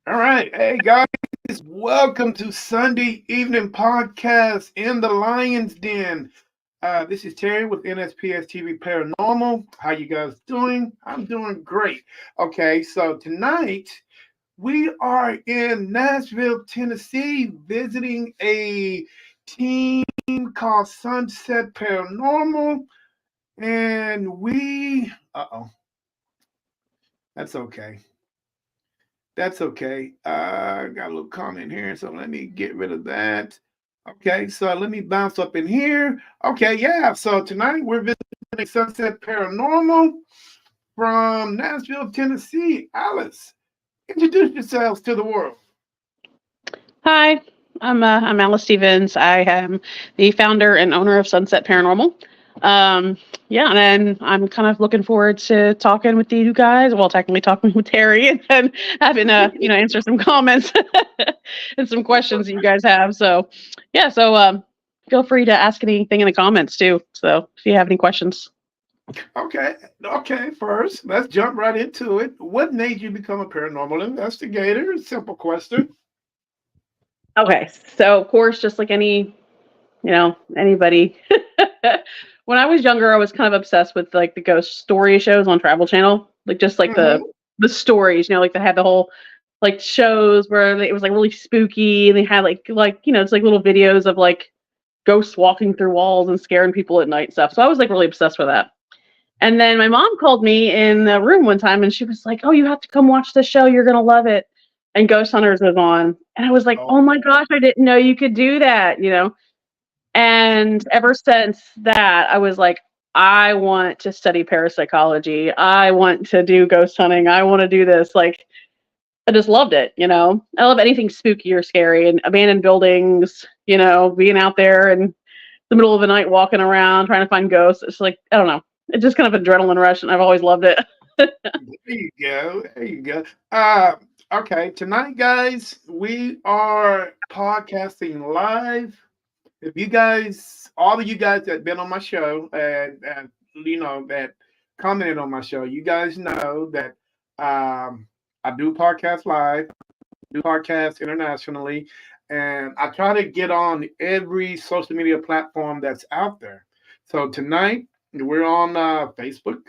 All right. Hey, guys, welcome to Sunday Evening Podcast in the Lion's Den. This is Terry with NSPS TV Paranormal. How you guys doing? I'm doing great. Okay, so tonight we are in Nashville, Tennessee, visiting a team called Sunset Paranormal. And that's okay. That's okay. Got a little comment here, so let me get rid of that. Okay, so let me bounce up in here. Okay, yeah. So tonight we're visiting Sunset Paranormal from Nashville, Tennessee. Alice, introduce yourselves to the world. Hi, I'm Alice Stevens. I am the founder and owner of Sunset Paranormal. Yeah, and then I'm kind of looking forward to talking with you guys. Well, technically talking with Terry, and then having answer some comments and some questions that you guys have. So, yeah, feel free to ask anything in the comments too. So, if you have any questions. Okay. First, let's jump right into it. What made you become a paranormal investigator? Simple question. Okay, so of course, just like anybody. When I was younger, I was kind of obsessed with like the ghost story shows on Travel Channel, like just like Mm-hmm. the stories, like they had the whole like shows where it was like really spooky, and they had it's like little videos of like ghosts walking through walls and scaring people at night and stuff. So I was like really obsessed with that. And then my mom called me in the room one time, and she was like, "Oh, you have to come watch the show. You're gonna love it." And Ghost Hunters was on, and I was like, Oh, "Oh my gosh, I didn't know you could do that." And ever since that, I was like, I want to study parapsychology. I want to do ghost hunting. I want to do this. Like, I just loved it. I love anything spooky or scary, and abandoned buildings, being out there in the middle of the night walking around trying to find ghosts. It's like, I don't know. It's just kind of adrenaline rush, and I've always loved it. there you go. There you go. Okay, tonight, guys, we are podcasting live. If you guys, all of you guys that been on my show and that commented on my show, you guys know that I do podcast live, do podcast internationally, and I try to get on every social media platform that's out there. So tonight we're on Facebook.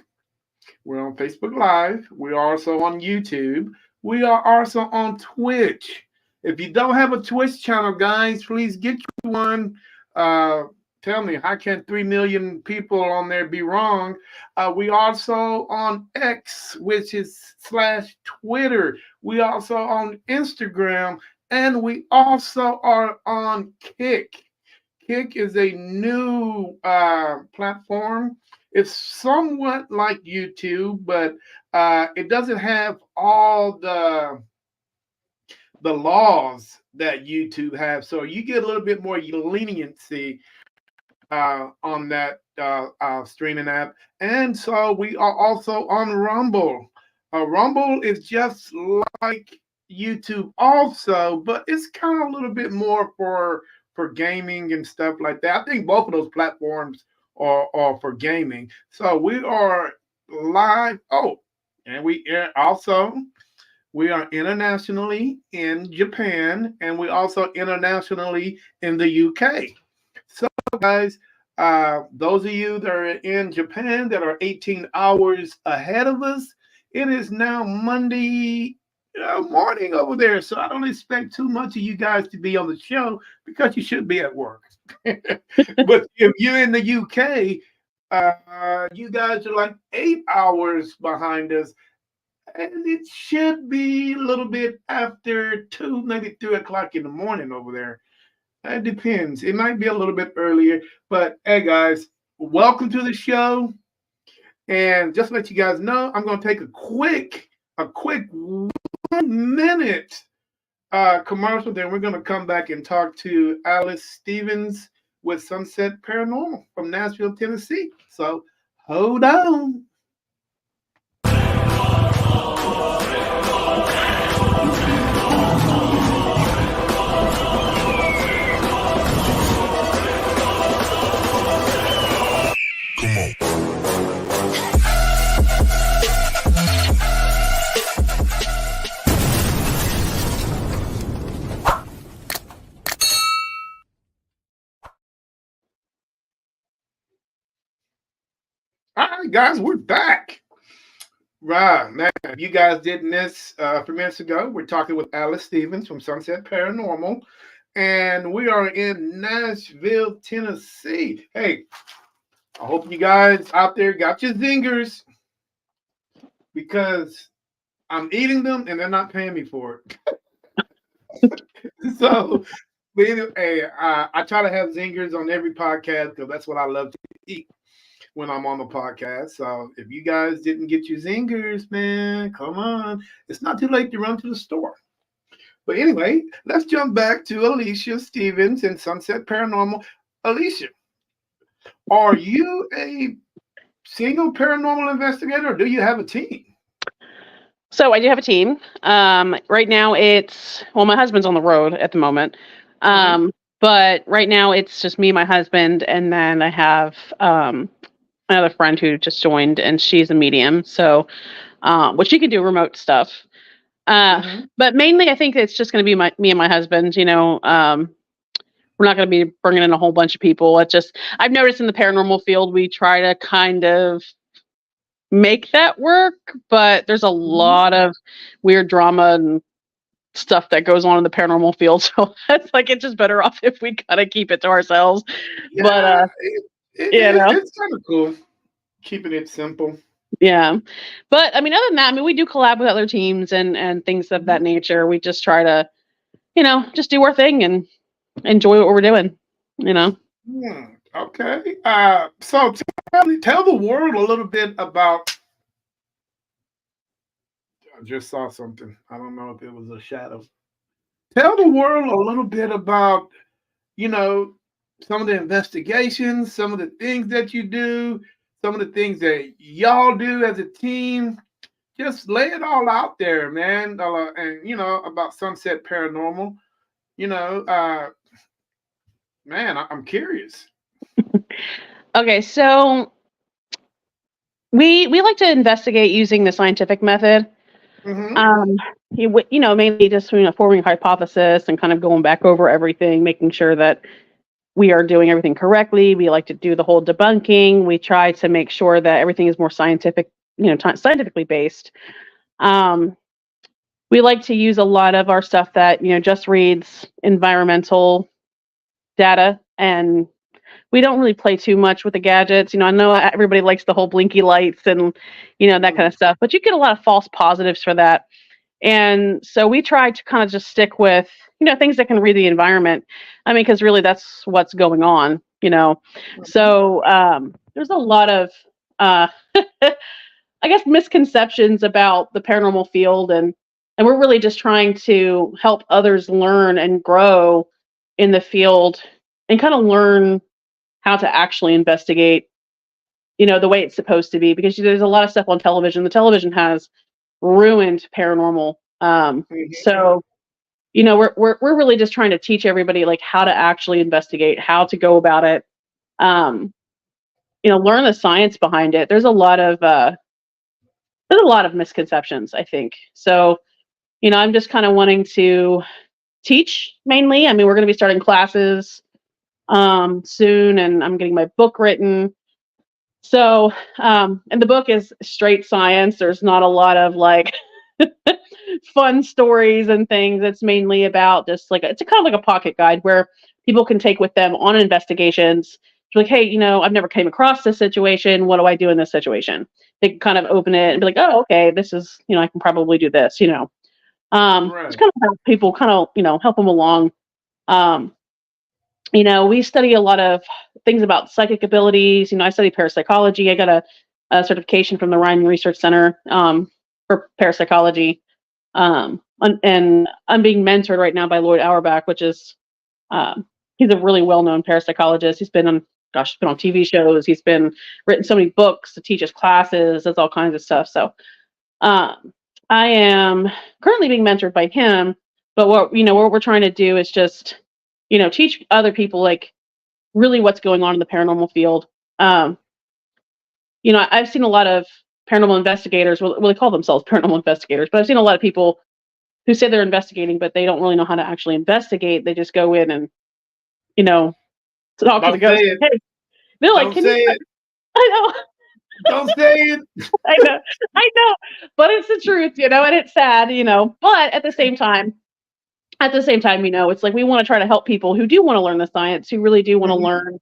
We're on Facebook Live. We're also on YouTube. We are also on Twitch. If you don't have a Twitch channel, guys, please get you one. Tell me, how can 3 million people on there be wrong? We also on X, which is /Twitter. We also on Instagram, and we also are on Kick. Kick is a new platform. It's somewhat like YouTube, but it doesn't have all the laws that YouTube has. So you get a little bit more leniency on that streaming app. And so we are also on Rumble. Rumble is just like YouTube also, but it's kind of a little bit more for gaming and stuff like that. I think both of those platforms are for gaming. So we are live. Oh, and we are internationally in Japan, and we also internationally in the UK. So, guys, those of you that are in Japan that are 18 hours ahead of us, it is now Monday morning over there. So I don't expect too much of you guys to be on the show because you should be at work. But if you're in the UK, you guys are like 8 hours behind us. And it should be a little bit after 2, maybe 3 o'clock in the morning over there. It depends. It might be a little bit earlier. But hey, guys, welcome to the show. And just to let you guys know, I'm going to take a quick 1-minute commercial. Then we're going to come back and talk to Alice Stevens with Sunset Paranormal from Nashville, Tennessee. So hold on. right, guys, we're back. Right, man. If you guys didn't miss a few minutes ago, we're talking with Alice Stevens from Sunset Paranormal, and we are in Nashville, Tennessee. Hey, I hope you guys out there got your zingers because I'm eating them and they're not paying me for it. So, but anyway, hey, I try to have zingers on every podcast because that's what I love to eat when I'm on the podcast. So if you guys didn't get your zingers, man, come on. It's not too late to run to the store. But anyway, let's jump back to Alicia Stevens in Sunset Paranormal. Alicia, are you a single paranormal investigator or do you have a team? So I do have a team. Right now my husband's on the road at the moment. Mm-hmm. But right now it's just me, my husband, and then I have another friend who just joined, and she's a medium. So, which she can do remote stuff. Mm-hmm. But mainly I think it's just going to be me and my husband. We're not going to be bringing in a whole bunch of people. I've noticed in the paranormal field, we try to kind of make that work, but there's a Mm-hmm. lot of weird drama and stuff that goes on in the paranormal field. So it's like it's just better off if we kind of keep it to ourselves. But Yeah, it you is. know, It's kind of cool keeping it simple. yeah. But I mean, other than that, I mean, we do collab with other teams and things of that Mhm. nature. We just try to, just do our thing and enjoy what we're doing. You know. Hmm, okay. So tell the world a little bit about. I just saw something. I don't know if it was a shadow. Tell the world a little bit about, you know, some of the investigations, some of the things that you do, some of the things that y'all do as a team. Just lay it all out there, man. And about Sunset Paranormal. You know, man, I'm curious. Okay, so we like to investigate using the scientific method. Mm-hmm. Um, mainly just forming a hypothesis and kind of going back over everything, making sure that we are doing everything correctly. We like to do the whole debunking. We try to make sure that everything is more scientific, scientifically based. Um, we like to use a lot of our stuff that just reads environmental data, and we don't really play too much with the gadgets. I know everybody likes the whole blinky lights and that kind of stuff, but you get a lot of false positives for that. And so we try to kind of just stick with, things that can read the environment. I mean, because really that's what's going on. Mm-hmm. So there's a lot of, I guess, misconceptions about the paranormal field. And we're really just trying to help others learn and grow in the field and kind of learn how to actually investigate, the way it's supposed to be. Because there's a lot of stuff on television. The television has ruined paranormal. So we're really just trying to teach everybody like how to actually investigate, how to go about it. Um, learn the science behind it. There's a lot of misconceptions, I think. So I'm just kind of wanting to teach mainly. I mean, we're going to be starting classes soon, and I'm getting my book written. So, and the book is straight science. There's not a lot of like fun stories and things. It's mainly about just like it's a kind of like a pocket guide where people can take with them on investigations. Like, hey, I've never came across this situation. What do I do in this situation? They can kind of open it and be like, oh, okay, this is, I can probably do this. It's Right. kind of help people kind of, help them along. Um, we study a lot of things about psychic abilities. I study parapsychology. I got a certification from the Ryan Research Center for parapsychology. And I'm being mentored right now by Lloyd Auerbach, which is he's a really well-known parapsychologist. He's been on TV shows. He's been written so many books to teach us classes. Does all kinds of stuff. So I am currently being mentored by him. But what we're trying to do is just teach other people like really what's going on in the paranormal field. Um, I've seen a lot of paranormal investigators. Well, they call themselves paranormal investigators, but I've seen a lot of people who say they're investigating, but they don't really know how to actually investigate. They just go in and, you know, talk to the Don't say ghost. it. Hey, they're like, Don't can you? say it. I know. Don't say it. I know, I know, but it's the truth, and it's sad, but at the same time, it's like we want to try to help people who do want to learn the science, who really do want to Mhm, learn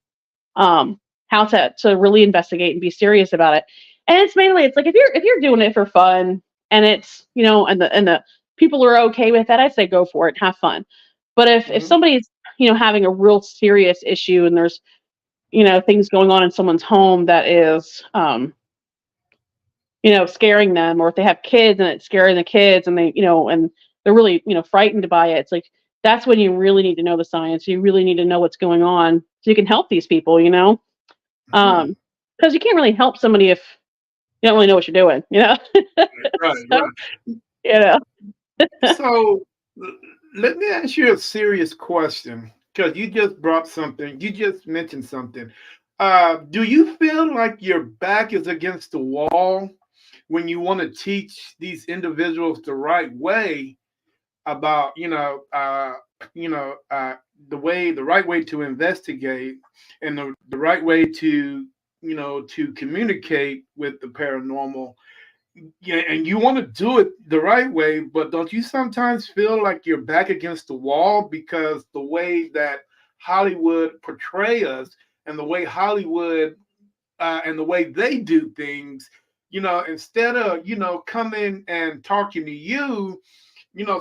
how to really investigate and be serious about it. And it's mainly it's like if you're doing it for fun and it's and the people are okay with that, I'd say go for it, have fun. But if mhm. somebody's having a real serious issue and there's things going on in someone's home that is scaring them, or if they have kids and it's scaring the kids and and they're really, frightened by it. It's like, that's when you really need to know the science. You really need to know what's going on so you can help these people. Hmm. Because you can't really help somebody if you don't really know what you're doing. Right, So, right. you know, So l- let me ask you a serious question because you just brought something, you just mentioned something. Do you feel like your back is against the wall when you want to teach these individuals the right way about, you know, the right way to investigate and the right way to, to communicate with the paranormal? Yeah, and you want to do it the right way, but don't you sometimes feel like you're back against the wall because the way that Hollywood portray us and the way Hollywood and the way they do things, instead of coming and talking to you,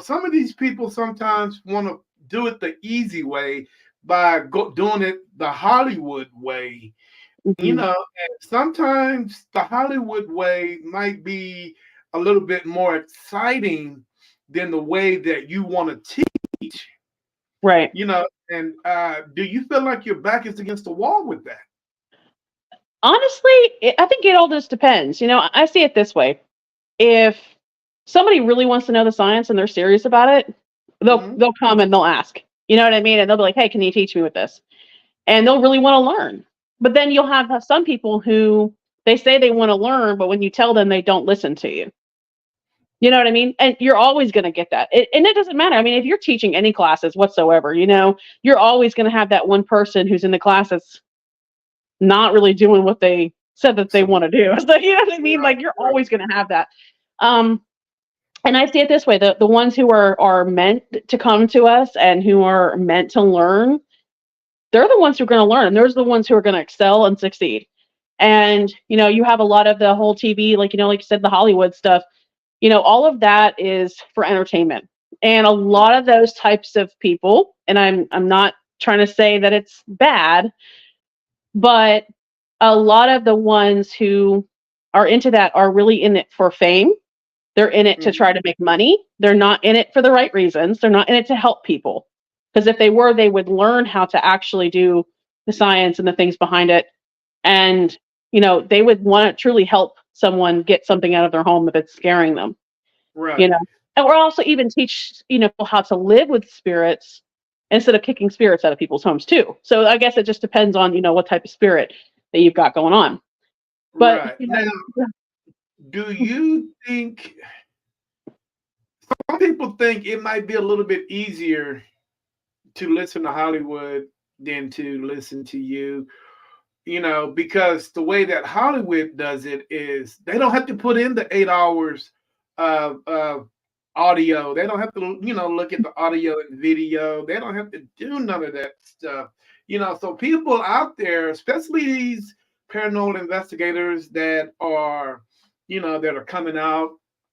some of these people sometimes want to do it the easy way by doing it the Hollywood way, mhm, and sometimes the Hollywood way might be a little bit more exciting than the way that you want to teach, right. and do you feel like your back is against the wall with that? Honestly, I think it all just depends. I see it this way: if somebody really wants to know the science and they're serious about it, they'll Hmm. they'll come and they'll ask. You know what I mean? And they'll be like, "Hey, can you teach me with this?" And they'll really want to learn. But then you'll have some people who they say they want to learn, but when you tell them, they don't listen to you. You know what I mean? And you're always going to get that. And it doesn't matter. I mean, if you're teaching any classes whatsoever, you're always going to have that one person who's in the class that's not really doing what they said that they So, want to do. So, you know what I mean? right, Like, you're right, always going to have that. Um, and I see it this way: the ones who are meant to come to us and who are meant to learn, they're the ones who are going to learn. And those are the ones who are going to excel and succeed. And you have a lot of the whole TV, like like you said, the Hollywood stuff. All of that is for entertainment. And a lot of those types of people, and I'm not trying to say that it's bad, but a lot of the ones who are into that are really in it for fame. They're in it to mhm, try to make money. They're not in it for the right reasons. They're not in it to help people. Because if they were, they would learn how to actually do the science and the things behind it. And, they would want to truly help someone get something out of their home if it's scaring them, you right. know. And we're also even teach, how to live with spirits instead of kicking spirits out of people's homes too. So I guess it just depends on, what type of spirit that you've got going on. But, Right. Now, do you think some people think it might be a little bit easier to listen to Hollywood than to listen to you? Because the way that Hollywood does it is they don't have to put in the 8 hours of audio. They don't have to, look at the audio and video. They don't have to do none of that stuff. So people out there, especially these paranormal investigators that are coming out,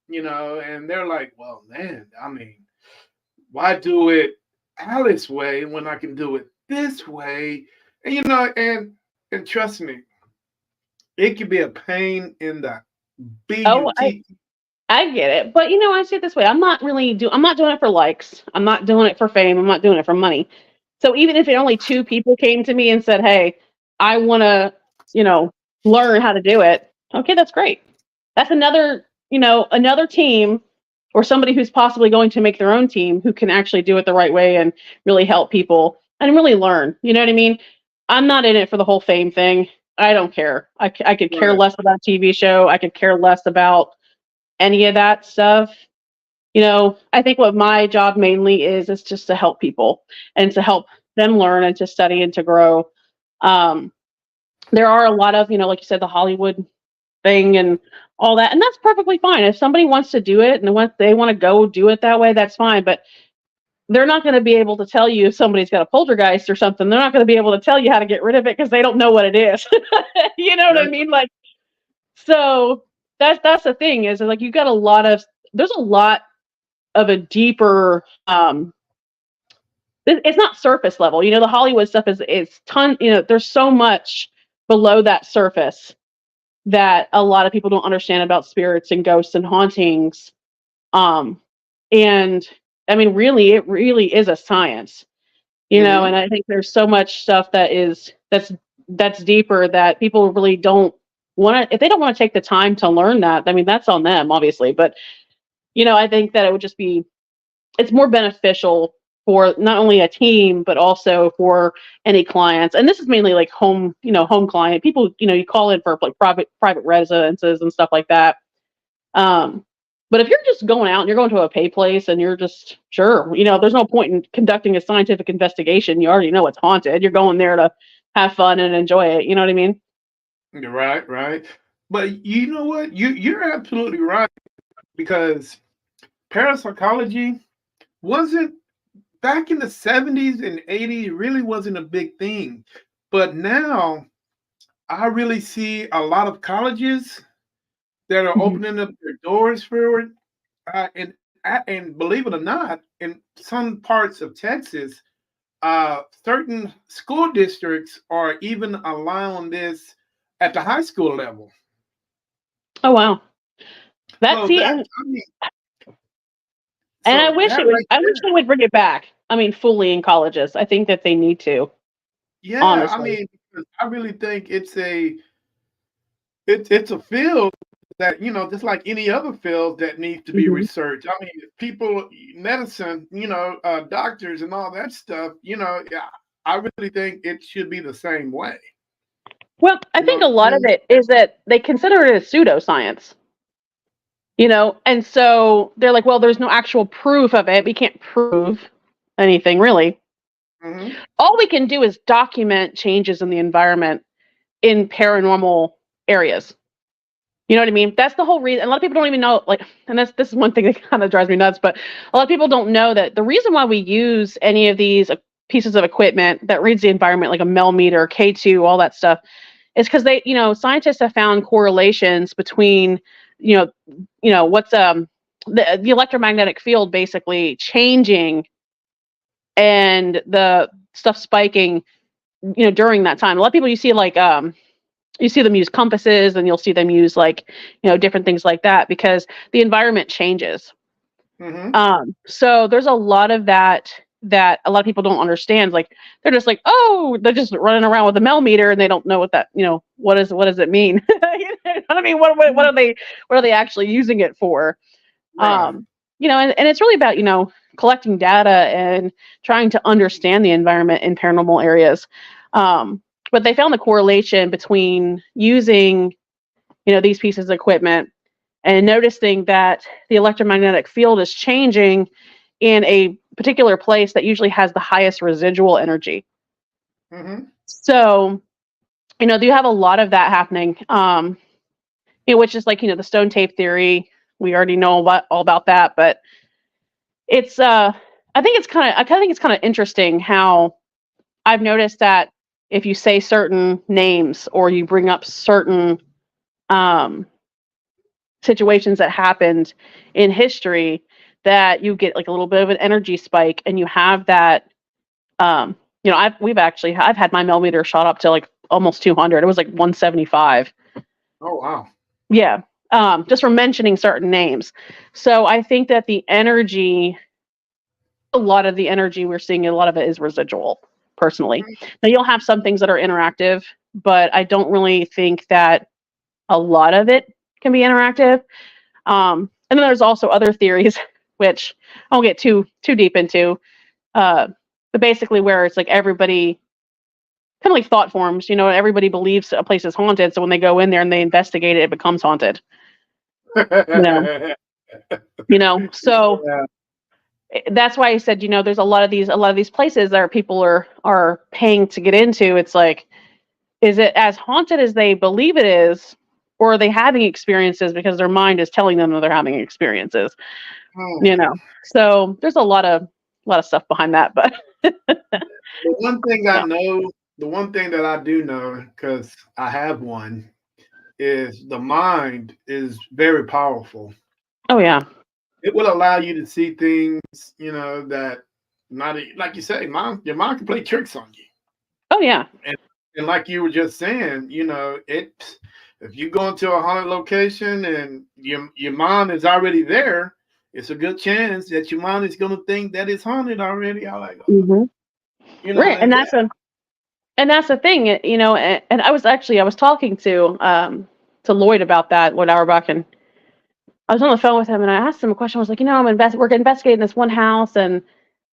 and they're like, well, man, I mean, why do it Alice way when I can do it this way? And and trust me, it can be a pain in the oh, BUT. I get it. But I see it this way. I'm not doing it for likes. I'm not doing it for fame. I'm not doing it for money. So even if only two people came to me and said, "Hey, I want to, you know, learn how to do it." Okay, that's great. That's another team or somebody who's possibly going to make their own team who can actually do it the right way and really help people and really learn. You know what I mean? I'm not in it for the whole fame thing. I don't care. I could care Right, less about a TV show. I could care less about any of that stuff. I think what my job mainly is just to help people and to help them learn and to study and to grow. Um, there are a lot of, like you said, the Hollywood. thing and all that. And that's perfectly fine. If somebody wants to do it and they want to go do it that way, that's fine. But they're not going to be able to tell you if somebody's got a poltergeist or something. They're not going to be able to tell you how to get rid of it because they don't know what it is. You know what I That, mean? Like, so that's the thing is like you got there's a lot of a deeper it's not surface level. The Hollywood stuff is ton, there's so much below that surface that a lot of people don't understand about spirits and ghosts and hauntings. And I mean, really, it really is a science, hmm and I think there's so much stuff that's deeper that people really don't want to, if they don't want to take the time to learn that, I mean, that's on them, obviously. But, I think that it would just be, it's more beneficial for not only a team, but also for any clients. And this is mainly like home client people, you call in for like private residences and stuff like that. Um, but if you're just going out and you're going to a pay place and you're just sure, there's no point in conducting a scientific investigation. You already know it's haunted. You're going there to have fun and enjoy it. You know what I mean? Right, right. But you know what? You're absolutely right because parapsychology wasn't back in the 70s and 80s really wasn't a big thing. But now I really see a lot of colleges that are Mhm. opening up their doors for it. And believe it or not, in some parts of Texas, certain school districts are even allowing this at the high school level. Oh wow. That's So see, that and I mean, I so wish that it would. right I wish there, they would bring it back. I mean, fully in colleges. I think that they need to. yeah. I Honestly. mean, because I really think it's a field that just like any other field that needs to be Mhm. researched. I mean, people, medicine, doctors and all that stuff. Yeah, I really think it should be the same way. Well, I You know think what a I lot of mean? it is that they consider it as pseudoscience. And so they're like, well, there's no actual proof of it. We can't prove anything really. hmm All we can do is document changes in the environment in paranormal areas. You know what I mean? That's the whole reason. A lot of people don't even know, like, and this is one thing that kind of drives me nuts. But a lot of people don't know that the reason why we use any of these pieces of equipment that reads the environment, like a millimeter, K2, all that stuff, is because scientists have found correlations between, you know, what's the electromagnetic field basically changing and the stuff spiking, during that time. A lot of people you see like you see them use compasses and you'll see them use like different things like that because the environment changes. hmm So there's a lot of that a lot of people don't understand. Like they're just like, oh, they're just running around with a millimeter and they don't know what that, what does it mean? You know what I mean? What are they actually using it for? Right. And it's really about, collecting data and trying to understand the environment in paranormal areas. Um, but they found the correlation between using, these pieces of equipment and noticing that the electromagnetic field is changing in a particular place that usually has the highest residual energy. hmm So, you have a lot of that happening, which is like, the stone tape theory. We already know all about that, but it's, I kind of think it's kind of interesting how I've noticed that if you say certain names or you bring up certain, um, situations that happened in history, that you get like a little bit of an energy spike and you have that. I've had my millimeter shot up to like almost 200. It was like 175. Oh wow. Yeah. Just from mentioning certain names. So I think that a lot of the energy we're seeing, a lot of it is residual, personally. Now you'll have some things that are interactive, but I don't really think that a lot of it can be interactive. And then there's also other theories, which I won't get too deep into. Uh, but basically, where it's like everybody kind of like thought forms. Everybody believes a place is haunted, so when they go in there and they investigate it, it becomes haunted. You know, So Yeah. that's why I said, there's a lot of these places that people are paying to get into. It's like, is it as haunted as they believe it is, or are they having experiences because their mind is telling them that they're having experiences? You Hmm. know, so there's a lot of stuff behind that, but The one thing I yeah. know, the one thing that I do know, because I have one, is the mind is very powerful. Oh yeah. It will allow you to see things, that not like you say, your mind can play tricks on you. Oh yeah. And like you were just saying, it if you go into a haunted location and your mind is already there, it's a good chance that your mind is gonna think that it's haunted already. I like, Hmm. Right, and that. and that's the thing, and I was talking to Lloyd about that 1 hour back, and I was on the phone with him, and I asked him a question. I was like, we're investigating this one house, and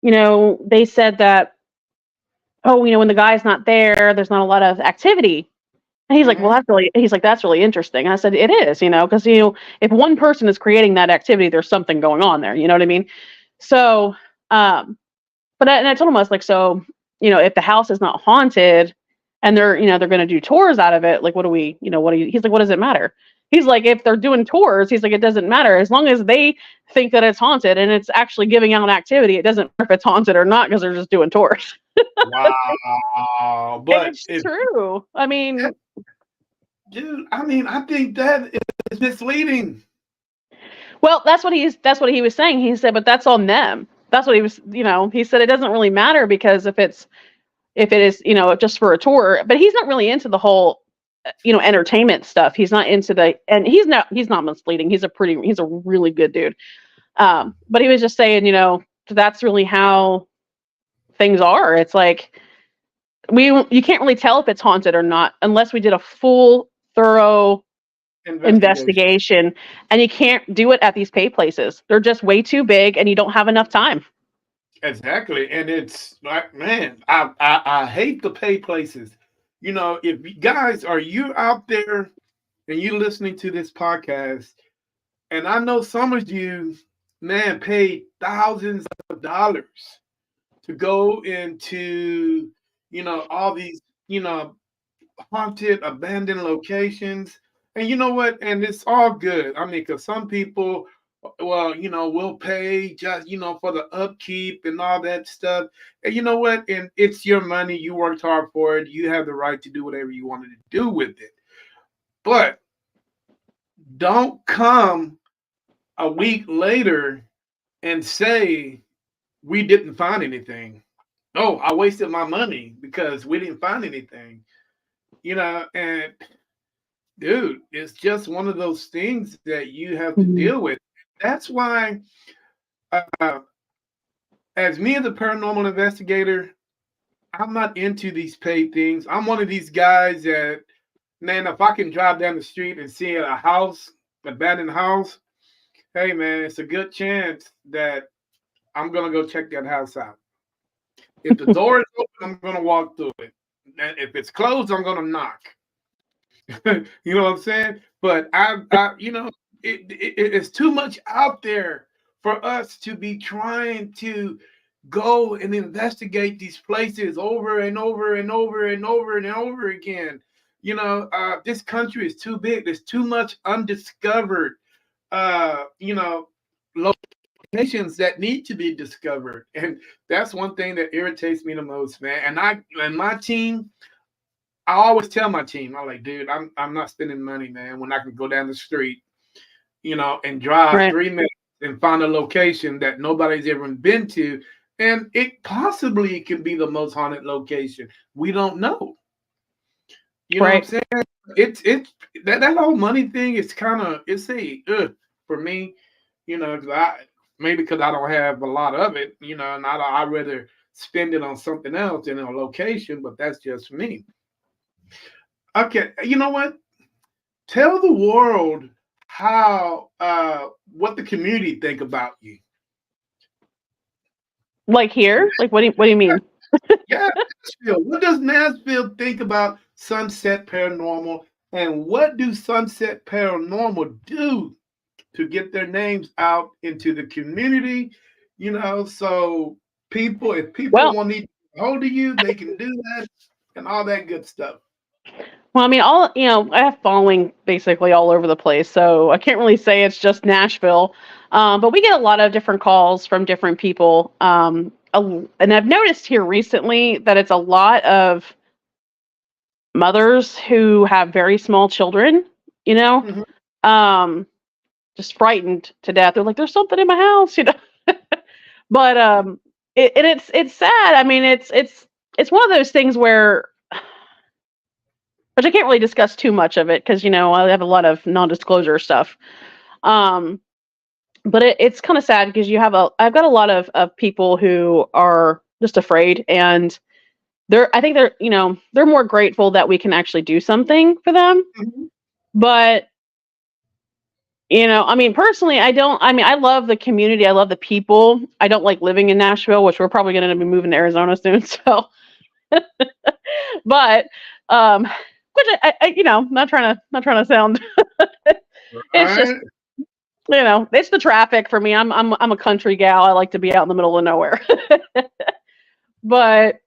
they said that, oh, when the guy's not there, there's not a lot of activity. And he's like, well, Mhm. that's really interesting. And I said, it is, because if one person is creating that activity, there's something going on there. You know what I mean? So, um, and I told him, I was like, so, if the house is not haunted and they're going to do tours out of it, like, he's like, what does it matter? He's like, if they're doing tours, he's like, it doesn't matter as long as they think that it's haunted and it's actually giving out activity. It doesn't matter if it's haunted or not because they're just doing tours. Wow. And But it's if true. I mean, dude, I mean, I think that is misleading. well, that's what he was saying. He said, but that's on them. That's what he said it doesn't really matter because if it is, just for a tour, but he's not really into the whole, entertainment stuff. He's not into and he's not misleading. He's a really good dude. But he was just saying, that's really how things are. It's like you can't really tell if it's haunted or not unless we did a full, thorough Investigation. investigation, and you can't do it at these pay places. They're just way too big and you don't have enough time. Exactly. And it's like, man, I hate the pay places. If guys, are you out there and you listening to this podcast, and I know some of you, man, paid thousands of dollars to go into, all these, haunted, abandoned locations. And you know what? And it's all good. I mean, because some people, well, will pay just, for the upkeep and all that stuff. And you know what? And it's your money. You worked hard for it. You have the right to do whatever you wanted to do with it. But don't come a week later and say, we didn't find anything. Oh, I wasted my money because we didn't find anything. And dude, it's just one of those things that you have to Mhm. deal with. That's why, uh, as me as a paranormal investigator, I'm not into these paid things. I'm one of these guys that, man, if I can drive down the street and see a house, abandoned house, hey, man, it's a good chance that I'm gonna go check that house out. If the door is open, I'm gonna walk through it. And if it's closed, I'm gonna knock. You know what I'm saying? But it's too much out there for us to be trying to go and investigate these places over and over and over and over and over again. This country is too big. There's too much undiscovered, uh, you know, locations that need to be discovered, and that's one thing that irritates me the most, man. And my team, I always tell my team, I'm like, dude, I'm not spending money, man, when I can go down the street, and drive Right. 3 minutes and find a location that nobody's ever been to. And it possibly can be the most haunted location. We don't know. You know what I'm Right. saying? It's that whole money thing is kind of it's a for me, 'cause maybe because I don't have a lot of it, and I'd rather spend it on something else than a location, but that's just me. Okay, you know what? Tell the world how what the community think about you. Like here? Like what do you mean? Yeah, Nashville. What does Nashville think about Sunset Paranormal, and what do Sunset Paranormal do to get their names out into the community? So if people Well, want to get a hold of you, they can do that and all that good stuff. Well, I mean, I have following basically all over the place, so I can't really say it's just Nashville. But we get a lot of different calls from different people. And I've noticed here recently that it's a lot of mothers who have very small children, you know, Mhm. um, just frightened to death. They're like, "There's something in my house," you know. But it's sad. I mean, it's one of those things where, which I can't really discuss too much of it because I have a lot of non-disclosure stuff. Um, but it's kind of sad because I've got a lot of people who are just afraid, and I think they're more grateful that we can actually do something for them. Mhm. But I mean, personally, I love the community. I love the people. I don't like living in Nashville, which we're probably going to be moving to Arizona soon. So, but, which not trying to sound, it's just, Right. it's the traffic for me. I'm a country gal. I like to be out in the middle of nowhere. But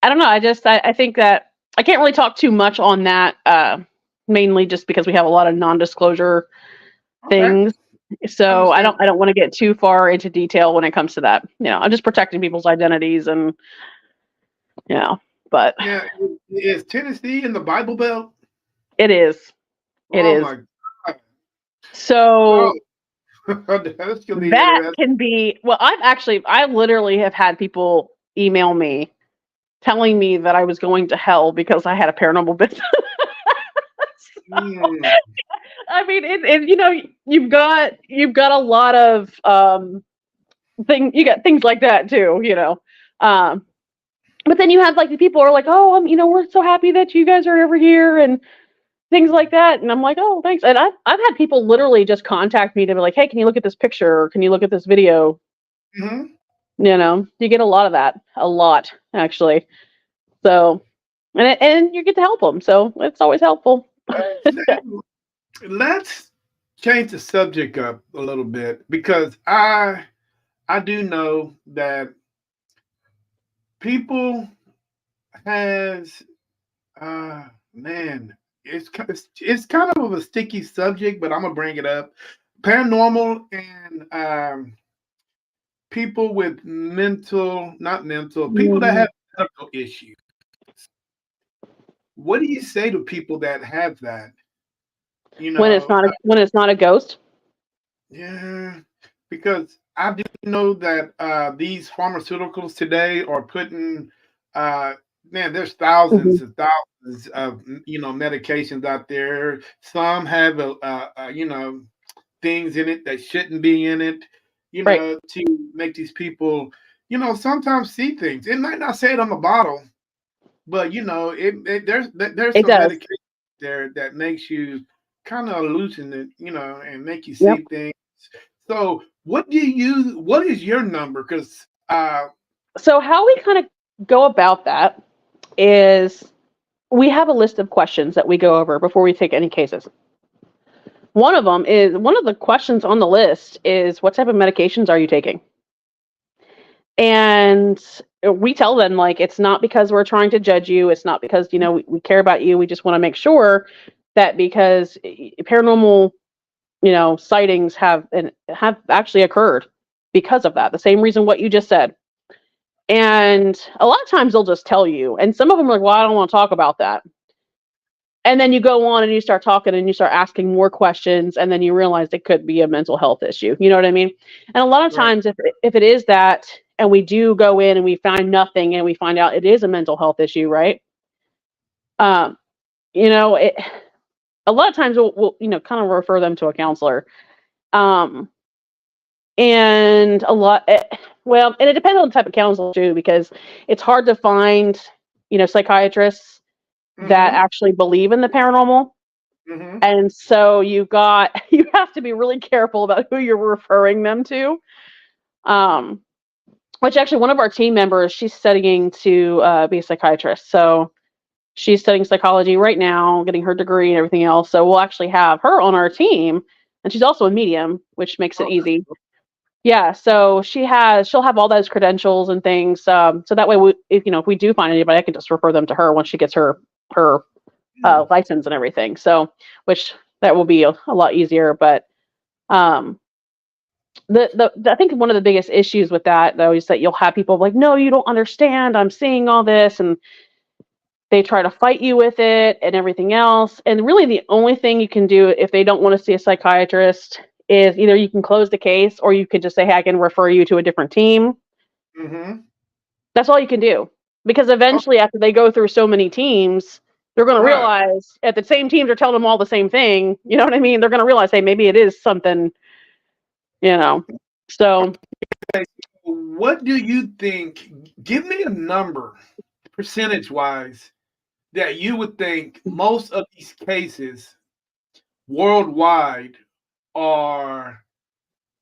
I don't know. I think that I can't really talk too much on that, mainly just because we have a lot of non-disclosure Okay. things. So I Understand. don't want to get too far into detail when it comes to that. I'm just protecting people's identities and you know, but Now, is Tennessee in the Bible Belt? it is. It Oh is. my God. Oh, So that's gonna be that interesting. can be well, I literally have had people email me telling me that I was going to hell because I had a paranormal business. Mm, I mean, you've got a lot of you got things like that too, Um, but then you have like the people who are like, oh, we're so happy that you guys are over here and things like that. And I'm like, oh, thanks. And I've had people literally just contact me to be like, hey, can you look at this picture or can you look at this video? mhm. You get a lot of that, a lot actually. So, and you get to help them. So it's always helpful. Now, let's change the subject up a little bit because I do know that people has man, it's kind of a sticky subject, but I'm gonna bring it up. Paranormal and people with not mental, people that Mm. have medical issues. What do you say to people that have that? You When it's know, not a ghost. yeah, because I do know that these pharmaceuticals today are putting, uh, man, there's Hmm. thousands and thousands of medications out there. Some have things in it that shouldn't be in it, Right. to make these people, sometimes see things. It might not say it on the bottle, but there's It some does. medication there that makes you kind of hallucinate, and make you Yep. see things. So, what is your number? Because So how we kind of go about that is we have a list of questions that we go over before we take any cases. One of the questions on the list is what type of medications are you taking? And we tell them like it's not because we're trying to judge you, it's not because we care about you, we just want to make sure that because paranormal sightings have actually occurred because of that, the same reason what you just said. And a lot of times they'll just tell you, and some of them are like, well, I don't want to talk about that. And then you go on and you start talking and you start asking more questions, and then you realize it could be a mental health issue. You know what I mean? And a lot of right, times, if it is that, and we do go in and we find nothing, and we find out it is a mental health issue, right? Um, it. A lot of times we'll kind of refer them to a counselor. Um, and well, and it depends on the type of counselor too, because it's hard to find psychiatrists that mm-hmm, actually believe in the paranormal. mm-hmm, And so you have to be really careful about who you're referring them to. Um, which actually one of our team members, she's studying to be a psychiatrist. So she's studying psychology right now, getting her degree and everything else. So we'll actually have her on our team, and she's also a medium, which makes it oh, easy. Yeah, so she'll have all those credentials and things. So that way, if we do find anybody, I can just refer them to her once she gets her Yeah. license and everything. So, which that will be a lot easier. But um, I think one of the biggest issues with that though is that you'll have people like, no, you don't understand. I'm seeing all this, and they try to fight you with it and everything else. And really, the only thing you can do if they don't want to see a psychiatrist is either you can close the case or you could just say, hey, I can refer you to a different team. Mm-hmm. That's all you can do. Because Oh, eventually, after they go through so many teams, they're going to right. realize at the same teams are telling them all the same thing. You know what I mean? They're going to realize, hey, maybe it is something, you know. So Okay, so what do you think? Give me a number, percentage wise, that you would think most of these cases worldwide are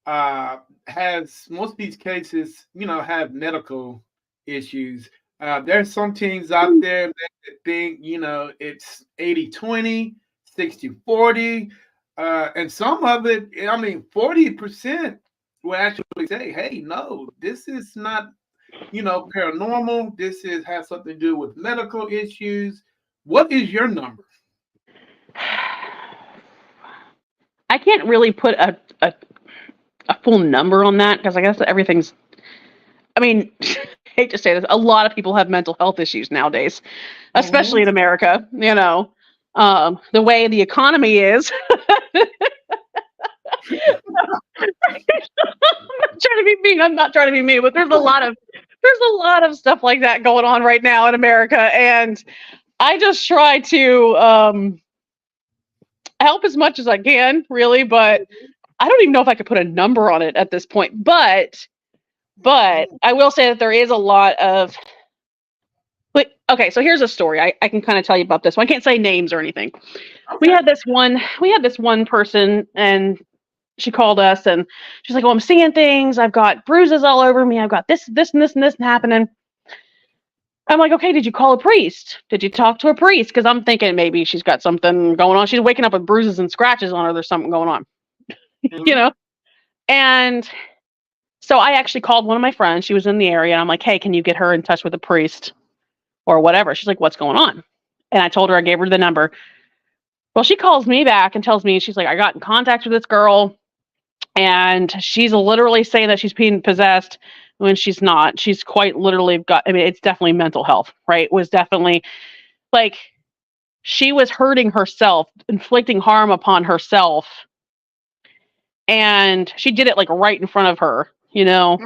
has most of these cases, have medical issues. There's some teams out there that think, it's 80-20, 60-40, and some of it, I mean, 40% will actually say, hey, no, this is not, paranormal. This is has something to do with medical issues. What is your number? I can't really put a full number on that because I guess everything's, I mean, I hate to say this, a lot of people have mental health issues nowadays, especially Hmm. in America, the way the economy is. Trying to be mean. I'm not trying to be mean, but there's a lot of stuff like that going on right now in America, and I just try to help as much as I can, really. But I don't even know if I could put a number on it at this point. But I will say that there is a lot of. But okay, so here's a story. I can kind of tell you about this one. I can't say names or anything. We Okay. had this one. We had this one person, and she called us and she's like, "Oh, I'm seeing things. I've got bruises all over me. I've got this, and this, and this happening." I'm like, "Okay, did you call a priest? Did you talk to a priest?" Because I'm thinking maybe she's got something going on. She's waking up with bruises and scratches on her. There's something going on, you Hmm. know? And so I actually called one of my friends. She was in the area. And I'm like, "Hey, can you get her in touch with a priest or whatever?" She's like, "What's going on?" And I told her, I gave her the number. Well, she calls me back and tells me, she's like, "I got in contact with this girl, and she's literally saying that she's being possessed when she's not. She's quite literally got, I mean, it's definitely mental health, right? It was definitely like she was hurting herself, inflicting harm upon herself, and she did it like right in front of her, you know?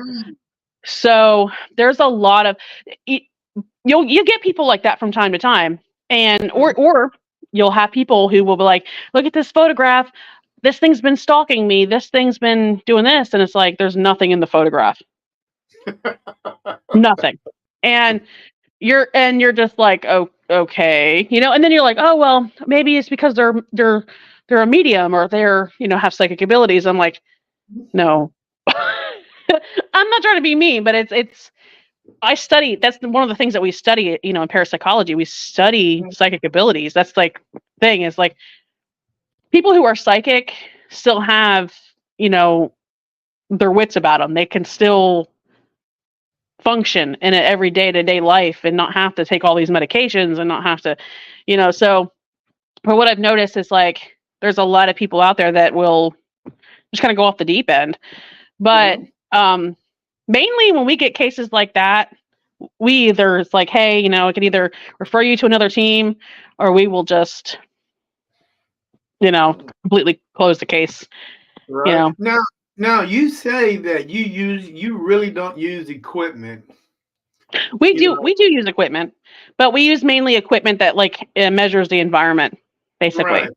So there's a lot of, you get people like that from time to time, and or you'll have people who will be like, "Look at this photograph. This thing's been stalking me. This thing's been doing this," and it's like there's nothing in the photograph, nothing, and you're just like, "Oh, okay," and then you're like, "Oh well, maybe it's because they're a medium, or they're have psychic abilities." I'm like, no. I'm not trying to be mean, but it's I study. That's one of the things that we study. In parapsychology, we study psychic abilities. That's like thing is like people who are psychic still have you know their wits about them. They can still function in an every day-to-day life and not have to take all these medications and not have to, So, but what I've noticed is like there's a lot of people out there that will just kind of go off the deep end. But Mhm. um, mainly when we get cases like that, we either it's like, hey, I can either refer you to another team, or we will just, completely close the case. You Right. know, Now you say that you really don't use equipment. we You do know, we do use equipment, but we use mainly equipment that like measures the environment, basically, right.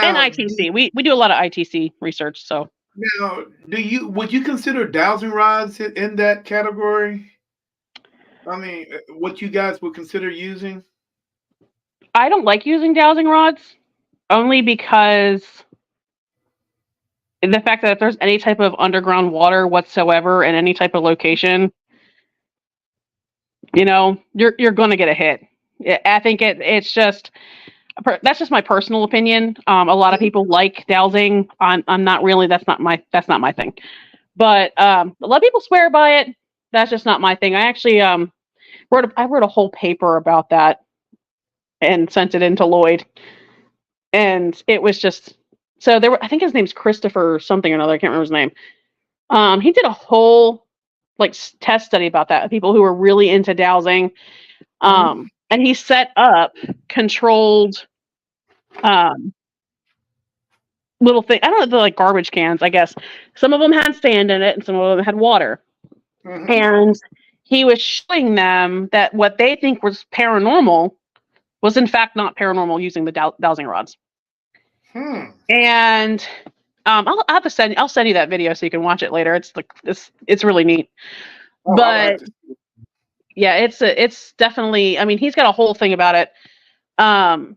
and Now ITC. We do a lot of ITC research, so now do you would you consider dowsing rods in that category? I mean, what you guys would consider using? I don't like using dowsing rods only because the fact that if there's any type of underground water whatsoever in any type of location, you're going to get a hit. I think it's just that's just my personal opinion. A lot of people like dowsing. I'm not really. That's not my thing. But a lot of people swear by it. That's just not my thing. I actually I wrote a whole paper about that, and sent it into Lloyd. And it was just so there were, I think his name's Christopher or something or another. I can't remember his name. He did a whole like test study about that, people who were really into dowsing. Mhm. And he set up controlled um, little thing. I don't know, they're like garbage cans, I guess. Some of them had sand in it, and some of them had water. Mhm. And he was showing them that what they think was paranormal was in fact not paranormal using the dowsing rods. Hmm. And I'll have to I'll send you that video so you can watch it later. It's like it's really neat. Oh, I But like to. yeah, it's definitely. I mean, he's got a whole thing about it. Um,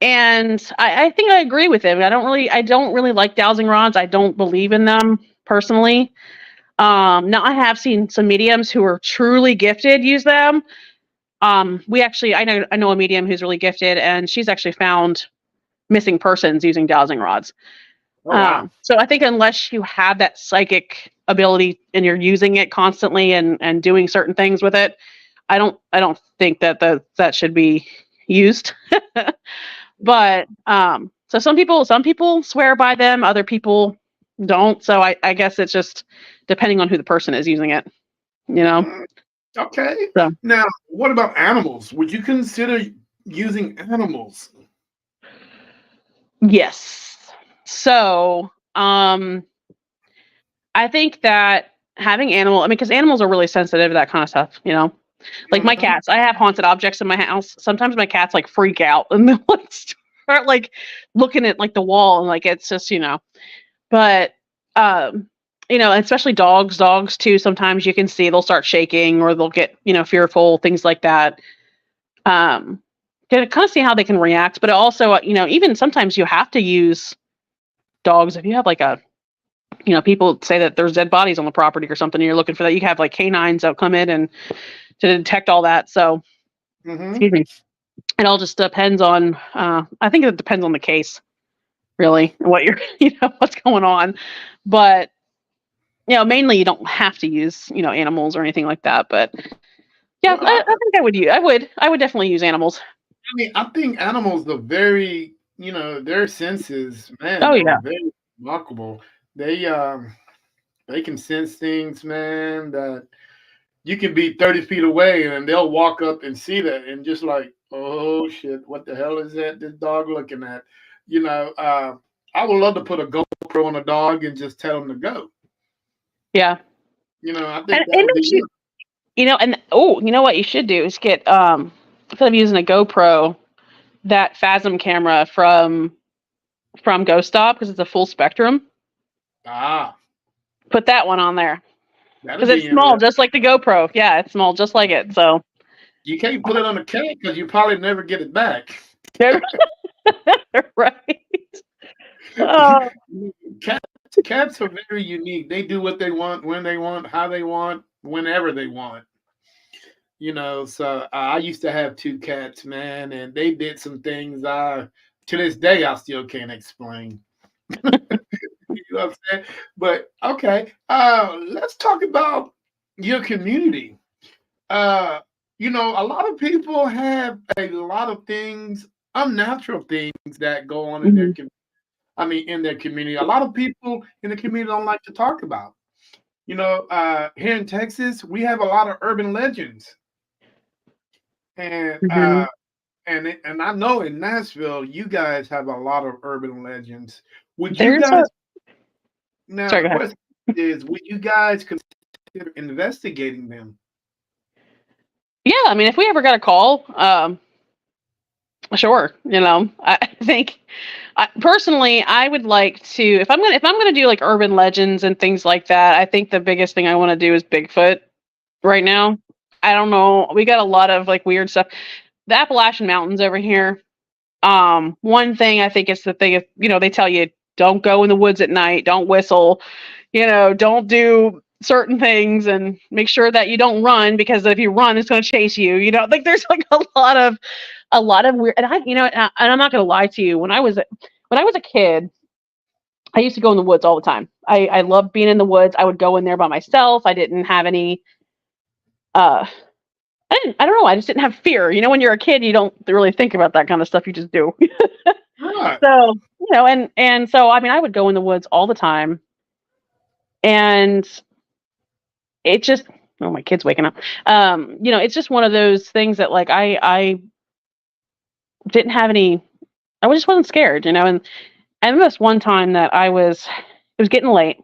and I think I agree with him. I don't really like dowsing rods. I don't believe in them personally. Now I have seen some mediums who are truly gifted use them. I know a medium who's really gifted, and she's actually found missing persons using dowsing rods. Oh wow. So I think unless you have that psychic ability and you're using it constantly and doing certain things with it, I don't think that should be used. But so some people swear by them, other people don't. So I guess it's just depending on who the person is using it, you know. Mm, okay. So Now, what about animals? Would you consider using animals? yes. So I think that having I mean, because animals are really sensitive to that kind of stuff, you know. Like my Mhm. cats, I have haunted objects in my house. Sometimes my cats like freak out and they'll like start like looking at like the wall and like it's just, you know. But um, especially dogs too, sometimes you can see they'll start shaking or they'll get, fearful, things like that. Um, to kind of see how they can react. But also, even sometimes you have to use dogs if you have like people say that there's dead bodies on the property or something, and you're looking for that. You have like canines that come in and to detect all that. So, Mhm. excuse me. It all just depends on. I think it depends on the case, really, and what you're, what's going on. But mainly you don't have to use, animals or anything like that. But yeah, Well, I think I would definitely use animals. I mean, I think animals are very, their senses, man, Oh are yeah, very remarkable. They they can sense things, man, that you can be 30 feet away and they'll walk up and see that and just like, oh shit, what the hell is that this dog looking at? You know, I would love to put a GoPro on a dog and just tell him to go. yeah. I And think that would be good. and you know what you should do is get instead of using a GoPro, that Phasm camera from Ghost Stop because it's a full spectrum. Ah, Put that one on there that'll because it's be small, interesting. just like the GoPro. Yeah, it's small, just like it. So, You can't put it on a cat because you probably never get it back. right. Oh, Cats, cats are very unique. They do what they want, when they want, how they want, whenever they want. So I used to have two cats, man, and they did some things I to this day I still can't explain. You know what I'm saying? But okay, let's talk about your community. Uh, a lot of people have a lot of things, unnatural things that go on in mhm, in their community. A lot of people in the community don't like to talk about. Here in Texas, we have a lot of urban legends, and mhm. and I know in Nashville, you guys have a lot of urban legends. Would you There's a guys sorry. now? Go ahead. Question is, would you guys consider investigating them? Yeah, I mean, if we ever got a call, sure. I think personally, I would like to if I'm gonna do like urban legends and things like that. I think the biggest thing I want to do is Bigfoot right now. I don't know. We got a lot of like weird stuff. The Appalachian Mountains over here. One thing I think is that they tell you don't go in the woods at night, don't whistle, don't do certain things and make sure that you don't run because if you run, it's going to chase you. Like there's like a lot of weird, and I'm not going to lie to you. When I was a kid, I used to go in the woods all the time. I loved being in the woods. I would go in there by myself. I didn't have any, uh, I don't know. I just didn't have fear. When you're a kid, you don't really think about that kind of stuff. You just do. Right. So, and so, I mean, I would go in the woods all the time, and it just, oh, my kid's waking up. It's just one of those things that, like, I didn't have any, I just wasn't scared, and I remember this one time that it was getting late,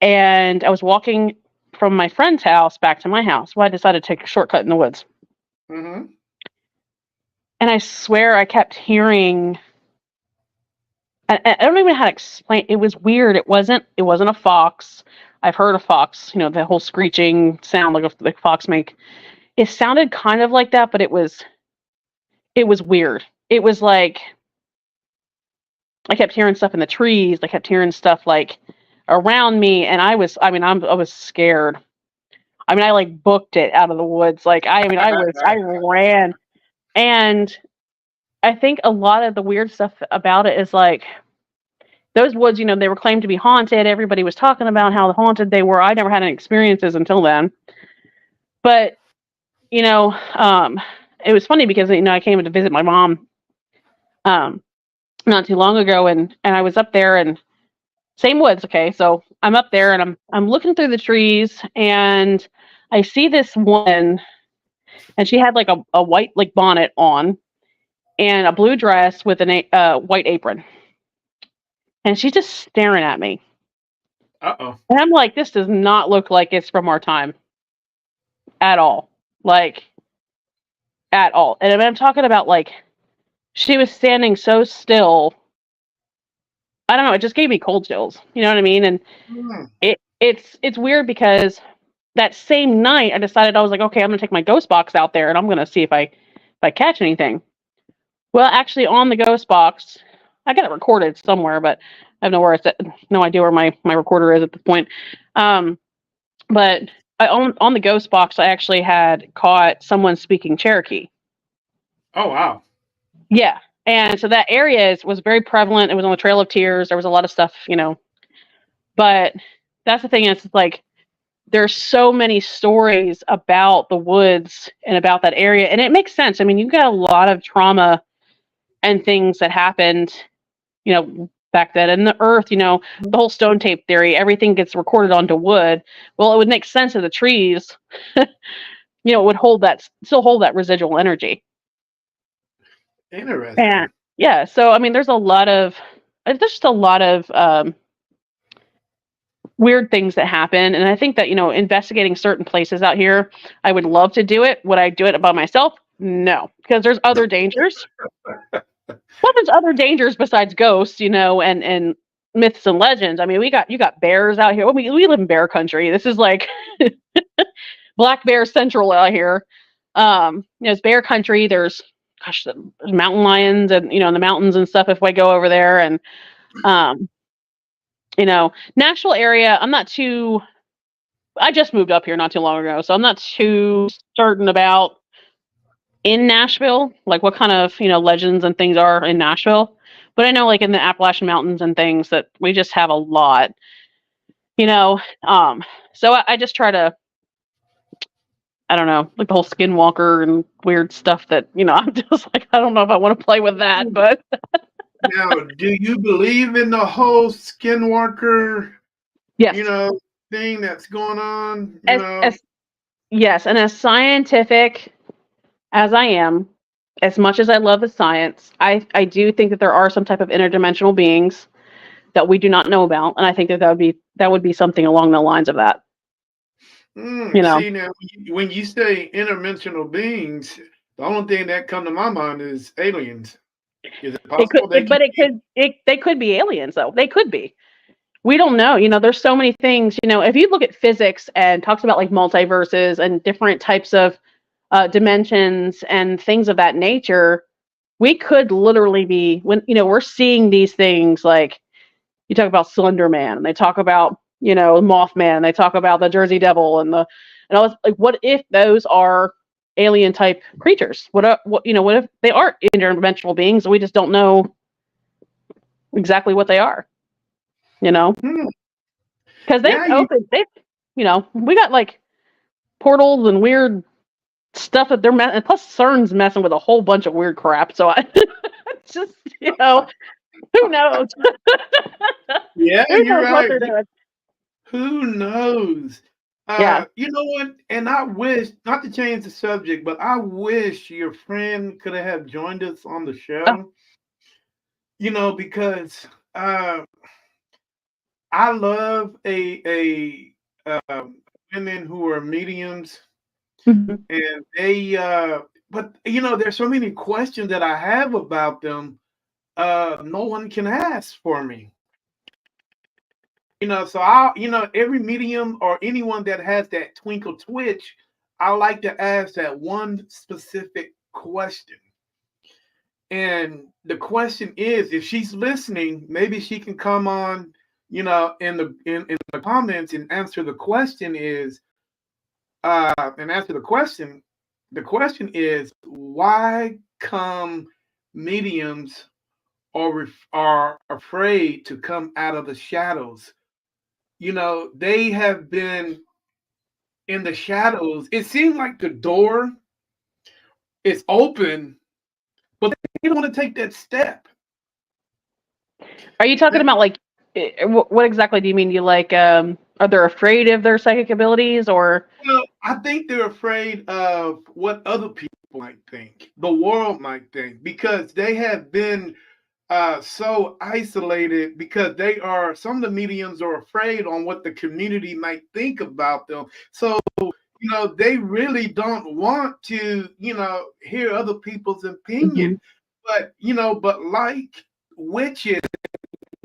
and I was walking from my friend's house back to my house. Well, I decided to take a shortcut in the woods. Mm-hmm. And I swear I kept hearing, I don't even know how to explain. It was weird. It wasn't a fox. I've heard a fox, the whole screeching sound like fox make. It sounded kind of like that, but it was weird. It was like I kept hearing stuff in the trees. I kept hearing stuff like around me, and I was scared. I mean, I like booked it out of the woods. Like I ran, and I think a lot of the weird stuff about it is like those woods. They were claimed to be haunted. Everybody was talking about how haunted they were. I never had any experiences until then, but you know, um, it was funny because I came to visit my mom um, not too long ago, and I was up there and same woods. Okay, so I'm up there and I'm looking through the trees and I see this woman and she had like a white like bonnet on and a blue dress with a white apron and she's just staring at me Uh-oh. and I'm like, this does not look like it's from our time at all, like at all. And I'm talking about like she was standing so still. I don't know. It just gave me cold chills. You know what I mean? And Mm. it's weird because that same night I decided I was like, okay, I'm gonna take my ghost box out there and I'm gonna see if I catch anything. Well, actually, on the ghost box, I got it recorded somewhere, but I have no idea where my recorder is at this point. Um, but on the ghost box, I actually had caught someone speaking Cherokee. Oh, wow. Yeah, and so that area was very prevalent. It was on the Trail of Tears. There was a lot of stuff. But that's the thing. Is like there's so many stories about the woods and about that area, and it makes sense. I mean, you've got a lot of trauma and things that happened, back then in the earth. The whole stone tape theory. Everything gets recorded onto wood. Well, it would make sense that the trees, would still hold that residual energy. And Interesting. yeah, so I mean, there's just a lot of weird things that happen, and I think that investigating certain places out here, I would love to do it. Would I do it by myself? No, because there's other dangers. Well, there's other dangers besides ghosts, and myths and legends. I mean, you got bears out here. We live in bear country. This is like black bear central out here. It's bear country. There's there's mountain lions and in the mountains and stuff if we go over there. And um Nashville area, I just moved up here not too long ago, so I'm not too certain about in Nashville, like what kind of legends and things are in Nashville. But I know like in the Appalachian Mountains and things that we just have a lot. you know so I just try to, I don't know, like the whole skinwalker and weird stuff that I'm just like, I don't know if I want to play with that. But Now, do you believe in the whole skinwalker, yes, you know, thing that's going on? as yes, and as scientific as I am, as much as I love the science, I do think that there are some type of interdimensional beings that we do not know about, and I think that would be something along the lines of that. You know, See, now, when you say interdimensional beings, the only thing that come to my mind is aliens. Is it it could, possible they could but they could be aliens though. They could be. We don't know. There's so many things. If you look at physics and talks about like multiverses and different types of dimensions and things of that nature, we could literally be when we're seeing these things like you talk about Slender Man and they talk about Mothman and they talk about the Jersey Devil and all this, like what if those are alien type creatures? What if they aren't interdimensional beings and we just don't know exactly what they are? You know, Hmm. because Yeah, you we got like portals and weird stuff that they're messing. Plus, CERN's messing with a whole bunch of weird crap. So I just, who knows? Yeah, Who you're knows what right. they're doing? Who knows? Yeah. You know what? And I wish, not to change the subject, but I wish your friend could have joined us on the Oh, show. Because uh, I love women who are mediums, mhm. and but there's so many questions that I have about them. No one can ask for me. So every medium or anyone that has that twinkle twitch, I like to ask that one specific question. And the question is, if she's listening, maybe she can come on, in the comments and answer the question is, and answer the question. The question is, why come mediums are afraid to come out of the shadows? They have been in the shadows. It seems like the door is open, but they don't want to take that step. Are you talking That, about like what exactly do you mean? You like are they afraid of their psychic abilities or? I think they're afraid of what other people might think, the world might think, because they have been so isolated because some of the mediums are afraid on what the community might think about them. So they really don't want to hear other people's opinion. Mhm. But like witches,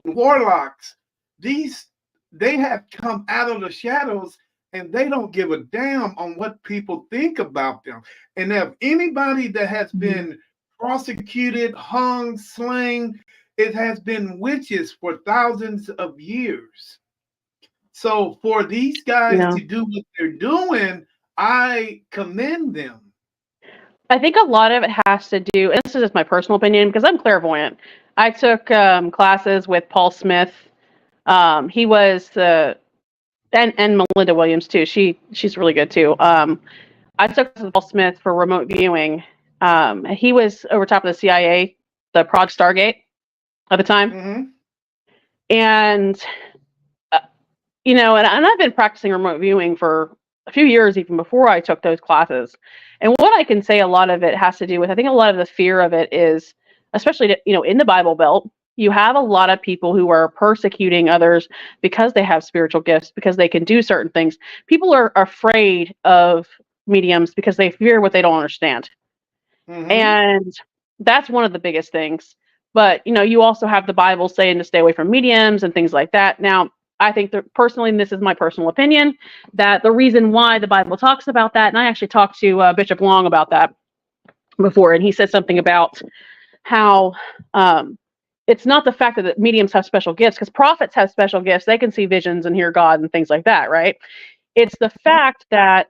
warlocks, these they have come out of the shadows, and they don't give a damn on what people think about them. And if anybody that has Mhm. been prosecuted, hung, slain, it has been witches for thousands of years. So for these guys Yeah. to do what they're doing, I commend them. I think a lot of it has to do, and this is just my personal opinion because I'm clairvoyant. I took classes with Paul Smith. He was and Melinda Williams too. She's really good too. I took classes with Paul Smith for remote viewing. He was over top of the CIA, the Project Stargate at the time, Hmm. and uh, and I've been practicing remote viewing for a few years, even before I took those classes. And what I can say, a lot of it has to do with, I think a lot of the fear of it is, especially, in the Bible Belt, you have a lot of people who are persecuting others because they have spiritual gifts, because they can do certain things. People are afraid of mediums because they fear what they don't understand. Hmm. And that's one of the biggest things. But, you also have the Bible saying to stay away from mediums and things like that. Now, I think that personally, and this is my personal opinion, that the reason why the Bible talks about that, and I actually talked to Bishop Long about that before, and he said something about how it's not the fact that the mediums have special gifts, because prophets have special gifts. They can see visions and hear God and things like that, right? It's the fact that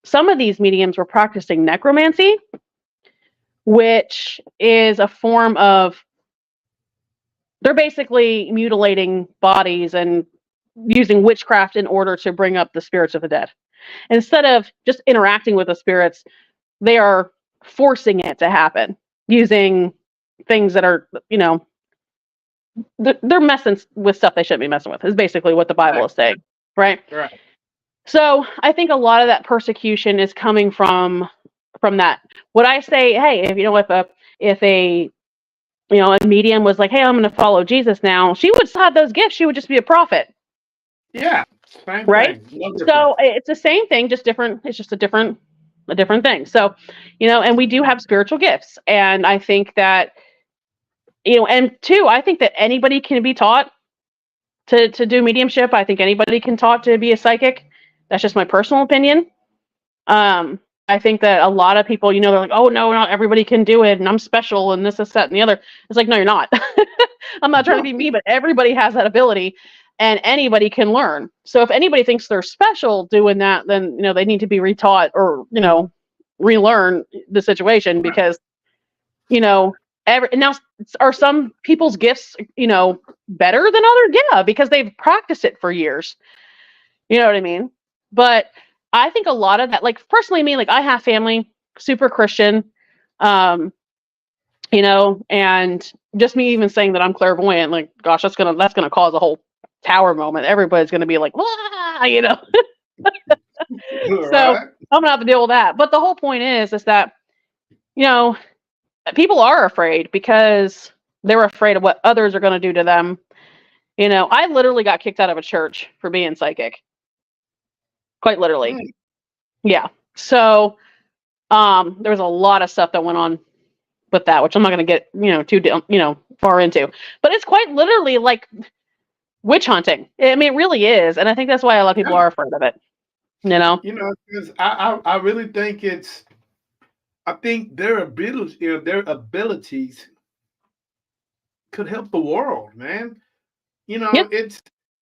some of these mediums were practicing necromancy, which is a form of, they're basically mutilating bodies and using witchcraft in order to bring up the spirits of the dead. Instead of just interacting with the spirits, they are forcing it to happen using things that are, they're messing with stuff they shouldn't be messing with, is basically what the Bible Right. is saying, right? Right. So I think a lot of that persecution is coming from that. Would I say, hey, if a a medium was like, hey, I'm going to follow Jesus now, she would still have those gifts. She would just be a prophet, Yeah. Same right? thing. No different. So it's the same thing, just different. It's just a different thing. So, and we do have spiritual gifts. And I think that, and two, I think that anybody can be taught to do mediumship. I think anybody can taught to be a psychic. That's just my personal opinion. Um, I think that a lot of people, they're like, oh no, not everybody can do it, and I'm special, and this is that and the other. It's like, no, you're not. I'm not trying to be mean, but everybody has that ability, and anybody can learn. So if anybody thinks they're special doing that, then they need to be retaught or relearn the situation, Right. because you know now, are some people's gifts better than others? Yeah, because they've practiced it for years. You know what I mean? But I think a lot of that, like personally me, like I have family, super Christian, um, and just me even saying that I'm clairvoyant, like, gosh, that's gonna cause a whole tower moment. Everybody's gonna be like, "Wah," All So right. I'm gonna have to deal with that. But the whole point is that you know people are afraid because they're afraid of what others are gonna do to them. I literally got kicked out of a church for being psychic, quite literally. Mm, Yeah. So there was a lot of stuff that went on with that, which I'm not gonna get too far into. But it's quite literally like witch hunting. I mean, it really is, and I think that's why a lot of people yeah. are afraid of it. You know? 'Cause I really think I think their abilities could help the world, man. Yep.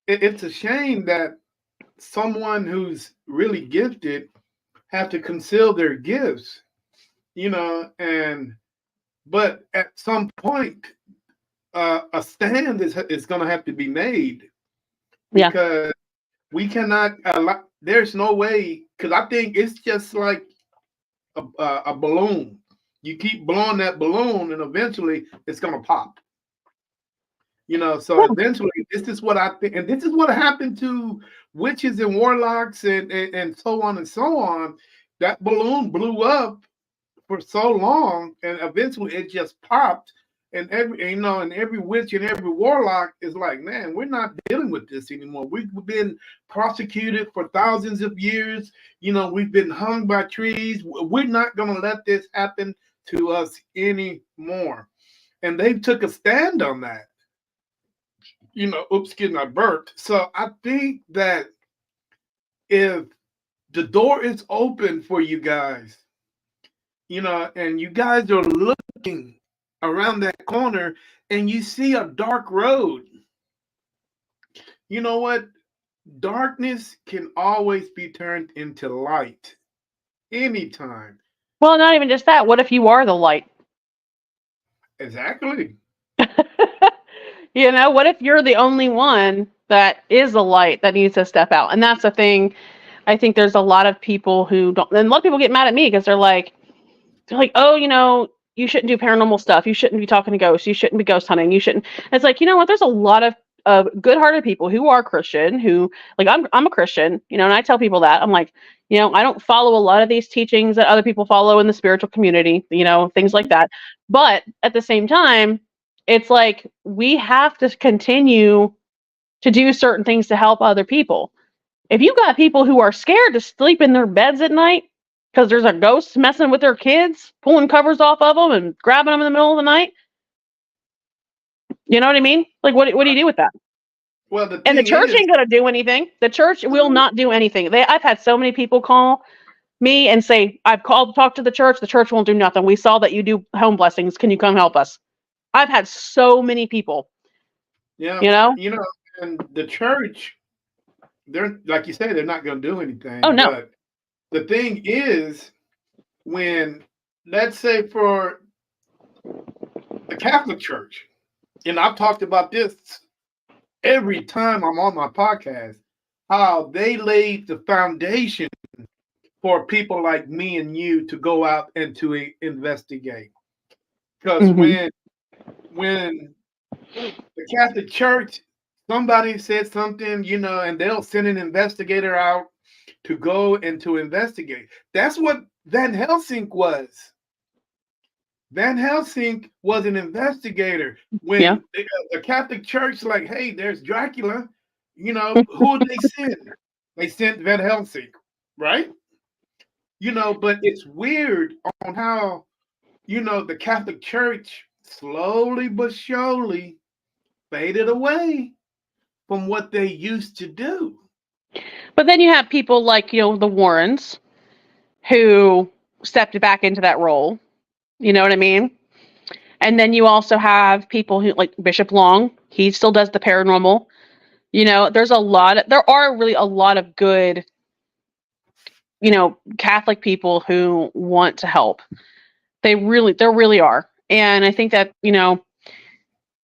It's a shame that someone who's really gifted have to conceal their gifts, and but at some point, a stand is going to have to be made Yeah. because we cannot allow. There's no way because I think it's just like a balloon. You keep blowing that balloon, and eventually it's going to pop. So Yeah. eventually, this is what I think, and this is what happened to witches and warlocks and so on and so on. That balloon blew up for so long, and eventually it just popped. And every witch and every warlock is like, man, we're not dealing with this anymore. We've been prosecuted for thousands of years. We've been hung by trees. We're not going to let this happen to us anymore. And they took a stand on that. Oops, getting I burped. So I think that if the door is open for you guys, and you guys are looking around that corner and you see a dark road, you know what? Darkness can always be turned into light anytime. Well, not even just that. What if you are the light? Exactly. What if you're the only one that is the light that needs to step out? And that's the thing. I think there's a lot of people who don't, and a lot of people get mad at me because they're like, oh, you shouldn't do paranormal stuff. You shouldn't be talking to ghosts. You shouldn't be ghost hunting. You shouldn't. It's like, you know what? There's a lot of good-hearted people who are Christian who, like, I'm a Christian, and I tell people that. I'm like, I don't follow a lot of these teachings that other people follow in the spiritual community, things like that. But at the same time, it's like we have to continue to do certain things to help other people. If you got people who are scared to sleep in their beds at night because there's a ghost messing with their kids, pulling covers off of them and grabbing them in the middle of the night, you know what I mean? Like, what do you do with that? Well, the And the thing church is, ain't gonna do anything. The church will not do anything. I've had so many people call me and say, I've called to talk to the church. The church won't do nothing. We saw that you do home blessings. Can you come help us? I've had so many people, yeah, you know? and the church, they're like you say, they're not going to do Oh, anything. no. But the thing is, when let's say for the Catholic Church, and I've talked about this every time I'm on my podcast, how they laid the foundation for people like me and you to go out and to investigate. Because Hmm. when the Catholic Church, somebody said something, and they'll send an investigator out to go and to investigate. That's what Van Helsing was. Van Helsing was an investigator. Yeah. When the Catholic Church, like, hey, there's Dracula, who did they send? They sent Van Helsing, right? But it's weird on how, the Catholic Church slowly but surely faded away from what they used to do. But then you have people like, the Warrens who stepped back into that role. You know what I mean? And then you also have people who, like Bishop Long, he still does the paranormal. There are really a lot of good, Catholic people who want to help. There really are. And I think that,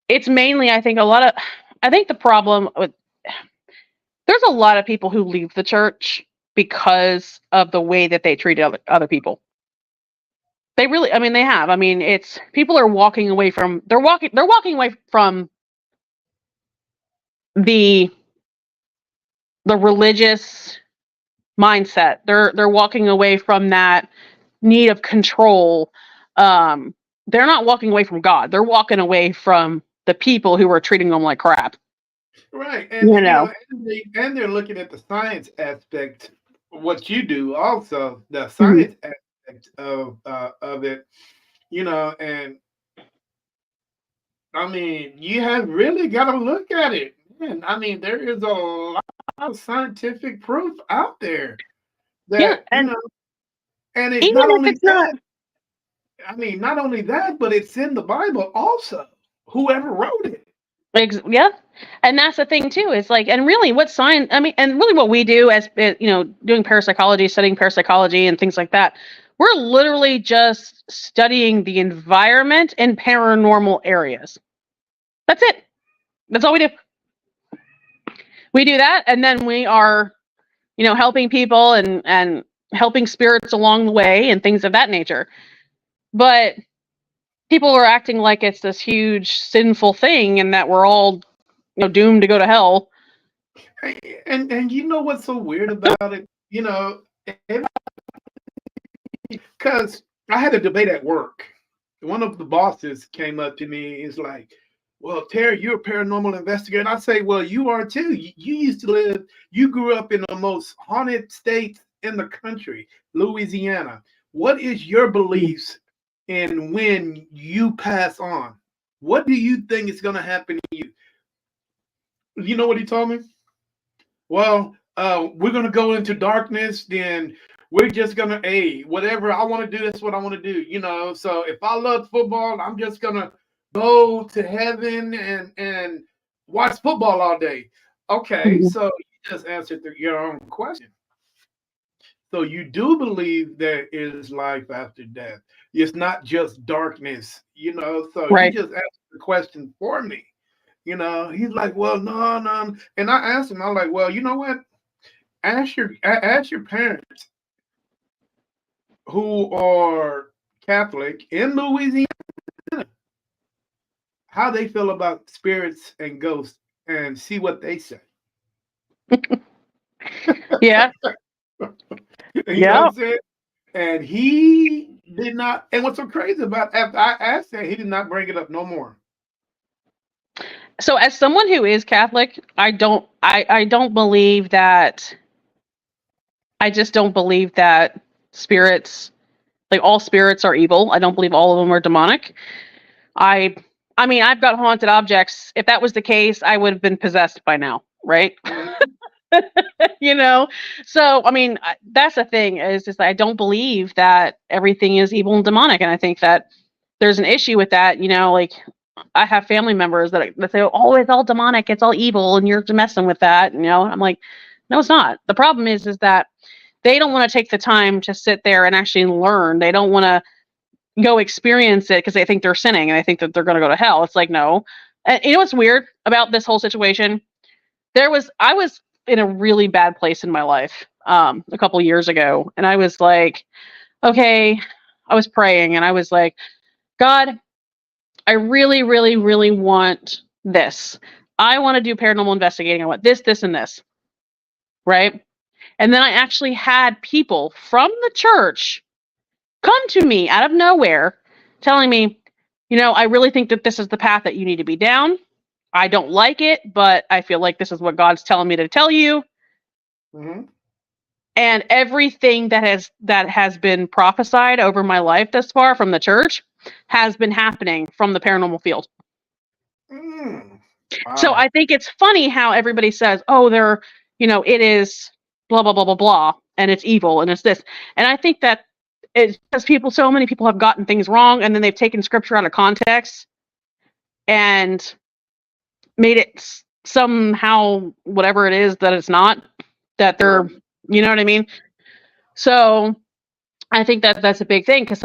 it's mainly, I think the problem with, there's a lot of people who leave the church because of the way that they treat other people. They really, I mean, they have. I mean, it's people are walking away from they're walking away from the religious mindset. They're walking away from that need of control. They're not walking away from God. They're walking away from the people who are treating them like crap. Right, and You know. and they're looking at the science aspect, what you do also, the Mhm. science aspect of it, and I mean, you have really got to look at it. Man, I mean, there is a lot of scientific proof out there Yeah, that, and and it's even not if only it's not that, I mean, not only that, but it's in the Bible also. Whoever wrote it. yeah, and that's the thing too. It's like, and really, what science? I mean, and really, what we do as doing parapsychology, studying parapsychology, and things like that. We're literally just studying the environment in paranormal areas. That's it. That's all we do. We do that, and then we are, helping people and helping spirits along the way and things of that nature. But people are acting like it's this huge sinful thing and that we're all, doomed to go to hell. And you know what's so weird about it? Because I had a debate at work. One of the bosses came up to me. He's like, "Well, Terry, you're a paranormal investigator." And I say, "Well, you are too. You used to live. You grew up in the most haunted state in the country, Louisiana. What is your beliefs in when you pass on? What do you think is going to happen to you?" You know what he told me? Well, we're gonna go into darkness, then we're just gonna whatever I want to do, that's what I want to do, So if I love football, I'm just gonna go to heaven and watch football all day. Okay, Mhm. so you just answered your own question. So you do believe there is life after death. It's not just darkness, So you Right. just answered the question for me. He's like, well, no, no. And I asked him, I'm like, well, you know what? Ask your parents who are Catholic in Louisiana how they feel about spirits and ghosts and see what they say. Yeah. You know what Yeah. I'm saying? And he did not. And what's so crazy about after I asked that, he did not bring it up no more. So as someone who is Catholic, I don't believe that I just don't believe that spirits, like all spirits, are evil. I don't believe all of them are demonic. I I mean, I've got haunted objects. If that was the case, I would have been possessed by now, right? Mhm. you know. So, I mean, that's the thing is just I don't believe that everything is evil and demonic, and I think that there's an issue with that. Like I have family members that say, "Oh, it's all demonic, it's all evil, and you're messing with that." I'm like, no, it's not. The problem is that they don't want to take the time to sit there and actually learn. They don't want to go experience it because they think they're sinning and they think that they're going to go to hell. It's like, no. And you know what's weird about this whole situation? I was in a really bad place in my life a couple years ago, and I was like, okay, I was praying, and I was like, God, I really, really, really want this. I want to do paranormal investigating. I want this, this, and this, right? And then I actually had people from the church come to me out of nowhere telling me, I really think that this is the path that you need to be down. I don't like it, but I feel like this is what God's telling me to tell you. Mhm. And everything that has been prophesied over my life thus far from the church has been happening from the paranormal field. Mm. So Wow. I think it's funny how everybody says, "Oh, it is blah blah blah blah blah, and it's evil and it's this." And I think that it's because so many people have gotten things wrong, and then they've taken scripture out of context and made it somehow whatever it is that it's not. That they're, Right. you know what I mean? So I think that that's a big thing because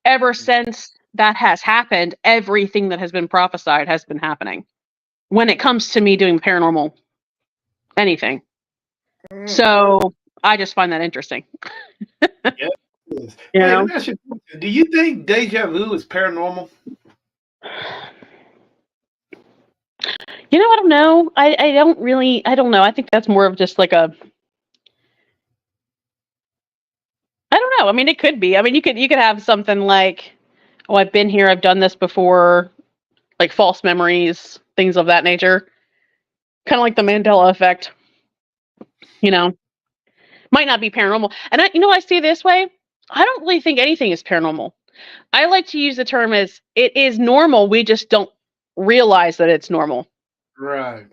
ever since that has happened, everything that has been prophesied has been happening. When it comes to me doing paranormal anything. Mm. So I just find that interesting. Yeah. It is. You Hey, let know, me ask you a question. Do you think deja vu is paranormal? I don't know. I don't really. I don't know. I think that's more of just like a. I don't know. I mean, it could be. I mean, you could have something like, oh, I've been here. I've done this before. Like false memories, things of that nature. Kind of like the Mandela effect. You know, might not be paranormal. And I see it this way. I don't really think anything is paranormal. I like to use the term as it is normal. We just don't realize that it's normal. Right.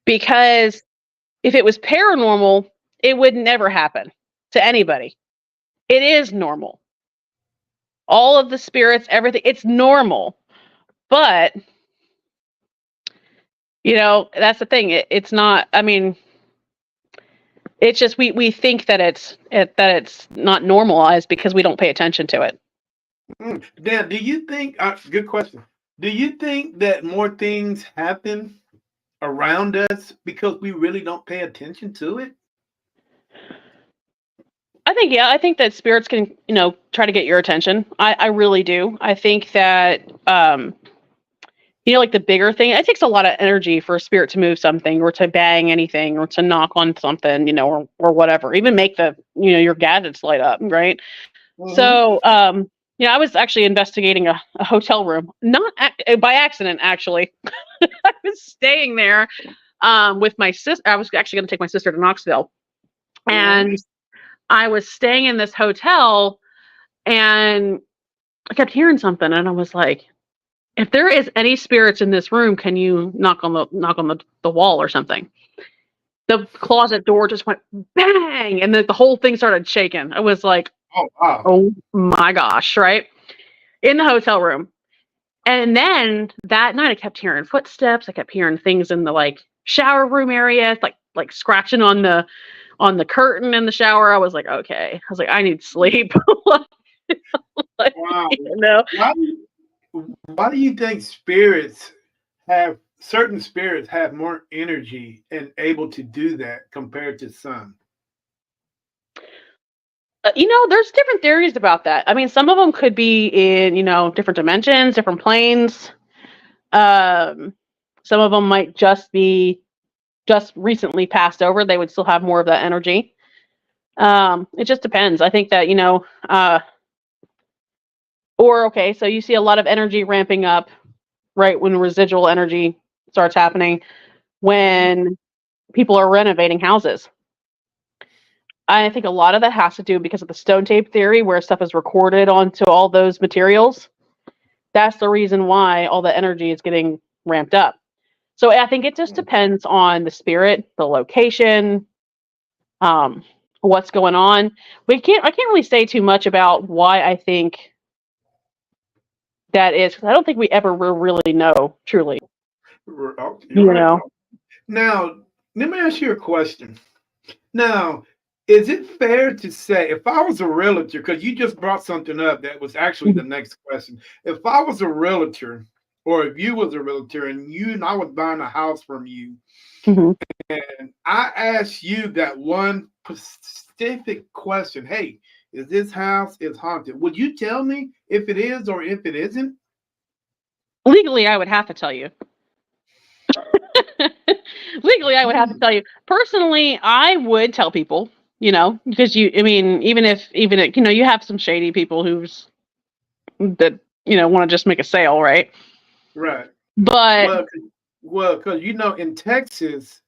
Because if it was paranormal, it would never happen to anybody. It is normal. All of the spirits, everything, it's normal. But, that's the thing. It's not, I mean, it's just we think that it's not normalized because we don't pay attention to it. Now, do you think? Good question. Do you think that more things happen around us because we really don't pay attention to it? I think that spirits can, try to get your attention. I really do. I think that like the bigger thing, it takes a lot of energy for a spirit to move something or to bang anything or to knock on something, or whatever. Even make your gadgets light up, right? Hmm. So, I was actually investigating a hotel room, not by accident, actually. I was staying there with my sister. I was actually going to take my sister to Knoxville, Hmm. and I was staying in this hotel, and I kept hearing something, and I was like, if there is any spirits in this room, can you knock on the wall or something? The closet door just went bang, and then the whole thing started shaking. I was like, Oh wow! oh my gosh, right? In the hotel room. And then that night I kept hearing footsteps. I kept hearing things in the like shower room area, like scratching on the curtain in the shower. I was like, okay. I was like, I need sleep. Like, Wow! you know. Why? Why do you think spirits have certain spirits have more energy and able to do that compared to some? There's different theories about that. I mean, some of them could be in, different dimensions, different planes. Um, some of them might just be just recently passed over. They would still have more of that energy. It just depends. I think that, or okay, so you see a lot of energy ramping up right when residual energy starts happening Mhm. when people are renovating houses. I think a lot of that has to do because of the stone tape theory, where stuff is recorded onto all those materials. That's the reason why all the energy is getting ramped up. So I think it just depends on the spirit, the location, um, what's going on. I can't really say too much about why I think that is, because I don't think we ever will really know truly. Oh, you're You right. know, Now, let me ask you a question. Now, is it fair to say if I was a realtor, because you just brought something up that was actually the next question. If I was a realtor, or if you was a realtor and you and I was buying a house from you, mm-hmm. and I asked you that one specific question, hey, is this house is haunted? Would you tell me if it is or if it isn't? Legally, I would have to tell you. Legally, I would have to tell you. Personally, I would tell people, because I mean, you have some shady people that want to just make a sale, right? Right. But Well, because in Texas,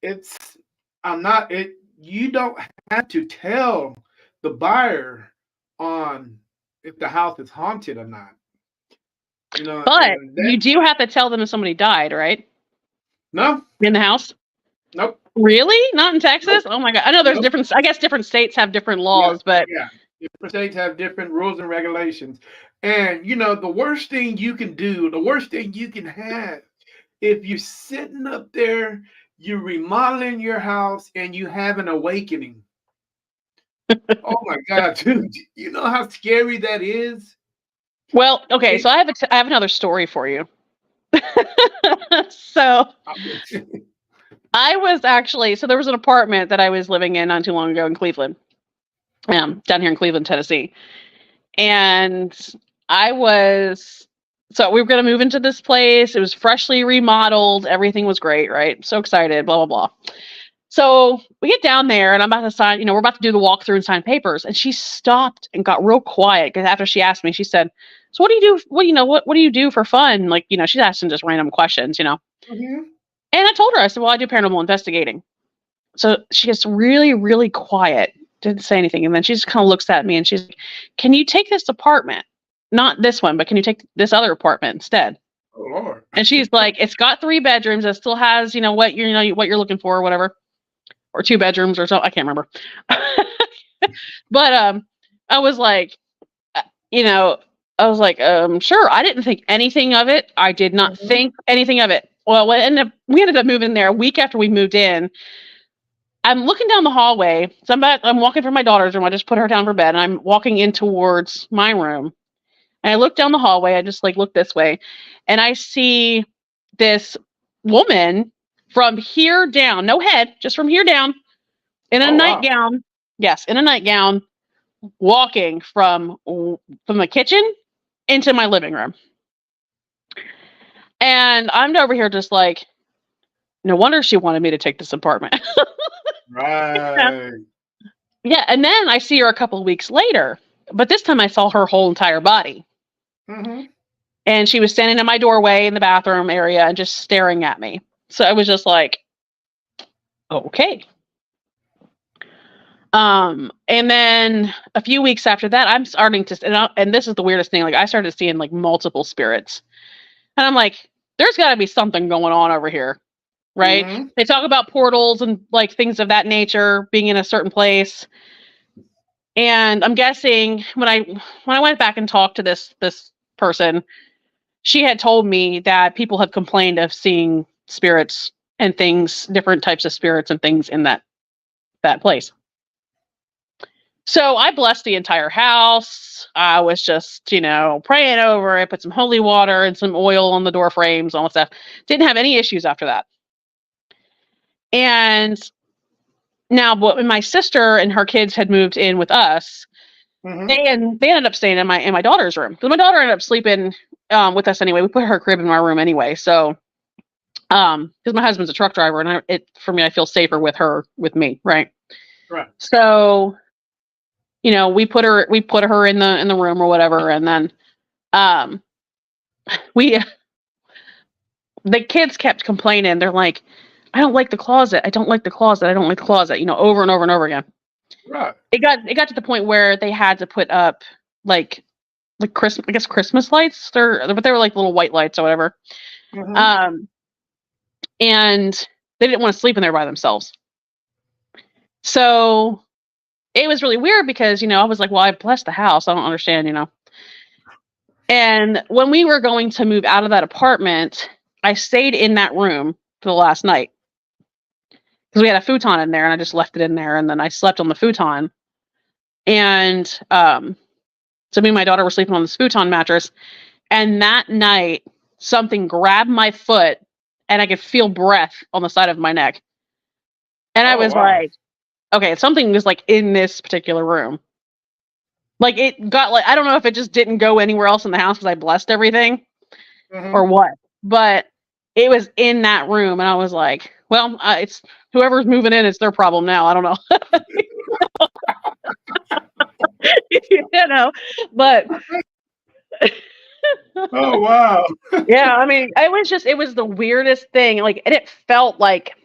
it's I'm not it. You don't have to tell the buyer on if the house is haunted or not. but And that you do have to tell them if somebody died, right? no, In the house. nope, Really? Not in nope, Texas? Oh my god! I know there's nope. different. I guess different states have different Yeah, laws, but yeah. Different states have different rules and regulations. And the worst thing you can do, the worst thing you can have, if you're sitting up there, you're remodeling your house, and you have an awakening. Oh my God, dude! You know how scary that is. well, okay. It, So I have another story for you. So I was actually, so there was an apartment that I was living in not too long ago in Cleveland, down here in Cleveland, Tennessee. And I was, so we were going to move into this place. It was freshly remodeled. Everything was great, right? So excited, blah, blah, blah. So we get down there and I'm about to sign, we're about to do the walkthrough and sign papers. And she stopped and got real quiet because after she asked me, she said, so what do you do? What do you do for fun? Like, she's asking just random questions. Mhm. And I told her, I said, well, I do paranormal investigating. So she gets really, really quiet, didn't say anything. And then she just kind of looks at me and she's like, can you take this apartment? Not this one, but can you take this other apartment instead? Oh Lord. And she's like, it's got 3 bedrooms. It still has, what you're looking for or whatever, or 2 bedrooms or so. I can't remember. But I was like, uh, you know, sure. I didn't think anything of it. I did not Mhm. think anything of it. Well, we ended up moving there a week after we moved in. I'm looking down the hallway. So I'm walking from my daughter's room. I just put her down for bed, and I'm walking in towards my room. And I look down the hallway. I just look this way, and I see this woman from here down, no head, just from here down, in a Oh wow. nightgown. Yes, in a nightgown, walking from the kitchen into my living room. And I'm over here just like, no wonder she wanted me to take this apartment. Right. Yeah, and then I see her a couple of weeks later, but this time I saw her whole entire body. Mhm. And she was standing in my doorway in the bathroom area and just staring at me. So I was just like, okay. And then a few weeks after that, I'm starting to, and this is the weirdest thing. I started seeing multiple spirits, and I'm like, there's got to be something going on over here, right? Mhm. They talk about portals and things of that nature being in a certain place. And I'm guessing when I went back and talked to this person, she had told me that people have complained of seeing spirits and things, different types of spirits and things in that place. So I blessed the entire house. I was just, praying over it, put some holy water and some oil on the door frames, all that stuff. Didn't have any issues after that. And now, when my sister and her kids had moved in with us, Mhm. they ended up staying in my daughter's room. Because my daughter ended up sleeping with us anyway. We put her crib in my room anyway. So, because my husband's a truck driver, and for me, I feel safer with me, right? Right. So, we put her in the room or whatever, and then um, we the kids kept complaining. They're like, I don't like the closet. I don't like the closet. I don't like the closet. Over and over and over again. Right. It got to the point where they had to put up like Christmas, I guess Christmas lights, but they were like little white lights or whatever. Mhm. Um, and they didn't want to sleep in there by themselves. So it was really weird because, I was like, well, I blessed the house. I don't understand. And when we were going to move out of that apartment, I stayed in that room for the last night because we had a futon in there and I just left it in there. And then I slept on the futon. And so me and my daughter were sleeping on this futon mattress. And that night, something grabbed my foot and I could feel breath on the side of my neck. And I Oh was wow. like, okay, something was in this particular room. It got I don't know if it just didn't go anywhere else in the house because I blessed everything or Mhm. what, but it was in that room. And I was like, well, it's whoever's moving in, it's their problem now. I don't know. But Oh wow. yeah, I mean, it was the weirdest thing. And it felt like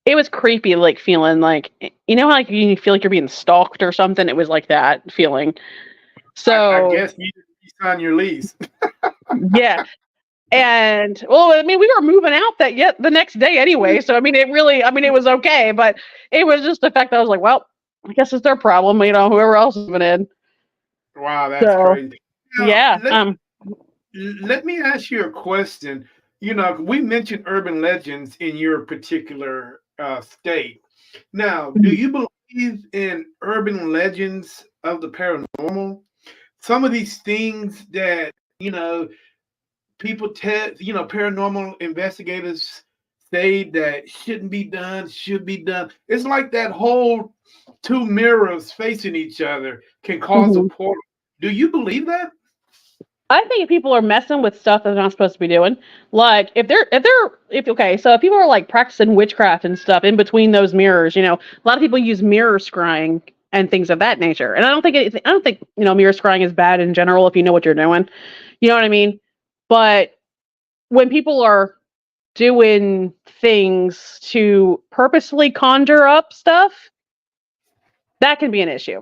it was creepy, feeling how you feel like you're being stalked or something. It was like that feeling. I So guess you signed your lease. yeah. And well, I mean, we were moving out the next day anyway. So I mean, it was okay, but it was just the fact that I was like, well, I guess it's their problem, whoever else is moving in. Wow, that's So crazy. Now yeah, let me ask you a question. We mentioned urban legends in your particular state. Now, do you believe in urban legends of the paranormal? Some of these things that people tell, paranormal investigators say that shouldn't be done, should be done. It's like that whole two mirrors facing each other can cause a Mhm. portal. Do you believe that? I think people are messing with stuff that they're not supposed to be doing. Like if okay, so if people are like practicing witchcraft and stuff in between those mirrors, a lot of people use mirror scrying and things of that nature. And I don't think mirror scrying is bad in general if you know what you're doing. You know what I mean? But when people are doing things to purposely conjure up stuff, that can be an issue.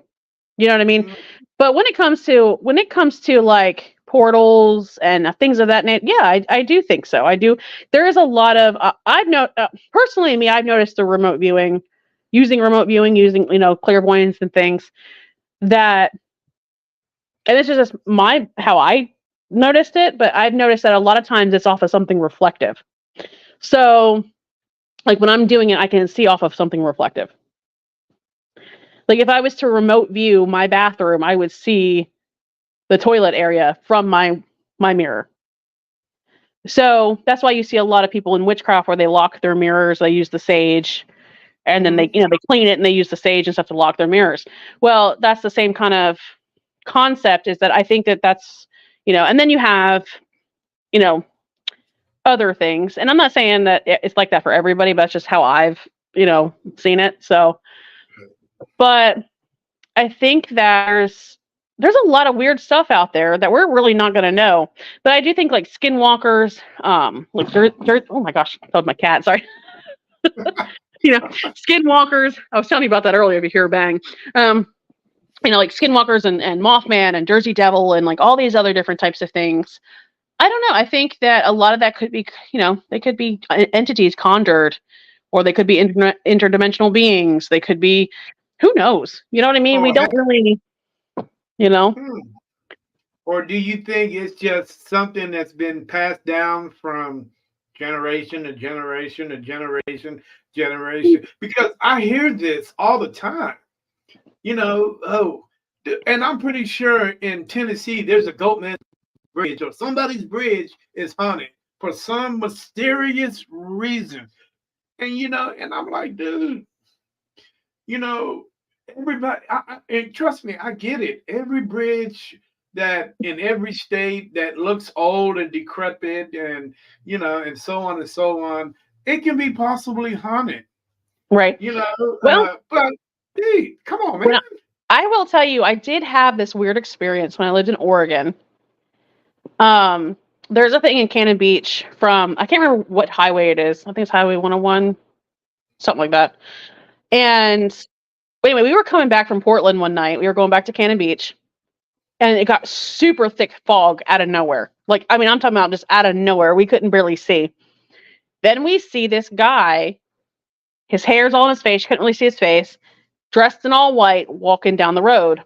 You know what I mean? Mm, But when it comes to like portals and things of that nature, yeah, I do think so. I do. There is a lot of personally me, I've noticed the remote viewing, using clairvoyance and things that, and this is just my how I noticed it, but I've noticed that a lot of times it's off of something reflective. So like when I'm doing it, I can see off of something reflective. Like if I was to remote view my bathroom, I would see the toilet area from my mirror. So that's why you see a lot of people in witchcraft where they lock their mirrors, they use the sage, and then they mhm. they clean it and they use the sage and stuff to lock their mirrors. Well, that's the same kind of concept, is that I think that that's, and then you have, you know, other things. And I'm not saying that it's like that for everybody, but that's just how I've, seen it. So, but I think there's a lot of weird stuff out there that we're really not going to know. But I do think like skinwalkers, like oh my gosh, that was my cat. Sorry, skinwalkers. I was telling you about that earlier. If you hear a bang, um, like skinwalkers and Mothman and Jersey Devil and like all these other different types of things. I don't know. I think that a lot of that could be, they could be entities conjured, or they could be interdimensional beings. They could be, who knows? You know what I mean? We Or, don't really, you know. hmm, or do you think it's just something that's been passed down from generation to generation to generation? Because I hear this all the time. Oh, and I'm pretty sure in Tennessee there's a Goatman Bridge, or somebody's bridge is haunted for some mysterious reason. And I'm like, dude, you know, everybody, and trust me, I get it. Every bridge that in every state that looks old and decrepit, and so on and so on, it can be possibly haunted. Right. Well, But hey, come on, man. when I will tell you, I did have this weird experience when I lived in Oregon. Um, there's a thing in Cannon Beach from, I can't remember what highway it is. I think it's Highway 101, something like that. And anyway, we were coming back from Portland one night. We were going back to Cannon Beach, and it got super thick fog out of nowhere. Like, I mean, I'm talking about just out of nowhere. We couldn't barely see. Then we see this guy, his hair's all in his face, you couldn't really see his face, dressed in all white, walking down the road.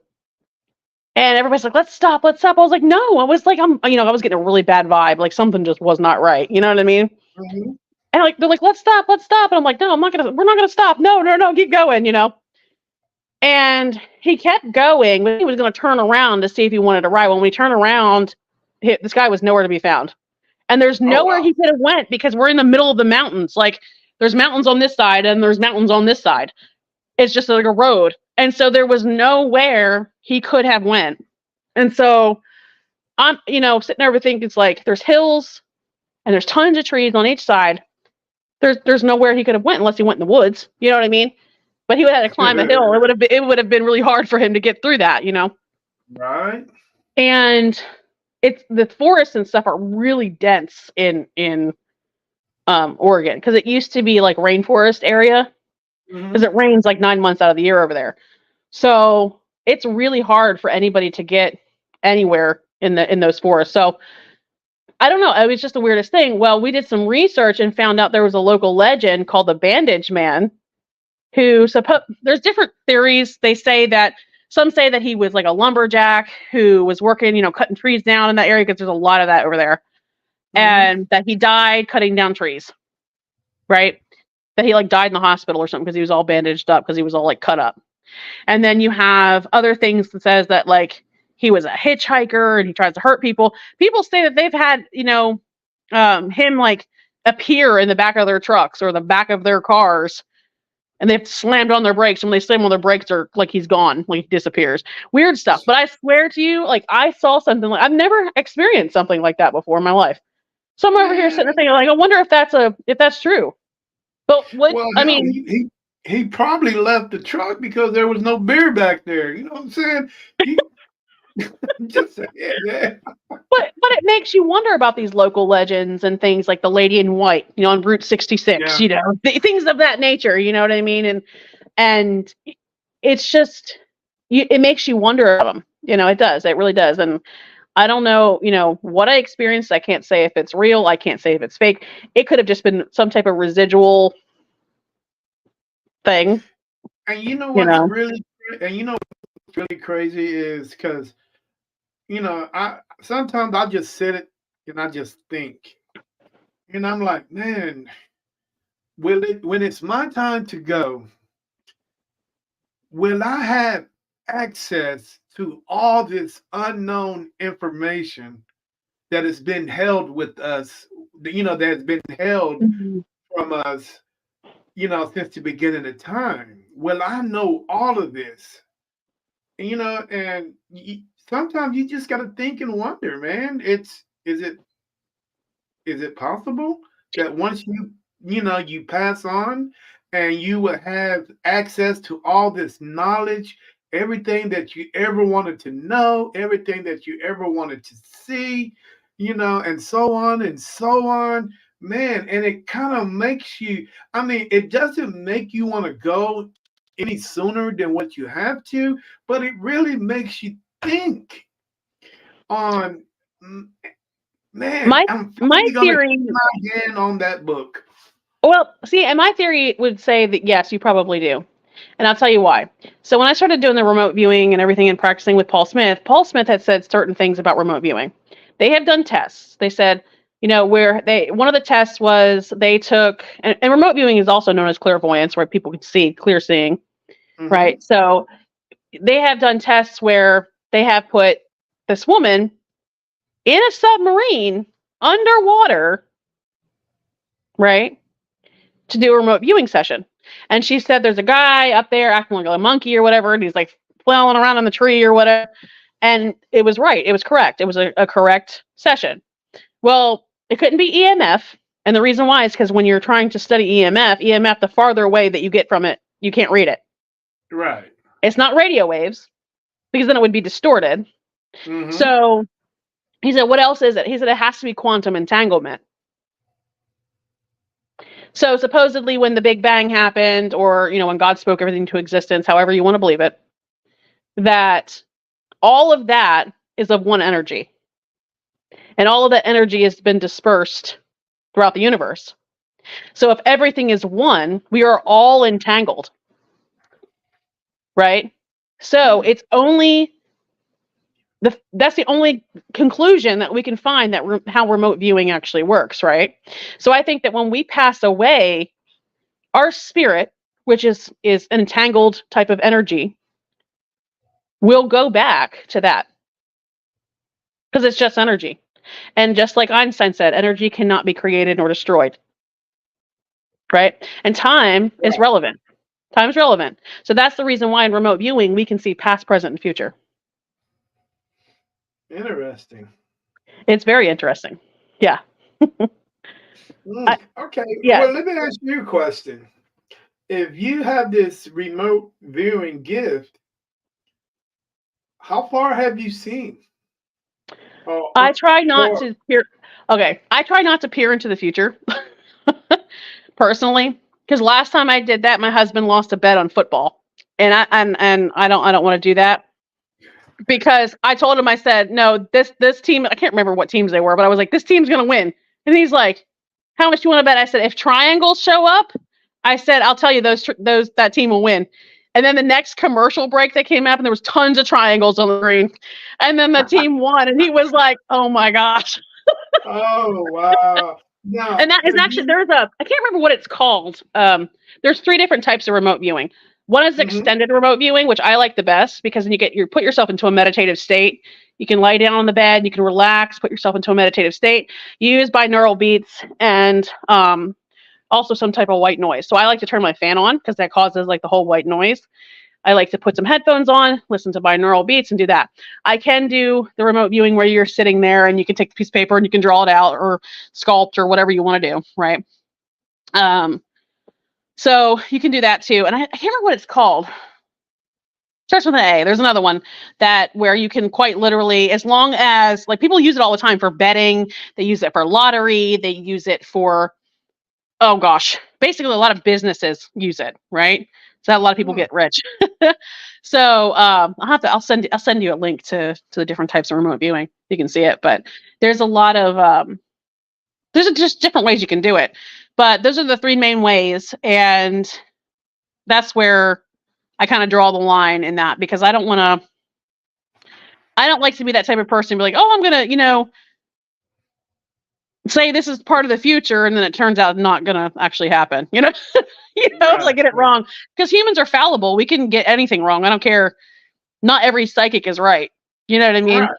And everybody's like, let's stop, let's stop. I was like, no. I was like, I was getting a really bad vibe. Like something just was not right. You know what I mean? Mhm. And like they're like, let's stop, let's stop. And I'm like, no, we're not gonna stop. No, no, no, keep going. And he kept going, but he was gonna turn around to see if he wanted to ride. When we turned around, this guy was nowhere to be found. And there's Oh nowhere wow. he could have went because we're in the middle of the mountains. Like there's mountains on this side and there's mountains on this side. It's just like a road. And so there was nowhere he could have went. And so I'm, sitting there thinking, it's like there's hills and there's tons of trees on each side. There's nowhere he could have went unless he went in the woods. You know what I mean? But he would have had to climb a hill. It would have been really hard for him to get through that. Right. And it's the forests and stuff are really dense in Oregon, because it used to be like rainforest area, because Hmm. it rains like 9 months out of the year over there. So it's really hard for anybody to get anywhere in those forests. So I don't know. It was just the weirdest thing. Well, we did some research and found out there was a local legend called the Bandage Man, who there's different theories. Some say that he was like a lumberjack who was working, cutting trees down in that area, because there's a lot of that over there, Hmm. and that he died cutting down trees, right? That he like died in the hospital or something because he was all bandaged up because he was all like cut up. And then you have other things that says that like he was a hitchhiker and he tries to hurt people. People say that they've had, him like appear in the back of their trucks or the back of their cars, and they've slammed on their brakes. And when they slam on their brakes, are like he's gone, like he disappears. Weird stuff. But I swear to you, like I saw something like I've never experienced something like that before in my life. So I'm over here sitting there thinking, like, I wonder if that's true. But what Well, I hell, mean, he probably left the truck because there was no beer back there. You know what I'm saying? He just saying, man. but it makes you wonder about these local legends and things like the Lady in White, on Route 66, Yeah. things of that nature. You know what I mean? And it's just it makes you wonder about them. It does. It really does. And I don't know, what I experienced. I can't say if it's real. I can't say if it's fake. It could have just been some type of residual thing, And you know you what's know. really and you know what's really crazy is because I sometimes I just sit it and I just think, and I'm like, man, will it when it's my time to go, will I have access to all this unknown information that has been held with us, that has been held Mhm. from us, since the beginning of time? Will I know all of this? And sometimes you just got to think and wonder, man. Is it possible that once you pass on and you will have access to all this knowledge, everything that you ever wanted to know, everything that you ever wanted to see, and so on and so on, man. And it kind of makes you, I mean, it doesn't make you want to go any sooner than what you have to, but it really makes you think on, man, My I'm my finally gonna theory, keep my hand on that book. well, see, and my theory would say that yes, you probably do. And I'll tell you why. So when I started doing the remote viewing and everything and practicing with Paul Smith had said certain things about remote viewing. They have done tests. They said, where one of the tests was they took, and remote viewing is also known as clairvoyance, where people can see, clear seeing, Hmm. right? So they have done tests where they have put this woman in a submarine underwater, right, to do a remote viewing session. And she said there's a guy up there acting like a monkey or whatever, and he's like flailing around on the tree or whatever. And it was right. It was correct. It was a correct session. Well, it couldn't be EMF. And the reason why is because when you're trying to study EMF, the farther away that you get from it, you can't read it. Right. It's not radio waves because then it would be distorted. Hmm. So he said, what else is it? He said, it has to be quantum entanglement. So supposedly when the Big Bang happened, or, when God spoke everything into existence, however you want to believe it, that all of that is of one energy. And all of that energy has been dispersed throughout the universe. So if everything is one, we are all entangled, right? So it's only that's the only conclusion that we can find that how remote viewing actually works, right? So I think that when we pass away, our spirit, which is an entangled type of energy, will go back to that because it's just energy. And just like Einstein said, energy cannot be created nor destroyed, right? And time is Right. relevant. Time is relevant. So that's the reason why in remote viewing we can see past, present, and future. Interesting. It's very interesting. Yeah. I, Okay. yeah. Well, let me ask you a question. If you have this remote viewing gift, how far have you seen? I Or, try not or to peer. Okay. I try not to peer into the future personally, because last time I did that, my husband lost a bet on football, and I don't want to do that because I told him, I said, no, this team, I can't remember what teams they were, but I was like, this team's gonna win. And he's like, how much do you want to bet? I said, if triangles show up, I said, I'll tell you those that team will win. And then the next commercial break that came up, and there was tons of triangles on the screen, and then the team won, and he was like, oh my gosh. oh wow. Now, And that is for actually, you, I can't remember what it's called. There's 3 different types of remote viewing. One is Mm-hmm. extended remote viewing, which I like the best because then you put yourself into a meditative state. You can lie down on the bed, you can relax, put yourself into a meditative state. You use binaural beats and also some type of white noise. So I like to turn my fan on because that causes like the whole white noise. I like to put some headphones on, listen to binaural beats, and do that. I can do the remote viewing where you're sitting there and you can take a piece of paper and you can draw it out or sculpt or whatever you want to do, right? So you can do that too. And I can't remember what it's called. Starts with an A. There's another one that where you can quite literally, as long as like people use it all the time for betting, they use it for lottery, they use it for oh gosh, basically a lot of businesses use it, right? So that a lot of people Hmm. get rich. So I'll send you a link to the different types of remote viewing. You can see it, but there's a lot of there's just different ways you can do it. But those are the three main ways, and that's where I kind of draw the line in that because I don't like to be that type of person. Be like, oh, I'm gonna say this is part of the future, and then it turns out not gonna actually happen. Right. Like get it Right. wrong because humans are fallible. We can get anything wrong. I don't care. Not every psychic is right. You know what I mean? Right.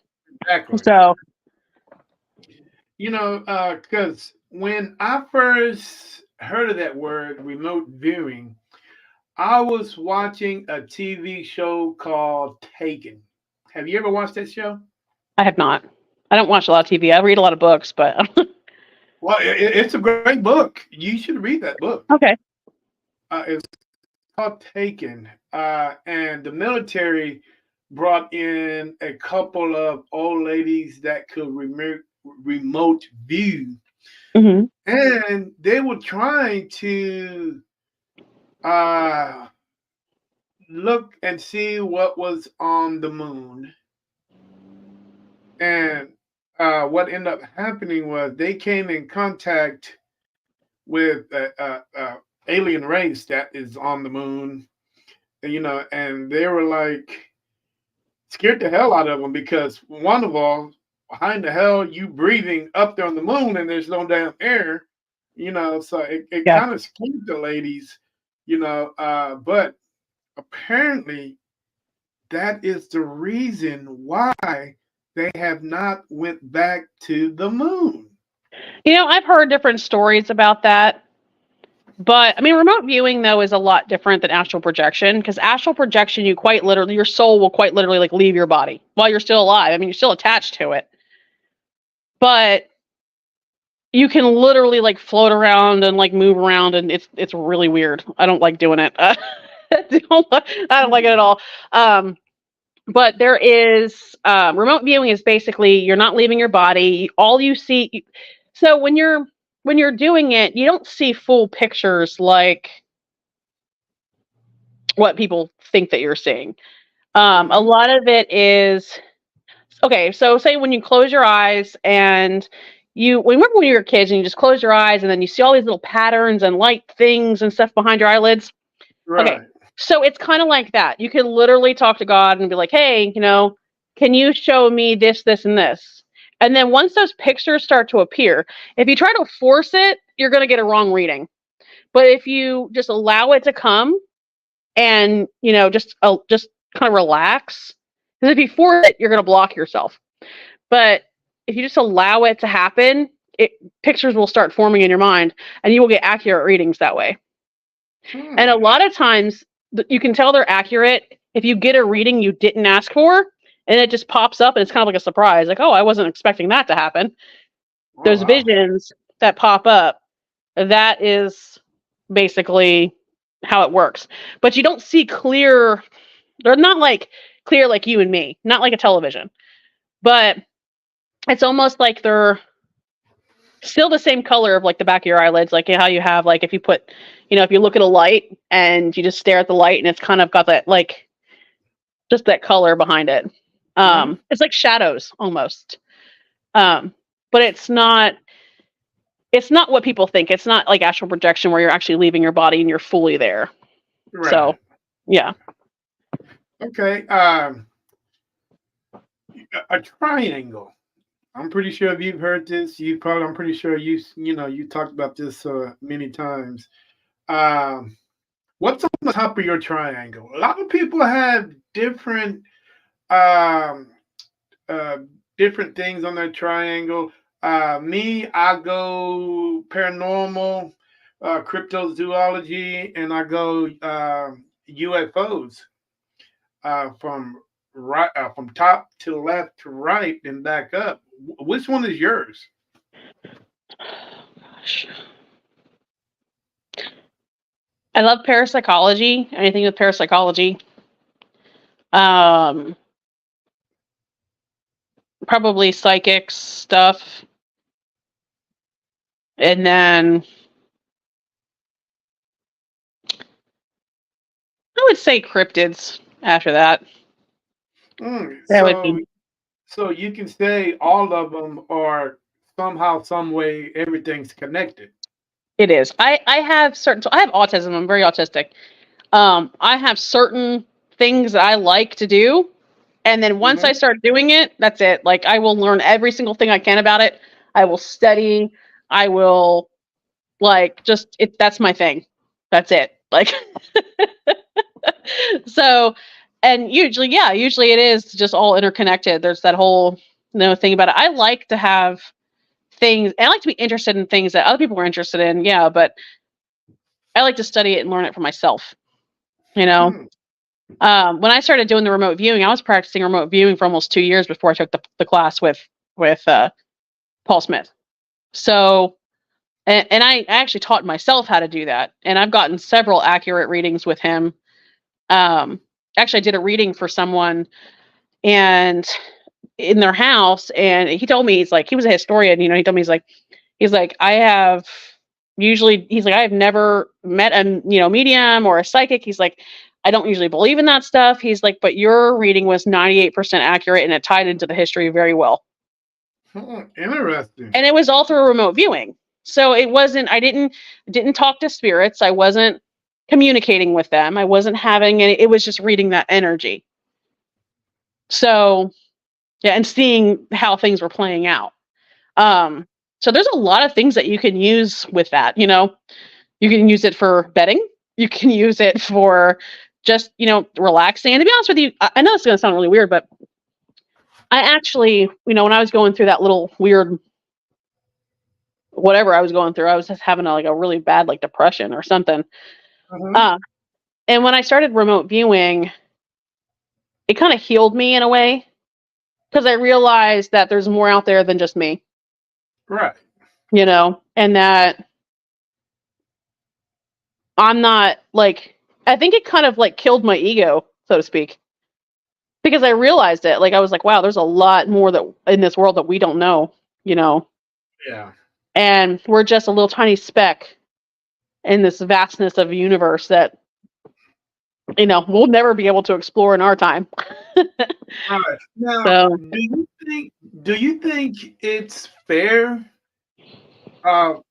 Exactly. So Because when I first heard of that word, remote viewing, I was watching a TV show called Taken. Have you ever watched that show? I have not. I don't watch a lot of TV. I read a lot of books, but Well, it's a great book. You should read that book. okay. It's called Taken, and the military brought in a couple of old ladies that could remote view, Hmm. and they were trying to uh, look and see what was on the moon. And what ended up happening was they came in contact with a alien race that is on the moon, and they were like scared the hell out of them because one of all, how in the hell you breathing up there on the moon and there's no damn air, so it Yeah. kind of scared the ladies, but apparently that is the reason why they have not went back to the moon. I've heard different stories about that. But I mean, remote viewing though is a lot different than astral projection because astral projection, you quite literally, your soul will quite literally like leave your body while you're still alive. I mean, you're still attached to it, but you can literally like float around and like move around, and it's really weird. I don't like doing it. I don't like it at all. Um, but there is remote viewing is basically you're not leaving your body. All you see. So when you're doing it, you don't see full pictures like what people think that you're seeing. A Hmm. lot of it is okay. So say when you close your eyes and remember when you were kids and you just close your eyes and then you see all these little patterns and light things and stuff behind your eyelids. Okay, Right. so it's kind of like that. You can literally talk to God and be like, hey, can you show me this, this, and this? And then once those pictures start to appear, if you try to force it, you're going to get a wrong reading. But if you just allow it to come and just kind of relax, because if you force it, you're going to block yourself. But if you just allow it to happen, pictures will start forming in your mind, and you will get accurate readings that way. And a Hmm. lot of times, you can tell they're accurate if you get a reading you didn't ask for, and it just pops up, and it's kind of like a surprise, like, oh, I wasn't expecting that to happen. Oh Those wow. visions that pop up, that is basically how it works. But you don't see clear. They're not like clear like you and me, not like a television, but it's almost like they're still the same color of like the back of your eyelids, like how you have like if you put, if you look at a light and you just stare at the light and it's kind of got that like just that color behind it. Hmm. It's like shadows almost. Um, but it's not what people think. It's not like astral projection where you're actually leaving your body and you're fully there. So, Right. yeah. Okay. A triangle. I'm pretty sure if you've heard this, I'm pretty sure you talked about this many times. Um, What's on the top of your triangle? A lot of people have um, uh, different things on their triangle. Me, I go paranormal, cryptozoology, and I go UFOs from from top to left to right and back up. Which one is yours? Gosh. I love parapsychology. Anything with parapsychology. Um, Probably psychic stuff, and then I would say cryptids. After that, Mm, that would so be so you can say all of them are somehow, some way, everything's connected. it is. I have certain. So I have autism. I'm very autistic. I have certain things that I like to do, and then once I Hmm. start doing it, that's it. Like I will learn every single thing I can about it. I will study. I will like just it. That's my thing. That's it. Like so, and usually, yeah, usually it is just all interconnected. There's that whole thing about it. I like to have things. I like to be interested in things that other people are interested in. Yeah, but I like to study it and learn it for myself. You know, Hmm. when I started doing the remote viewing, I was practicing remote viewing for almost 2 years before I took the class with Paul Smith. So, and I actually taught myself how to do that, and I've gotten several accurate readings with him. Um, Actually, I did a reading for someone, and in their house, and he told me he's like he was a historian. He told me he's like I have usually he's like I have never met a medium or a psychic. He's like I don't usually believe in that stuff. He's like, but your reading was 98% accurate and it tied into the history very well. Hmm, interesting. And it was all through remote viewing. So it wasn't I didn't talk to spirits. I wasn't communicating with them. I wasn't having any it was just reading that energy. So yeah, and seeing how things were playing out. Um, so there's a lot of things that you can use with that. You can use it for betting. You can use it for just relaxing. And to be honest with you, I know it's going to sound really weird, but I actually, when I was going through that little weird whatever I was going through, I was just having like a really bad like depression or something. Hmm. Uh, and when I started remote viewing, it kind of healed me in a way because I realized that there's more out there than just me, Right. and that I'm not like I think it kind of like killed my ego, so to speak, because I realized it. Like I was like, wow, there's a lot more that in this world that we don't know, you know, Yeah. and we're just a little tiny speck in this vastness of a universe that we'll never be able to explore in our time. Right. Now, So do you think it's fair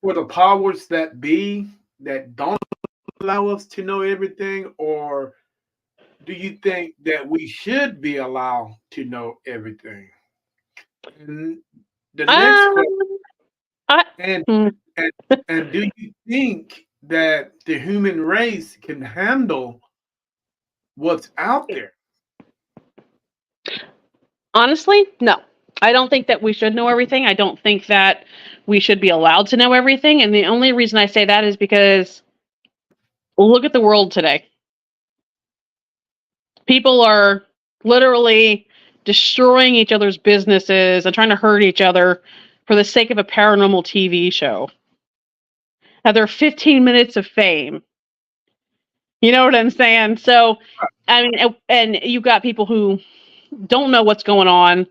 for the powers that be that don't allow us to know everything, or do you think that we should be allowed to know everything? And the next question, um, I, and mm, and and do you think that the human race can handle what's out there? honestly, no. I don't think that we should know everything. I don't think that we should be allowed to know everything. And the only reason I say that is because look at the world today. People are literally destroying each other's businesses and trying to hurt each other for the sake of a paranormal TV show. Now, they're 15 minutes of fame. You know what I'm saying? So, I mean, and you've got people who don't know what's going on.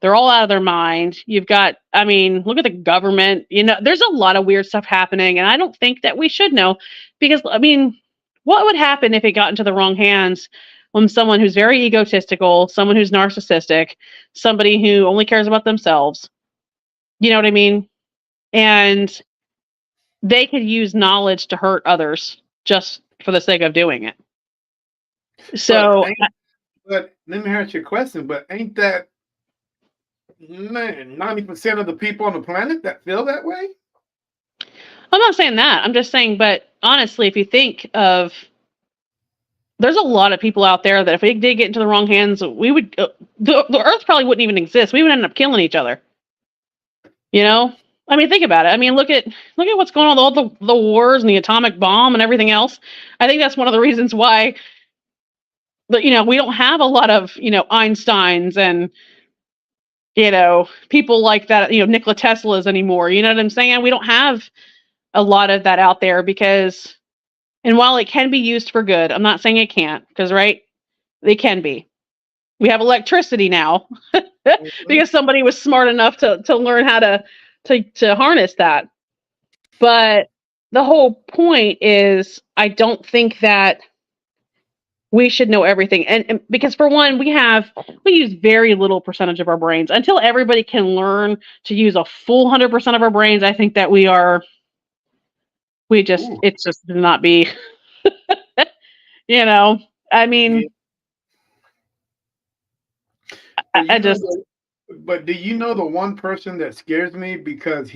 They're all out of their mind. You've got, I mean, look at the government. There's a lot of weird stuff happening, and I don't think that we should know because, I mean, what would happen if it got into the wrong hands when someone who's very egotistical, someone who's narcissistic, somebody who only cares about themselves? You know what I mean? And they could use knowledge to hurt others just for the sake of doing it. But So ain't but let me ask you a question. But ain't that man 90% of the people on the planet that feel that way? I'm not saying that. I'm just saying, but honestly, if you think of there's a lot of people out there that if we did get into the wrong hands, we would the Earth probably wouldn't even exist. We would end up killing each other. You know, I mean, think about it. I mean, look at what's going on, all the wars and the atomic bomb and everything else. I think that's one of the reasons why, we don't have a lot of Einsteins and people like that, Nikola Tesla's anymore. You know what I'm saying? We don't have a lot of that out there because, and while it can be used for good, I'm not saying it can't, because right, they can be. We have electricity now Mhm. because somebody was smart enough to learn how to harness that. But the whole point is, I don't think that we should know everything, and because for one, we use very little percentage of our brains. Until everybody can learn to use a full 100% of our brains, I think that Ooh, it's just not be. you know, I yeah. mean, But I you know, just but do you know the one person that scares me because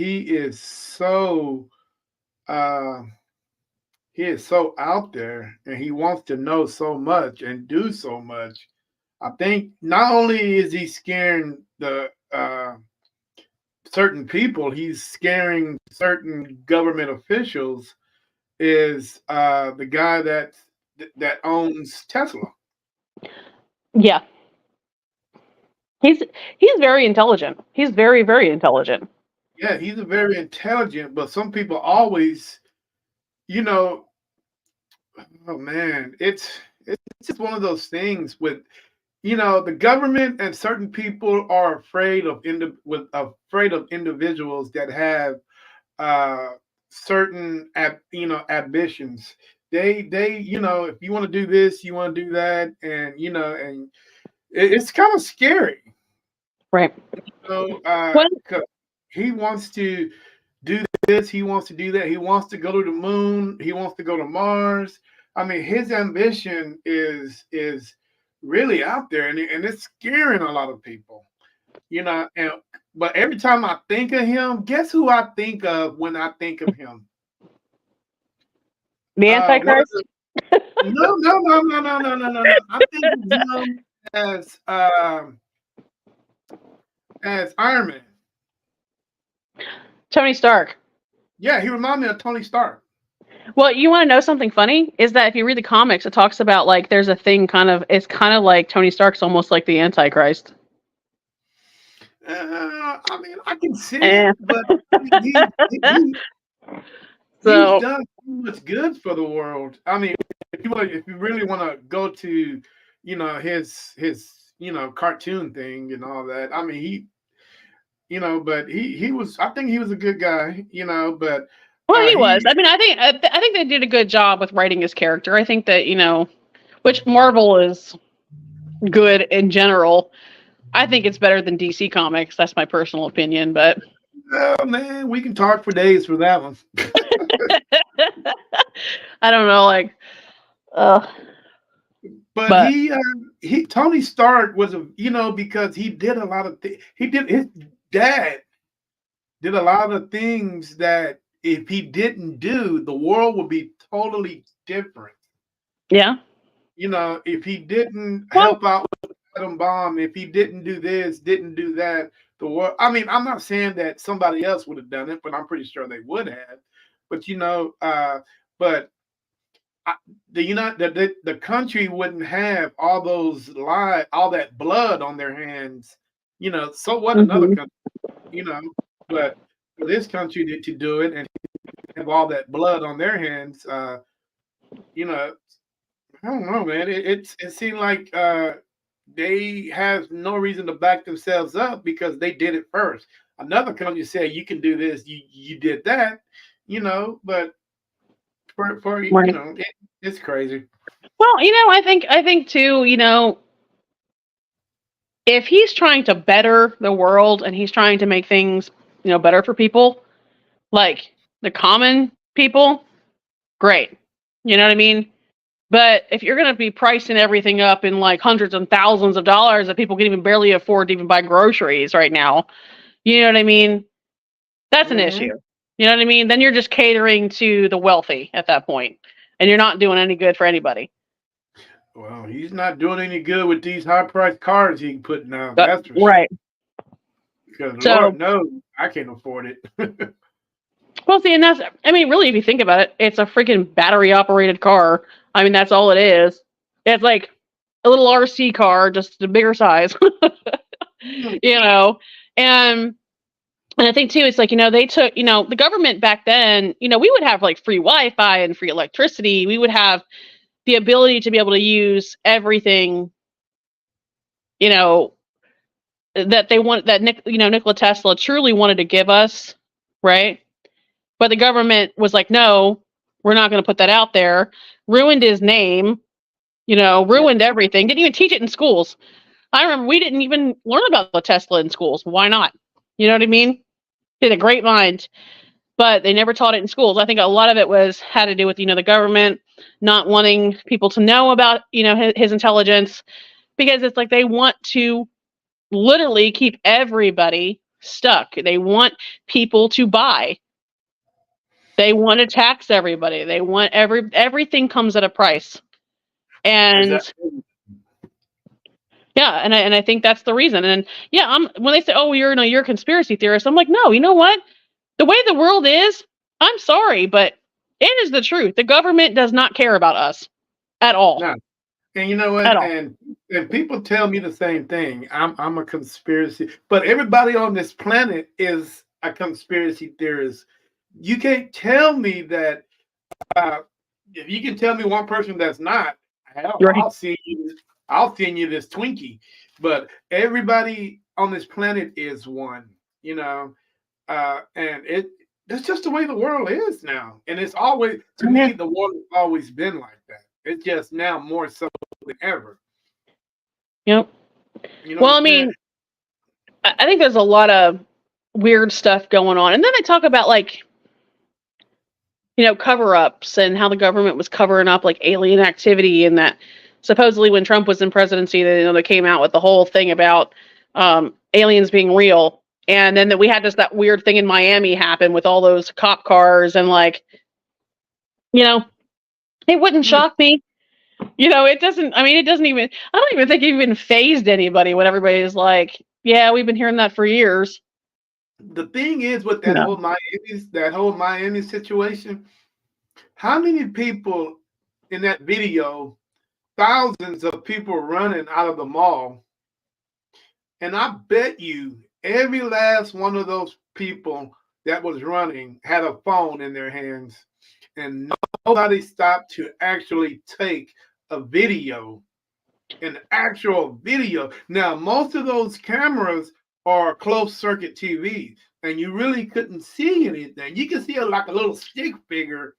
uh he is so out there and he wants to know so much and do so much. I think not only is he scaring the certain people, he's scaring certain government officials. Is the guy that owns Tesla? yeah, he's he's very intelligent. He's very very intelligent. Yeah, he's a very intelligent, but some people always, you know, oh man, it's just one of those things with the government and certain people are afraid of individuals that have uh certain ambitions. They if you want to do this, you want to do that, and it's kind of scary. Right. So 'cause he wants to do this, he wants to do that, he wants to go to the moon, he wants to go to Mars. I mean, his ambition is really out there, and it's scaring a lot of people. And but every time I think of him, guess who I think of when I think of him? The One of Antichrist. the no, no, no, no, no, no, no, no, no. I think of him as Iron Man. Tony Stark. Yeah, he reminds me of Tony Stark. Well, you want to know something funny? Is that if you read the comics, it talks about like there's a thing it's kind of like Tony Stark's almost like the Antichrist. I mean, I can see it, Eh. but I mean, he's So, done so much good for the world. I mean, if you really want to go to, his cartoon thing and all that. I mean, but he was. I think he was a good guy. But well, he was. he I mean, I think they did a good job with writing his character. I think that which Marvel is good in general. I think it's better than DC Comics. That's my personal opinion, but oh man, we can talk for days for that one. I don't know. Like, uh, But but he Tony Stark was because he did a lot of things. His dad did a lot of things that if he didn't do, the world would be totally different. yeah. If he didn't Well, help out with the atom bomb, if he didn't do this, didn't do that, the world. I mean, I'm not saying that somebody else would have done it, but I'm pretty sure they would have. But but I, the country wouldn't have all that blood on their hands. So what another mhm. country, you know, but for this country to do it and have all that blood on their hands, you know, I don't know, man. It seemed like they have no reason to back themselves up because they did it first. Another country said you can do this, you did that, but for Right. it's crazy. Well, I think too, if he's trying to better the world and he's trying to make things, better for people, like the common people, great. You know what I mean? But if you're going to be pricing everything up in like hundreds and thousands of dollars that people can even barely afford to even buy groceries right now, you know what I mean? That's an Hmm. issue. You know what I mean? Then you're just catering to the wealthy at that point, and you're not doing any good for anybody. Well, he's not doing any good with these high priced cars he's putting out. That's for sure. Right. Because Lord So, knows I can't afford it. well, see, and that's, I mean, really, if you think about it, it's a freaking battery operated car. I mean, that's all it is. It's like a little RC car, just a bigger size, you know? And, and I think too, it's like, they took, the government back then, we would have like free Wi-Fi and free electricity. We would have the ability to be able to use everything, you know, that they want, that Nikola Tesla truly wanted to give us, right? But the government was like, no, we're not going to put that out there. Ruined his name, Yeah. ruined everything. Didn't even teach it in schools. I remember we didn't even learn about the Tesla in schools. Why not? You know what I mean? He had a great mind, but they never taught it in schools. I think a lot of it had to do with, the government not wanting people to know about, his intelligence, because it's like they want to literally keep everybody stuck. They want people to buy. They want to tax everybody. They want everything comes at a price. Is And that yeah, and I think that's the reason. And yeah, when they say, "Oh, you're a conspiracy theorist," I'm like, "No, you know what? The way the world is, I'm sorry, but it is the truth. The government does not care about us at all. no? And you know At what? all." And people tell me the same thing. I'm a conspiracy, but everybody on this planet is a conspiracy theorist. You can't tell me that. Uh, if you can tell me one person that's not, hell, Right. I'll send you this Twinkie. But everybody on this planet is one, and that's just the way the world is now. And it's always, to Yeah. me, the world has always been like that. It's just now more so than ever. Yep. You know what Well, I'm I saying? mean, I think there's a lot of weird stuff going on. And then I talk about like, cover ups and how the government was covering up like alien activity, and that supposedly when Trump was in presidency, they came out with the whole thing about aliens being real. And then that we had that weird thing in Miami happen with all those cop cars, and like, you know, it wouldn't Hmm. shock me. It doesn't, I mean, it doesn't even, I don't even think it even phased anybody when everybody's like, yeah, we've been hearing that for years. The thing is with No. That whole Miami situation, how many people in that video, thousands of people running out of the mall, and I bet you every last one of those people that was running had a phone in their hands, and nobody stopped to actually take a video, an actual video. Now, most of those cameras are closed circuit TVs, and you really couldn't see anything. You can see like a little stick figure,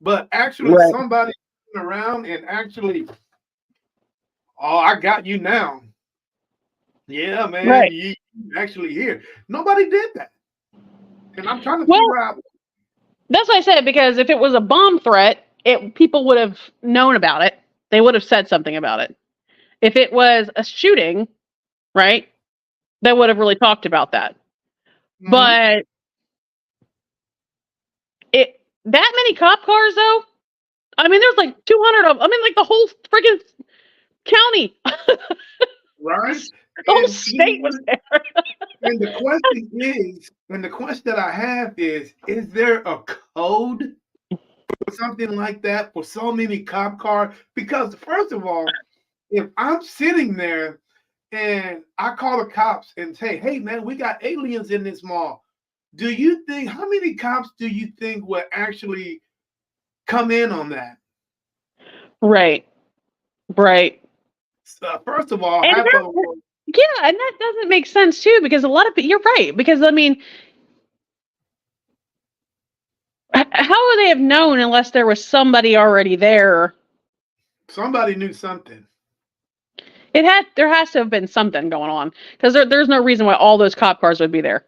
but actually Right. somebody around and actually, oh, I got you now. Yeah, man, Right. you actually here. Nobody did that. And I'm trying to Well, figure out. that's what I said, because if it was a bomb threat, people would have known about it. They would have said something about it. If it was a shooting, right, they would have really talked about that. Mhm. But that many cop cars though, I mean, there's like 200 of them. I mean, like the whole freaking county, Right? the whole And you state know was what? there. And the question that I have is there a code or something like that for so many cop cars? Because first of all, if I'm sitting there and I call the cops and say, "Hey, man, we got aliens in this mall," do you think how many cops do you think would actually come in on that? Right. Right. So, first of all, And half of that, them. yeah, and that doesn't make sense too, because a lot of people, you're right, because I mean, how would they have known unless there was somebody already there? Somebody knew something. There has to have been something going on, because there's no reason why all those cop cars would be there.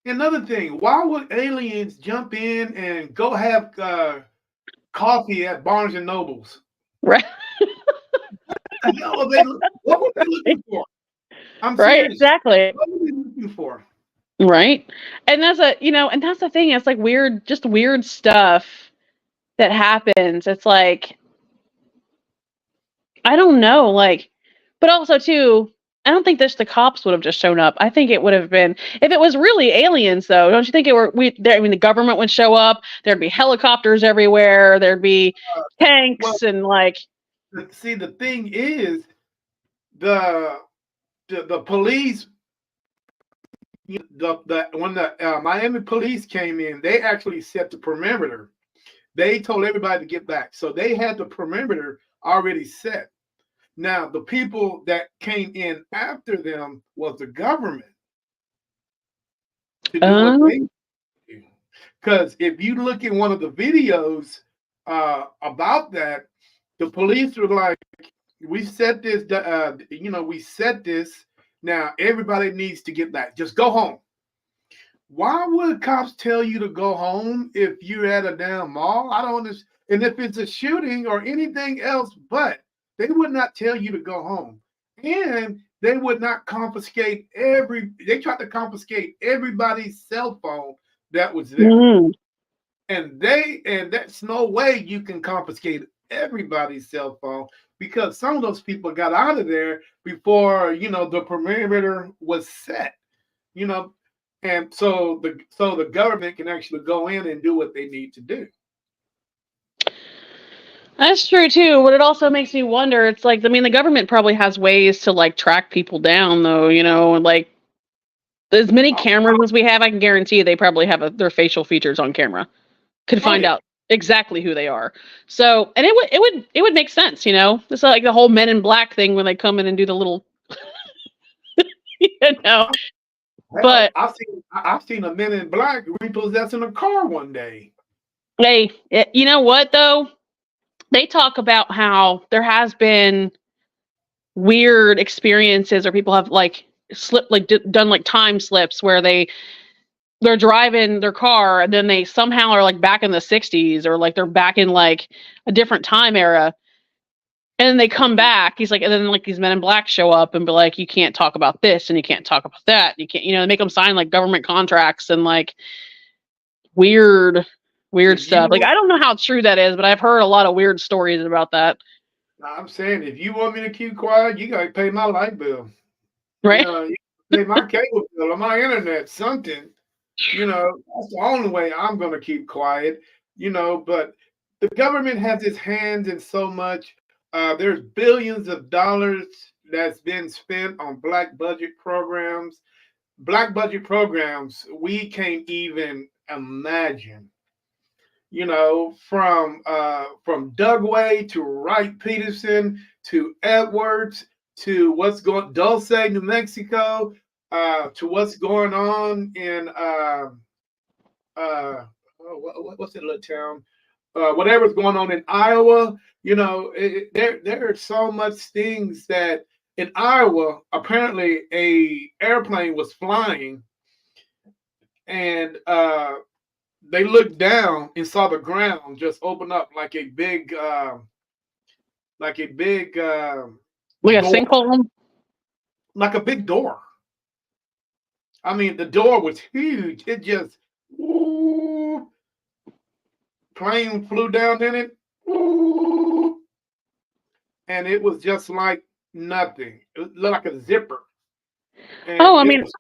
Another thing, why would aliens jump in and go have coffee at Barnes and Nobles? Right. The hell are they? What were they looking for? I'm Right, serious. exactly. What were they looking for? Right. And that's the thing, it's like weird, just weird stuff that happens. It's like, I don't know, like, but also too, I don't think the cops would have just shown up. I think it would have been if it was really aliens, though. Don't you think it were? I mean, the government would show up. There'd be helicopters everywhere. There'd be Well, tanks and like, see, the thing is, the the police, the when the Miami police came in, they actually set the perimeter. They told everybody to get back, so they had the perimeter already set. Now, the people that came in after them was the government to do what they um, do. Because if you look at one of the videos about that, the police were like, "We set this, we set this. Now everybody needs to get back. Just go home." Why would cops tell you to go home if you're at a damn mall? I don't understand. And if it's a shooting or anything else, but they would not tell you to go home. And they would not confiscate they tried to confiscate everybody's cell phone that was there. mm, And that's no way you can confiscate everybody's cell phone because some of those people got out of there before, the perimeter was set, you know, and so the government can actually go in and do what they need to do. that's true too. But it also makes me wonder. It's like, I mean, the government probably has ways to like track people down, though. And like as many Oh, cameras as we have, I can guarantee they probably have their facial features on camera. Could oh find yeah. out exactly who they are. So, and it would make sense. It's like the whole Men in Black thing when they come in and do the little, you know. Hell, But I've seen a Men in Black repossessing a car one day. hey, you know what though? They talk about how there has been weird experiences, or people have like slipped, like done like time slips where they're driving their car and then they somehow are like back in the 60s, or like they're back in like a different time era. And then they come back. He's like, and then like these Men in Black show up and be like, you can't talk about this and you can't talk about that. You can't, they make them sign like government contracts and like weird, weird If stuff. Like, you, I don't know how true that is, but I've heard a lot of weird stories about that. I'm saying, if you want me to keep quiet, you gotta pay my light bill. Right? You pay my cable bill or my internet, something. That's the only way I'm gonna keep quiet. But the government has its hands in so much. There's billions of dollars that's been spent on black budget programs we can't even imagine. From Dugway to Wright Peterson to Edwards to what's going Dulce, New Mexico, to what's going on in what's that little town? Whatever's going on in Iowa. There are so much things that in Iowa. Apparently, a airplane was flying, and they looked down and saw the ground just open up like a big Like a door, sinkhole. like a big door. I mean, the door was huge. It just, ooh, plane flew down in it, ooh, and it was just like nothing. It looked like a zipper, and Oh, I it mean, was.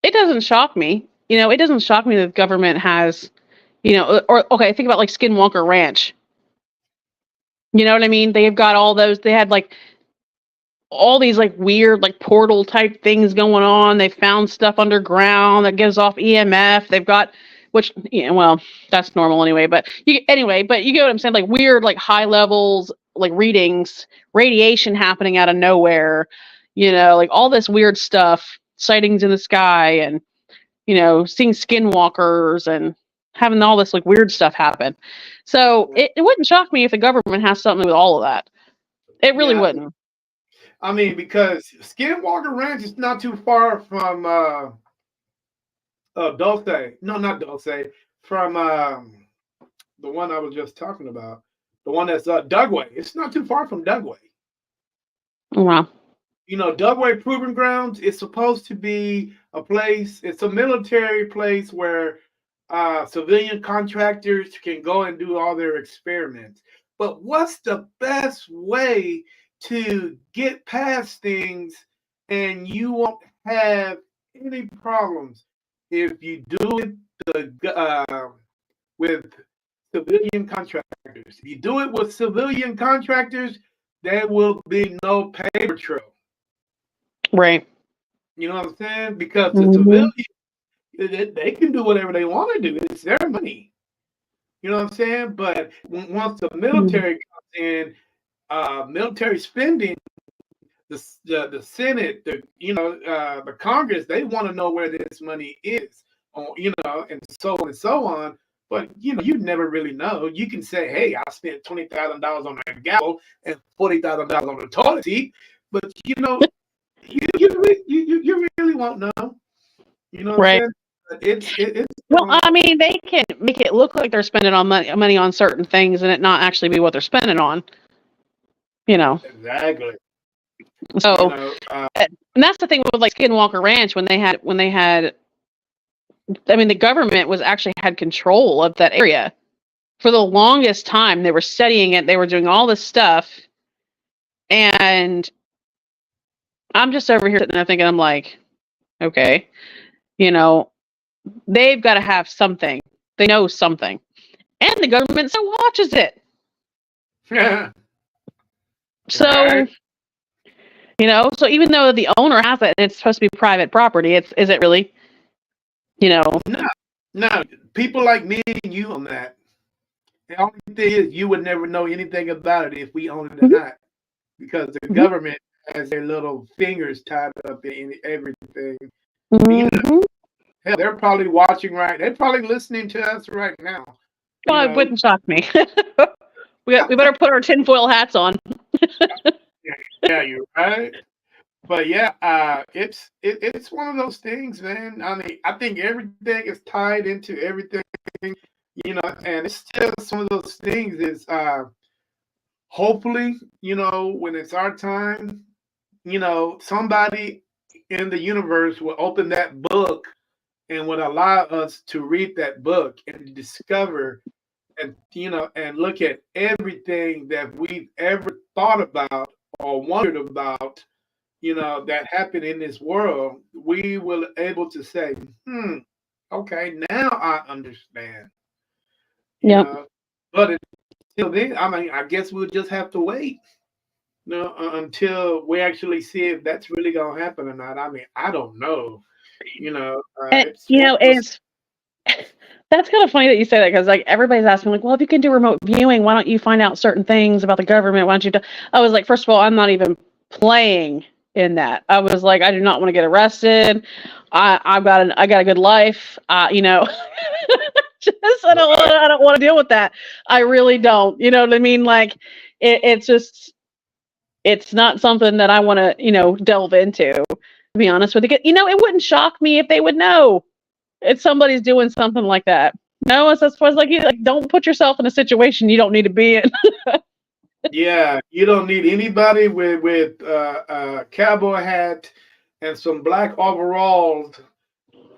it doesn't shock me. It doesn't shock me that the government has, or okay, think about like Skinwalker Ranch. You know what I mean? They've got all those. They had like all these like weird like portal type things going on. They found stuff underground that gives off EMF. They've got which well, that's normal anyway, but you get what I'm saying, like weird like high levels like readings, radiation happening out of nowhere, like all this weird stuff, sightings in the sky and seeing skinwalkers and having all this like weird stuff happen. So it wouldn't shock me if the government has something with all of that. It really Yeah, wouldn't. I mean, because Skinwalker Ranch is not too far from Dulce. No, not Dulce. From the one I was just talking about, the one that's Dugway. It's not too far from Dugway. Wow. Dugway Proving Grounds is supposed to be a place. It's a military place where civilian contractors can go and do all their experiments. But what's the best way to get past things, and you won't have any problems if you do it with civilian contractors. If you do it with civilian contractors, there will be no paper trail. Right. You know what I'm saying? Because the Mm-hmm. civilians, they can do whatever they want to do. It's their money. You know what I'm saying? But once the military comes in, military spending, the Senate, the Congress, they want to know where this money is, and so on. But you never really know. You can say, "Hey, I spent $20,000 on a gavel and $40,000 on a toilet seat," but you really won't know. You know what I'm Right. saying? But it's Well, I mean, they can make it look like they're spending on money on certain things, and it not actually be what they're spending on. You know. exactly. You So, know, and that's the thing with like Skinwalker Ranch when they had. I mean, the government was actually had control of that area for the longest time. They were studying it. They were doing all this stuff, and I'm just over here sitting there thinking, I'm like, okay, you know, they've got to have something. They know something, and the government still watches it. right? So, so even though the owner has it and it's supposed to be private property, is it really? You know. No, no. People like me and you on that. The only thing is, you would never know anything about it if we own it or Mhm, not, because the mhm, government has their little fingers tied up in everything. You know, mhm. hell, they're probably watching right. They're probably listening to us right now. You Well, it know, wouldn't shock me. We better put our tinfoil hats on. yeah, you're right. But yeah, it's one of those things, man. I mean, I think everything is tied into everything, and it's just one of those things. Is hopefully, when it's our time, somebody in the universe will open that book and would allow us to read that book and discover and look at everything that we've ever thought about or wondered about, that happened in this world. We will able to say, okay, now I understand, you Yep. know. But until then, I mean, I guess we'll just have to wait, until we actually see if that's really gonna happen or not. I mean, I don't know. And It's one of those. it's that's kind of funny that you say that because like everybody's asking like, well, if you can do remote viewing, why don't you find out certain things about the government? Why don't you do? I was like, first of all, I'm not even playing in that. I was like, I do not want to get arrested. I got a good life. Just I don't want to deal with that. I really don't. You know what I mean? Like it's just it's not something that I want to delve into. To be honest with you, it wouldn't shock me if they would know if somebody's doing something like that. No, it's as far as like don't put yourself in a situation you don't need to be in. Yeah, you don't need anybody with a cowboy hat and some black overalls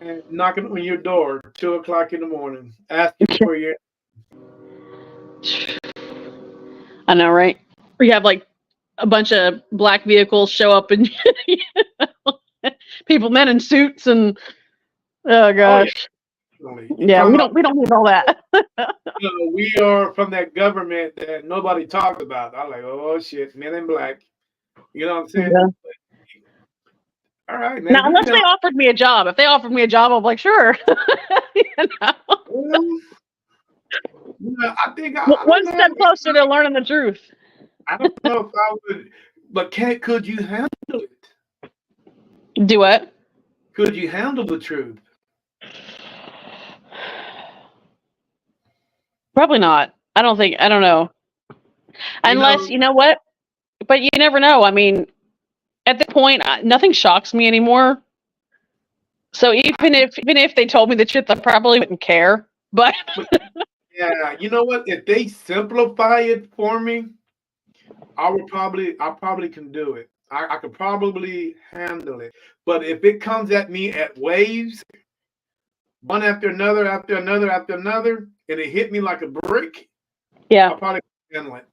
and knocking on your door 2 o'clock in the morning, asking for your. I know, right? Or you have like a bunch of black vehicles show up and people, men in suits, and oh Oh yeah, gosh, you yeah, talking we about? don't need all that. We are from that government that nobody talks about. I'm like, oh shit, men in black. You know what I'm saying? Yeah. All right, man. Now, We've unless been they offered me a job, if they offered me a job, I'm like, sure. you know? on. I think I don't One know. step closer to learning the truth. I don't know if I would, but could you handle it? Do what? Could you handle the truth? Probably not. I don't think. I don't know. You Unless know, you know what. But you never know. I mean, at this point, nothing shocks me anymore. So even if they told me the truth, I probably wouldn't care. But but yeah, you know what? If they simplify it for me, I probably can do it. I could probably handle it. But if it comes at me at waves, one after another, after another, after another, and it hit me like a brick, yeah, I probably can't handle it.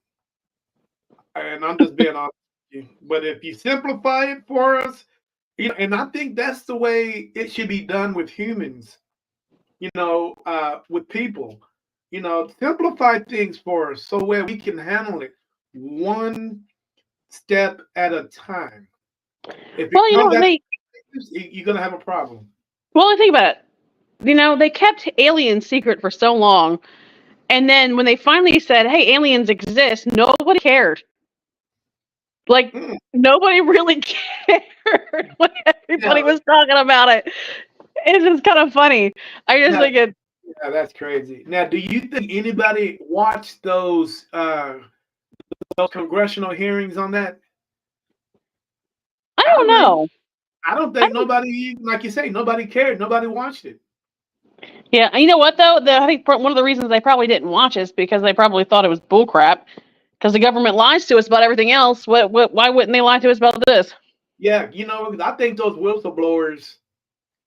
And I'm just being honest. you. But if you simplify it for us, and I think that's the way it should be done with humans, with people. Simplify things for us so where we can handle it one step at a time. If it Well, comes at they you're gonna have a problem. think about it. They kept aliens secret for so long, and then when they finally said, "Hey, aliens exist," nobody cared. Like Mm, nobody really cared when yeah, everybody was talking about it. It's just kind of funny. I just yeah, think it. yeah, that's crazy. Now, do you think anybody watched those congressional hearings on that? I I don't don't know. know. I don't I think don't, nobody, like you say, nobody cared. Nobody watched it. yeah, and you know what though? I think one of the reasons they probably didn't watch is because they probably thought it was bullcrap. Because the government lies to us about everything else. What? Why wouldn't they lie to us about this? Yeah, I think those whistleblowers,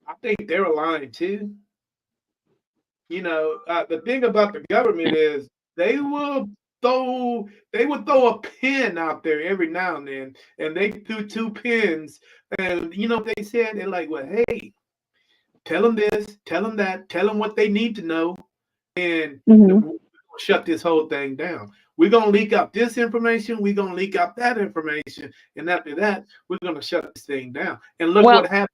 I think they're lying too. The thing about the government is they will throw a pin out there every now and then, and they threw two pins, and you know what they said? They're like, well, hey, tell them this, tell them that, tell them what they need to know, and we're Hmm. gonna shut this whole thing down. We're gonna leak out this information. We're gonna leak out that information, and after that, we're gonna shut this thing down. And look Well, what happened.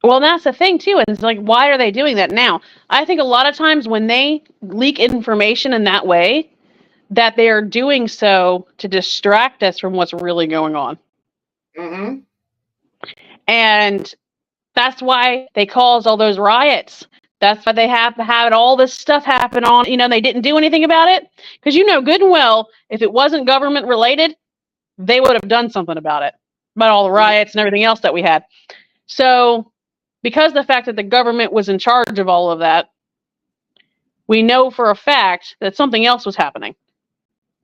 well, that's the thing too. Is like, why are they doing that now? I think a lot of times when they leak information in that way, that they are doing so to distract us from what's really going on. Mm-hmm. And that's why they caused all those riots. That's why they have to have all this stuff happen on, they didn't do anything about it. Because good and well, if it wasn't government related, they would have done something about all the riots and everything else that we had. So, because the fact that the government was in charge of all of that, we know for a fact that something else was happening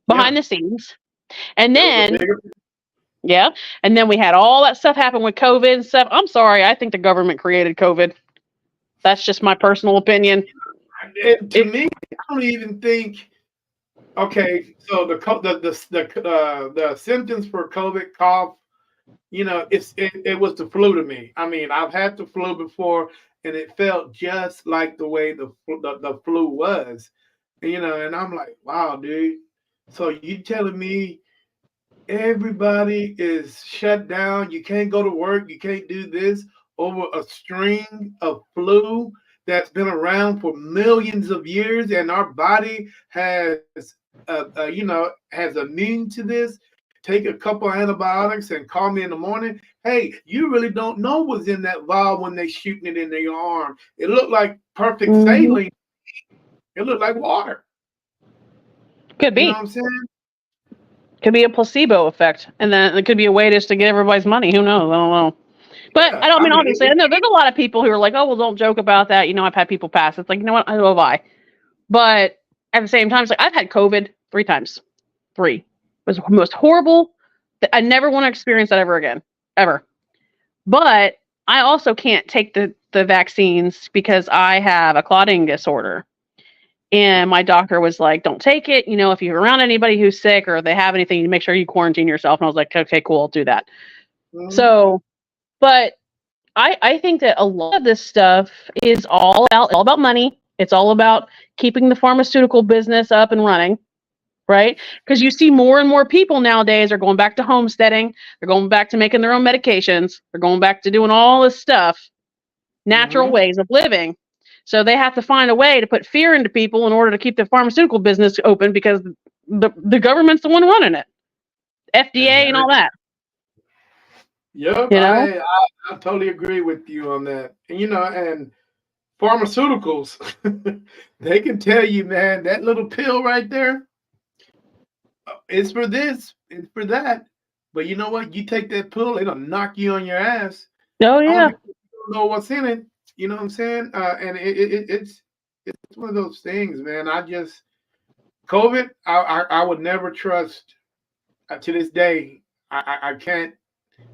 Yeah, behind the scenes. And there was a then, bigger. yeah, and then we had all that stuff happen with COVID and stuff. I'm sorry, I think the government created COVID. That's just my personal opinion. To It, me, I don't even think. Okay, so the symptoms for COVID cough, it was the flu to me. I mean, I've had the flu before, and it felt just like the way the flu was, and I'm like, wow, dude. So you telling me everybody is shut down? You can't go to work. You can't do this over a string of flu that's been around for millions of years, and our body has immune to this. Take a couple of antibiotics and call me in the morning. Hey, you really don't know what's in that vial when they shooting it in your arm. It looked like perfect mhm, saline. It looked like water. could You know be. what I'm saying? Could be a placebo effect. And then it could be a way just to get everybody's money. Who knows? I don't know. But I Yeah. don't I mean, mean, obviously, I know there's a lot of people who are like, oh, well, don't joke about that. I've had people pass. It's like, you know what? I know I. But at the same time, it's like, I've had COVID 3 times. Three. It was the most horrible. I never want to experience that ever again. Ever. But I also can't take the vaccines because I have a clotting disorder. And my doctor was like, don't take it. If you're around anybody who's sick or they have anything, you make sure you quarantine yourself. And I was like, okay, cool, I'll do that. mhm. So, but I think that a lot of this stuff is all about money. It's all about keeping the pharmaceutical business up and running, right? Because you see more and more people nowadays are going back to homesteading. They're going back to making their own medications. They're going back to doing all this stuff, natural Mhm. ways of living. So they have to find a way to put fear into people in order to keep the pharmaceutical business open because the government's the one running it, FDA and all Exactly. that. Yep. You know? I totally agree with you on that. And pharmaceuticals, they can tell you, man, that little pill right there is for this, it's for that. But you know what? You take that pill, it'll knock you on your ass Oh only yeah, because you don't know what's in it. You know what I'm saying? And it's one of those things, man. COVID. I would never trust to this day. I can't.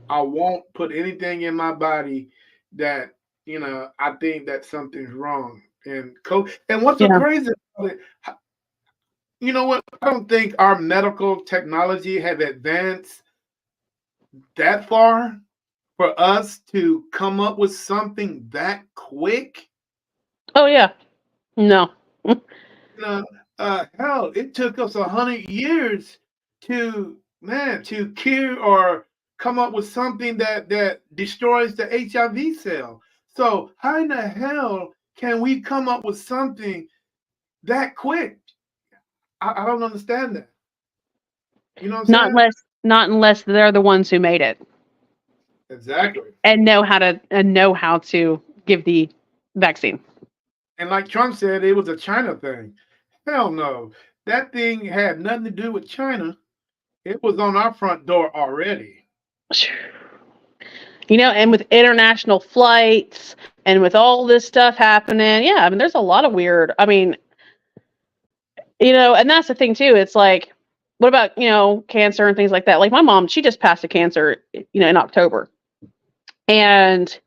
I won't put anything in my body that I think that something's wrong. And what's so yeah. crazy about it? You know what? I don't think our medical technology have advanced that far for us to come up with something that quick. Oh yeah. No. You know, hell, it took us 100 years to to cure or come up with something that destroys the HIV cell. So how in the hell can we come up with something that quick? I don't understand that. You know what I'm Not saying? unless not unless they're the ones who made it Exactly. and know how to give the vaccine. And like Trump said, it was a China thing. Hell no. That thing had nothing to do with China. It was on our front door already. And with international flights and with all this stuff happening, yeah, I mean, there's a lot of weird. I mean, and that's the thing too. It's like, what about cancer and things like that? Like my mom, she just passed of cancer, in October, and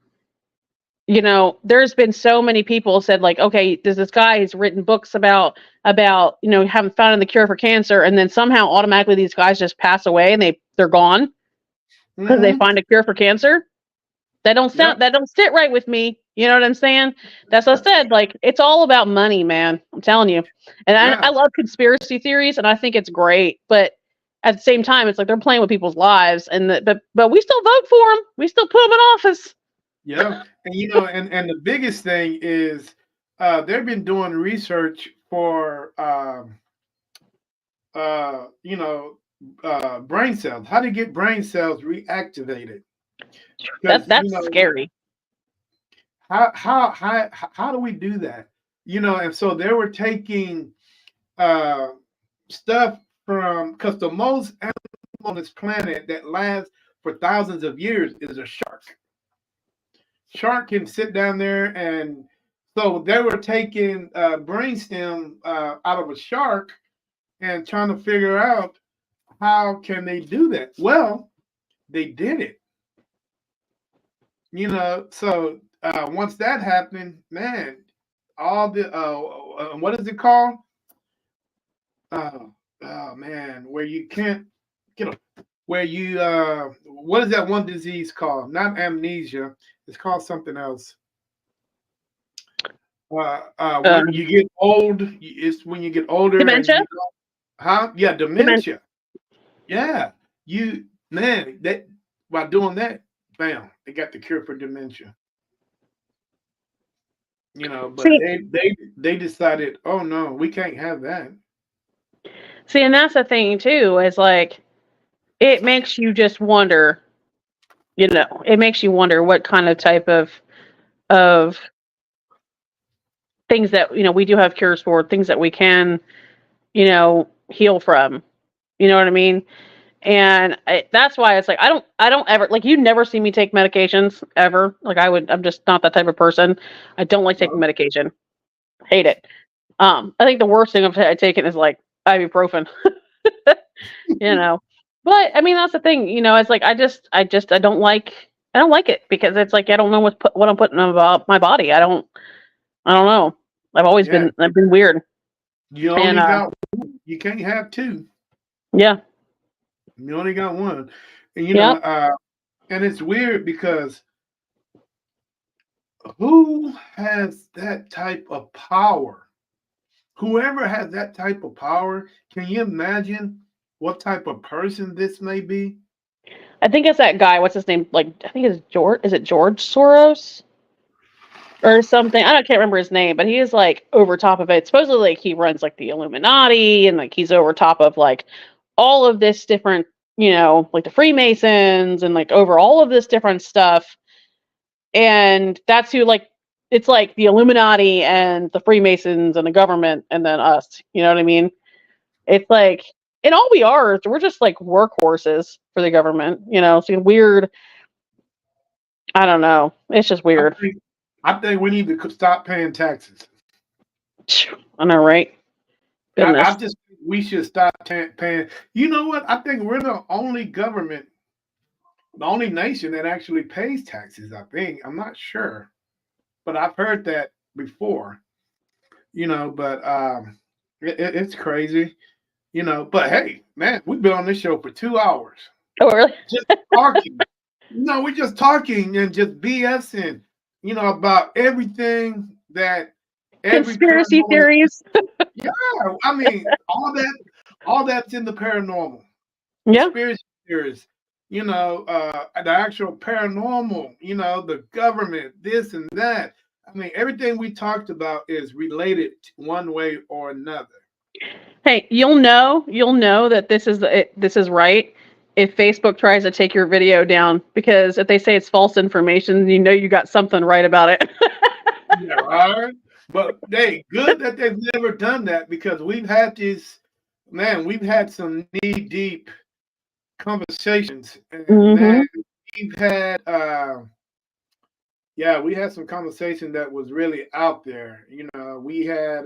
there's been so many people said like, okay, there's this guy who's written books about haven't found the cure for cancer, and then somehow automatically these guys just pass away and they're gone because they Hmm. find a cure for cancer. Yep. That don't sit right with me. You know what I'm saying? That's what I said. Like it's all about money, man. I'm telling you. And I Yeah. love conspiracy theories, and I think it's great. But at the same time, it's like they're playing with people's lives, but we still vote for them. We still put them in office. Yeah. And and the biggest thing is they've been doing research for you know brain cells, how to get brain cells reactivated. Because That's scary. how do we do that? And so they were taking uh stuff from, because the most animal on this planet that lasts for thousands of years is a shark. Shark can sit down there, and so they were taking brainstem out of a shark and trying to figure out how can they do that. Well, they did it. So once that happened, man, all the what is it called? Uh, oh man, where you can't get a, where you what is that one disease called? Not amnesia. It's called something else. When Um, you get old, it's when you get older and Dementia. you huh? Yeah, Dementia. dementia. Yeah, you man that by doing that, bam, they got the cure for dementia. But See, they decided, oh no, we can't have that. and that's the thing too. Is like it makes you just wonder. It makes you wonder what kind of type of things that we do have cures for, things that we can heal from. You know what I mean? And that's why it's like I don't ever like you never see me take medications ever. Like I'm just not that type of person. I don't like taking Well, medication. Hate it. I think the worst thing I've taken is like ibuprofen. you know, but I mean that's the thing. It's like I don't like it because it's like I don't know what I'm putting in my body. I don't know. yeah, I've been weird. you And only got one. You can't have two. yeah, You only got one. And yeah. and it's weird because who has that type of power? Whoever has that type of power, can you imagine what type of person this may be? I think it's that guy. What's his name? Like I think it's George. Is it George Soros or something? Can't remember his name, but he is like over top of it. Supposedly, like he runs like the Illuminati, and like he's over top of like all of this different, like the Freemasons, and like over all of this different stuff. And that's who like it's like the Illuminati and the Freemasons and the government, and then us. You know what I mean? It's like, and all we are is we're just like workhorses for the government. It's weird. I don't know. It's just I weird. think I think we need to stop paying taxes. I know, right? I Goodness. just think we should stop paying. You know what? I think we're the only government, the only nation that actually pays taxes. I think. I'm not sure, but I've heard that before. But it's crazy. But hey, man, we've been on this show for 2 hours. Oh, really? just talking. No, we're just talking and just BSing, about everything that every Conspiracy paranormal. theories. Yeah, I mean, all that's in the paranormal, Yeah. conspiracy theories. The actual paranormal. The government, this and that. I mean, everything we talked about is related one way or another. Hey, you'll know that this is right if Facebook tries to take your video down, because if they say it's false information, you know you got something right about it. Yeah, right. But hey, good that they've never done that because we've had some knee deep conversations, and man, Hmm. we've had yeah, we had some conversation that was really out there. We had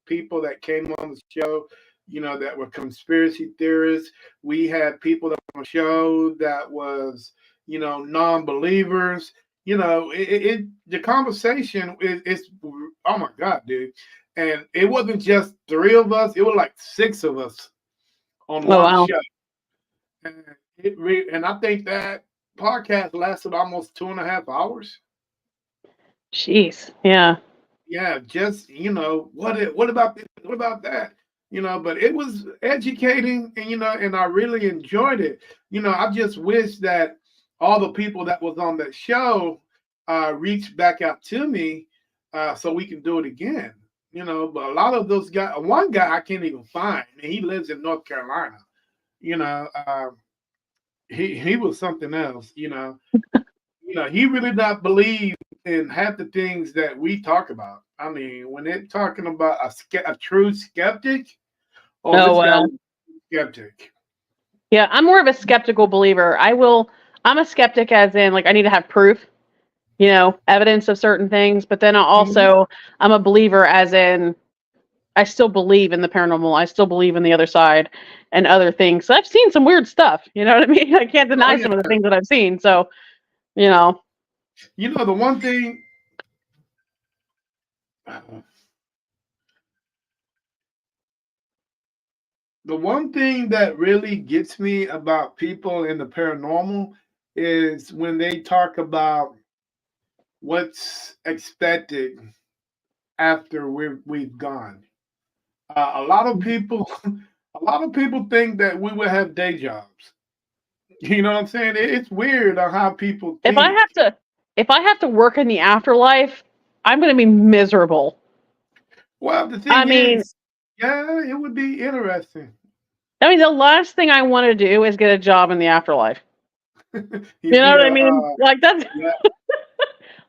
people that came on the show, that were conspiracy theorists. We had people that were on the show that was, non-believers. The conversation is oh my god, dude. And it wasn't just three of us, it was like six of us on Oh, one wow. show. And and I think that podcast lasted almost 2.5 hours. Jeez. Yeah. Yeah, just what about this? What about that? But it was educating, and and I really enjoyed it. I just wish that all the people that was on that show reached back out to me so we can do it again. But a lot of those guys, one guy I can't even find, and he lives in North Carolina. You know, he was something else. He really not believe in half the things that we talk about. I mean, when they're talking about a true skeptic, oh, Oh, this guy wow. was a skeptic. Yeah, I'm more of a skeptical believer. I'm a skeptic as in, like, I need to have proof, evidence of certain things, but then Mhm. I'm a believer as in I still believe in the paranormal. I still believe in the other side and other things. So I've seen some weird stuff, you know what I mean? I can't Oh deny some of the yeah. things that I've seen. So, you know, The one thing, uh, the one thing that really gets me about people in the paranormal is when they talk about what's expected after we've gone. A lot of people, a lot of people think that we will have day jobs. You know what I'm saying? It's weird on how people if I think. have to if I have to work in the afterlife, I'm going to be miserable. Well, the I thing mean, is, yeah, it would be interesting. the last thing I want to do is get a job in the afterlife. You You know be what a I mean? Like that's yeah.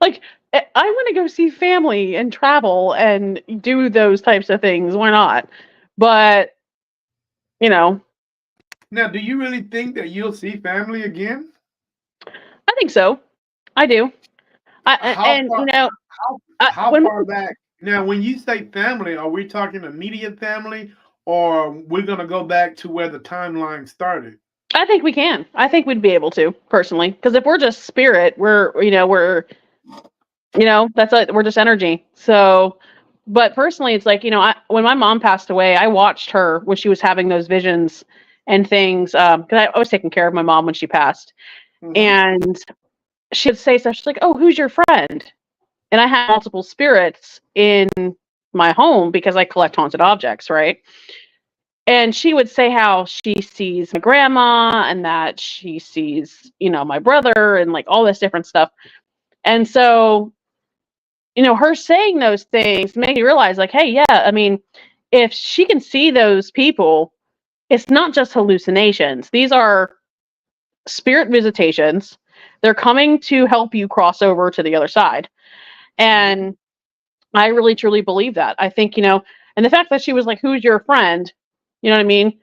like I want to go see family and travel and do those types of things. Why not? But, you know, Now, do you really think that you'll see family again? I think so. I do. How And far? How how when far back? Now, when you say family, are we talking immediate family, or we're gonna go back to where the timeline started? I think we can. I think we'd be able to, personally, because if we're just spirit, that's like we're just energy. So, but personally, it's like, when my mom passed away, I watched her when she was having those visions and things. Because I was taking care of my mom when she passed, Hmm. and she would say stuff. She's like, "Oh, who's your friend?" And I had multiple spirits in my home because I collect haunted objects, right? And she would say how she sees my grandma and that she sees, my brother and like all this different stuff. And so, her saying those things made me realize, like, hey, yeah, I mean, if she can see those people, it's not just hallucinations. These are spirit visitations. They're coming to help you cross over to the other side. Hmm. And I really truly believe that. I think, and the fact that she was like, "Who's your friend?" You know what I mean?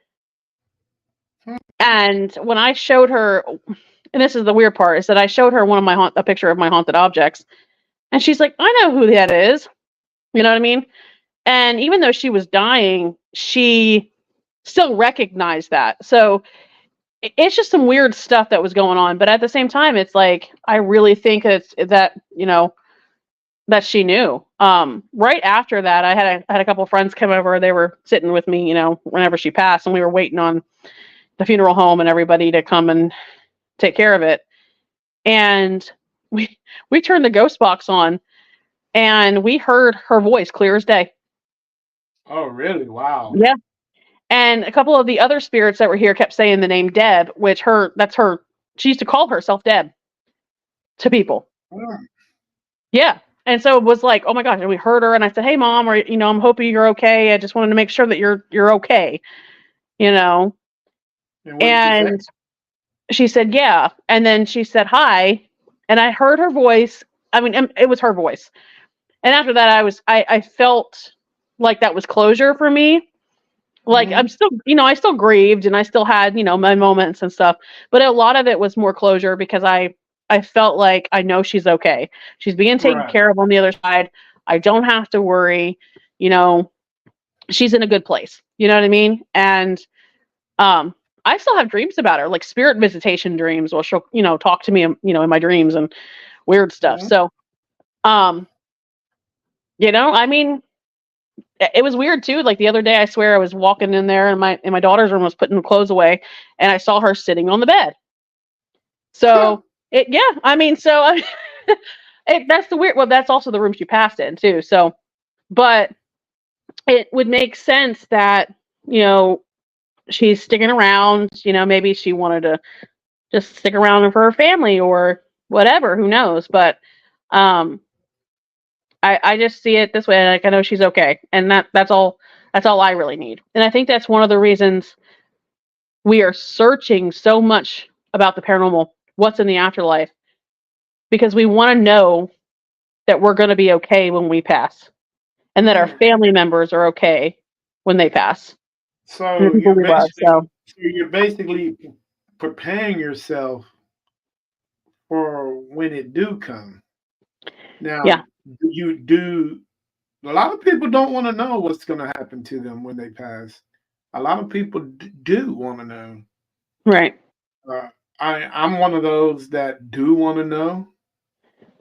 And when I showed her, and this is the weird part, is that I showed her a picture of my haunted objects, and she's like, "I know who that is." You know what I mean? And even though she was dying, she still recognized that. So it's just some weird stuff that was going on. But at the same time, it's like I really think that she knew. Right after that, I had a couple friends come over. They were sitting with me, whenever she passed, and we were waiting on the funeral home and everybody to come and take care of it. And we we turned the ghost box on, and we heard her voice clear as day. Oh, really? Wow. Yeah. And a couple of the other spirits that were here kept saying the name Deb, which that's her. She used to call herself Deb to people. Mm, Yeah. And so it was like, oh my gosh, and we heard her, and I said, "Hey mom, or I'm hoping you're okay. I just wanted to make sure that you're okay." You know. and what did she say? And she said, "Yeah." And then she said, "Hi." And I heard her voice. I mean, it was her voice. And after that, I felt like that was closure for me. Like I'm Hmm. still, I still grieved and I still had, my moments and stuff. But a lot of it was more closure because I felt like I know she's okay. She's being taken Right. care of on the other side. I don't have to worry. You know, she's in a good place. You know what I mean? And um I still have dreams about her, like spirit visitation dreams, where she'll, talk to me, in my dreams and weird stuff. Hmm. So, um, I mean, it was weird too. Like the other day, I swear I was walking in there, and my daughter's room was putting the clothes away, and I saw her sitting on the bed. So yeah, I mean, that's the weird. Well, that's also the room she passed in too. So, but it would make sense that you know she's sticking around. Maybe she wanted to just stick around for her family or whatever. Who knows? But um, I just see it this way. Like I know she's okay, and that's all. That's all I really need. And I think that's one of the reasons we are searching so much about the paranormal, what's in the afterlife, because we want to know that we're going to be okay when we pass, and that our Mm. family members are okay when they pass, and the So people you're we love. basically So so you're basically preparing yourself for when it do come. Now, yeah, do a lot of people don't want to know what's going to happen to them when they pass. A lot of people do want to know. right. Uh, I'm one of those that do want to know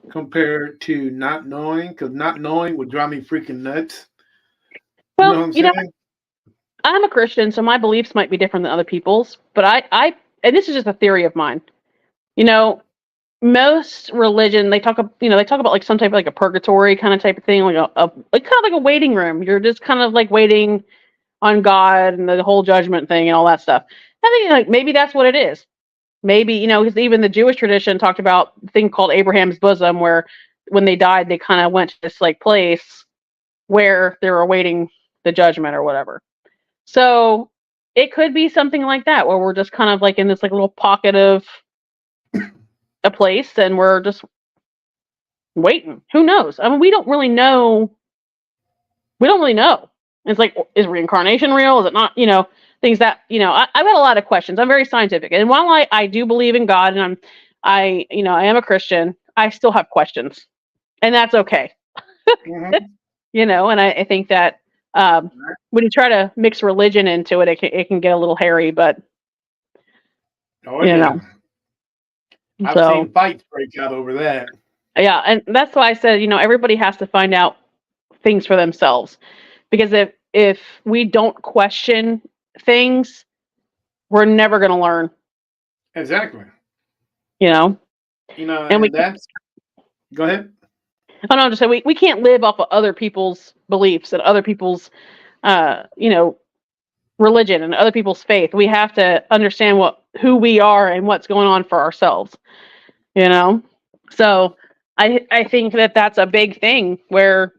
compared to not knowing, because not knowing would drive me freaking nuts. You know Well, what I'm saying? I'm a Christian, so my beliefs might be different than other people's, but and this is just a theory of mine. You know, most religion they talk about like some type of like a purgatory kind of type of thing, like like kind of like a waiting room. You're just kind of like waiting on God and the whole judgment thing and all that stuff. I think like maybe that's what it is. Maybe because even the Jewish tradition talked about a thing called Abraham's bosom, where when they died, they kind of went to this like place where they were awaiting the judgment or whatever. So it could be something like that, where we're just kind of like in this like little pocket of a place, and we're just waiting. Who knows? I mean, we don't really know. We don't really know. It's like, is reincarnation real? Is it not? Things that I've had a lot of questions. I'm very scientific, and while I do believe in God, and I am a Christian, I still have questions, and that's okay. Hmm. And I think that when you try to mix religion into it, it can get a little hairy. But Oh you yeah, know, I've so seen fights break out over that. yeah, and that's why I said everybody has to find out things for themselves, because if we don't question things, we're never going to learn. Exactly. You know, and we And that's go ahead. I don't just say we can't live off of other people's beliefs and other people's uh you know religion and other people's faith. We have to understand who we are and what's going on for ourselves. You know, so I think that that's a big thing where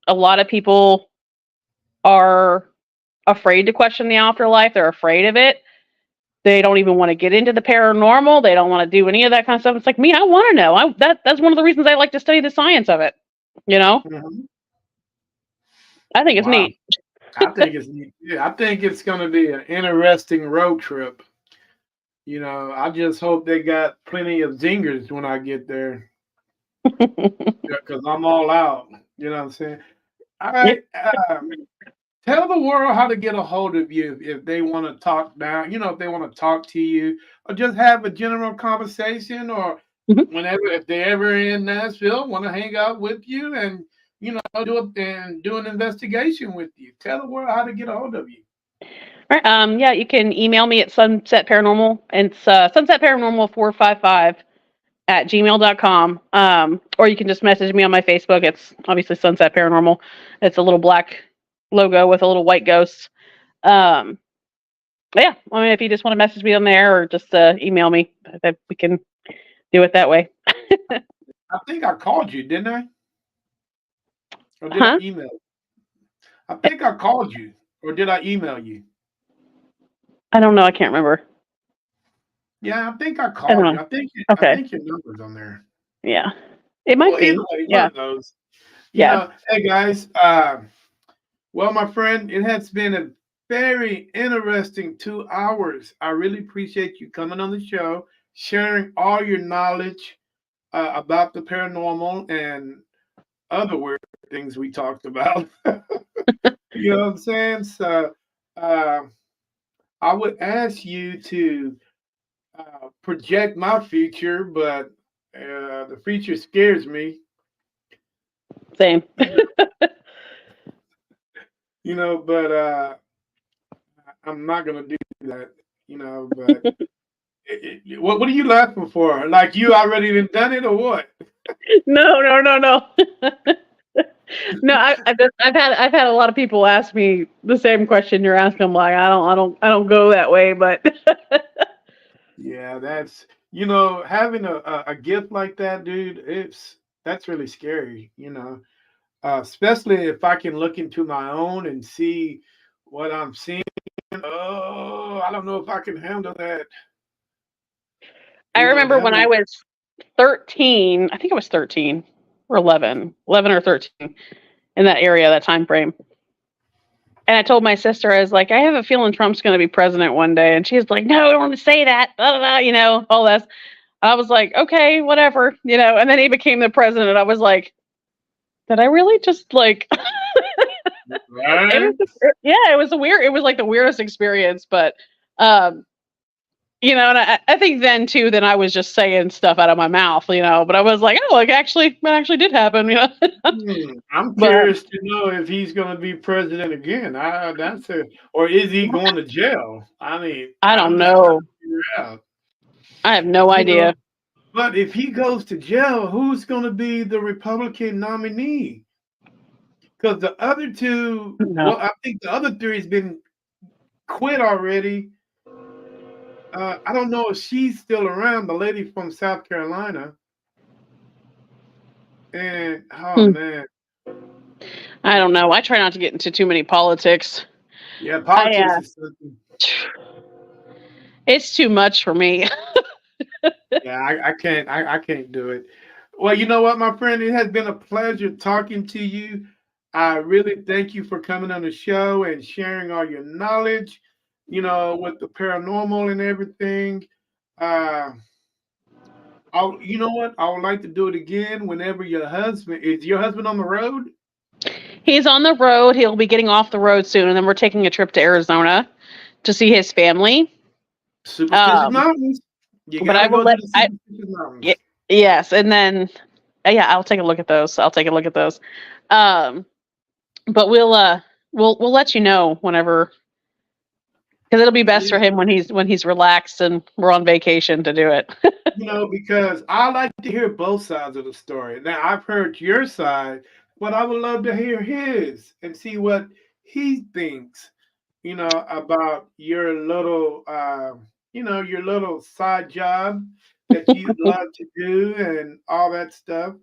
a lot of people are afraid to question the afterlife. They're afraid of it. They don't even want to get into the paranormal. They don't want to do any of that kind of stuff. It's like me. I want to know. That's one of the reasons I like to study the science of it. You know, Hmm. I think it's Wow. neat. I think it's neat. Yeah, I think it's going to be an interesting road trip. I just hope they got plenty of zingers when I get there, because I'm all out. You know what I'm saying? All Yeah. right. Tell the world how to get a hold of you if they want to talk now. If they want to talk to you or just have a general conversation, or Mhm. whenever if they ever in Nashville want to hang out with you and do an investigation with you. Tell the world how to get a hold of you. Right. Yeah, you can email me at Sunset Paranormal. It's Sunset Paranormal 455 at gmail.com. Or you can just message me on my Facebook. It's obviously Sunset Paranormal. It's a little black logo with a little white ghost. Um, yeah, I mean, if you just want to message me on there or just email me, we can do it that way. I think I called you, didn't I? Or did I Huh? email? I think I called you, or did I email you? I don't know. I can't remember. Yeah, I think I I don't called you. know. I Okay. think your number's on there. Yeah. It might Well, either be. way, one Yeah. of those. Yeah. Hey guys. Well, my friend, it has been a very interesting 2 hours. I really appreciate you coming on the show, sharing all your knowledge about the paranormal and other weird things we talked about. You know what I'm saying? So, uh, I would ask you to project my future, but the future scares me. Same. But I'm not gonna do that. But what are you laughing for? Like you already done it or what? No, no, no, no. No, I've had a lot of people ask me the same question you're asking. I'm like, I don't go that way, but Yeah, that's having a gift like that, dude. That's really scary. Especially if I can look into my own and see what I'm seeing. Oh, I don't know if I can handle that. I remember when I Having was 13, I think I was 13 or 11 or 13 in that area, that time frame. And I told my sister, I was like, I have a feeling Trump's going to be president one day. And she's like, no, I don't want to say that. Blah, blah, blah, all this. I was like, okay, whatever, and then he became the president. I was like, did I really just like, it right? was, yeah, it was like the weirdest experience. But, um, and I think then too, then I was just saying stuff out of my mouth, but I was like, oh, like actually, that actually did happen. I'm But curious to know if he's going to be president again. Or is he going to jail? I mean, I I'm don't just trying know. to figure it out. I have no You know, idea. but if he goes to jail, who's going to be the Republican nominee? Because the other two, No. well, I think the other three has been quit already. I don't know if she's still around, the lady from South Carolina. And oh Hmm. man, I don't know. I try not to get into too many politics. yeah, I politics is something. It's too much for me. Yeah, I can't do it. Well, you know what, my friend, it has been a pleasure talking to you. I really thank you for coming on the show and sharing all your knowledge, with the paranormal and everything. Uh, you know what? I would like to do it again whenever is your husband on the road? He's on the road. He'll be getting off the road soon, and then we're taking a trip to Arizona to see his family. Superstitious Um, Mountains. You but got I to will go to let the I Superstitious Mountains. y- yes, and then yeah, I'll take a look at those. I'll take a look at those. Um, but we'll let you know whenever, because it'll be best for Please, him when he's relaxed and we're on vacation to do it. because I like to hear both sides of the story. Now, I've heard your side, but I would love to hear his and see what he thinks, about your little side job that you'd love to do and all that stuff.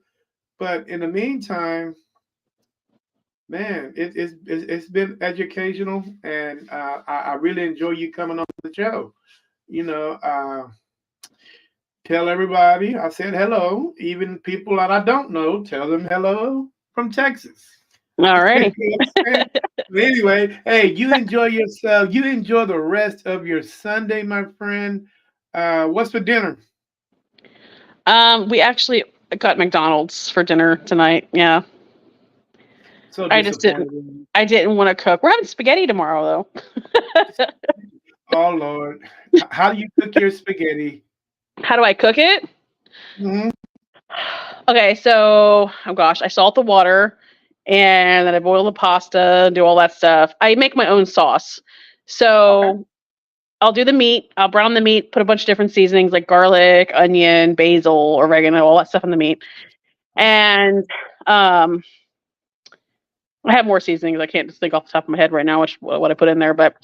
But in the meantime, man, it's been educational, and I really enjoy you coming on the show. You know, tell everybody I said hello, even people that I don't know. Tell them hello from Texas. You know Alrighty. what I'm saying? But anyway, hey, you enjoy yourself. You enjoy the rest of your Sunday, my friend. What's for dinner? We actually got McDonald's for dinner tonight. Yeah, So I just didn't. disappointed in you. I didn't want to cook. We're having spaghetti tomorrow, though. Oh Lord, how do you cook your spaghetti? How do I cook it? Hmm. Okay, so oh gosh, I salt the water and then I boil the pasta, do all that stuff. I make my own sauce. Okay. So I'll do the meat. I'll brown the meat, put a bunch of different seasonings like garlic, onion, basil, oregano, all that stuff in the meat. And um, I have more seasonings. I can't just think off the top of my head right now what I put in there, but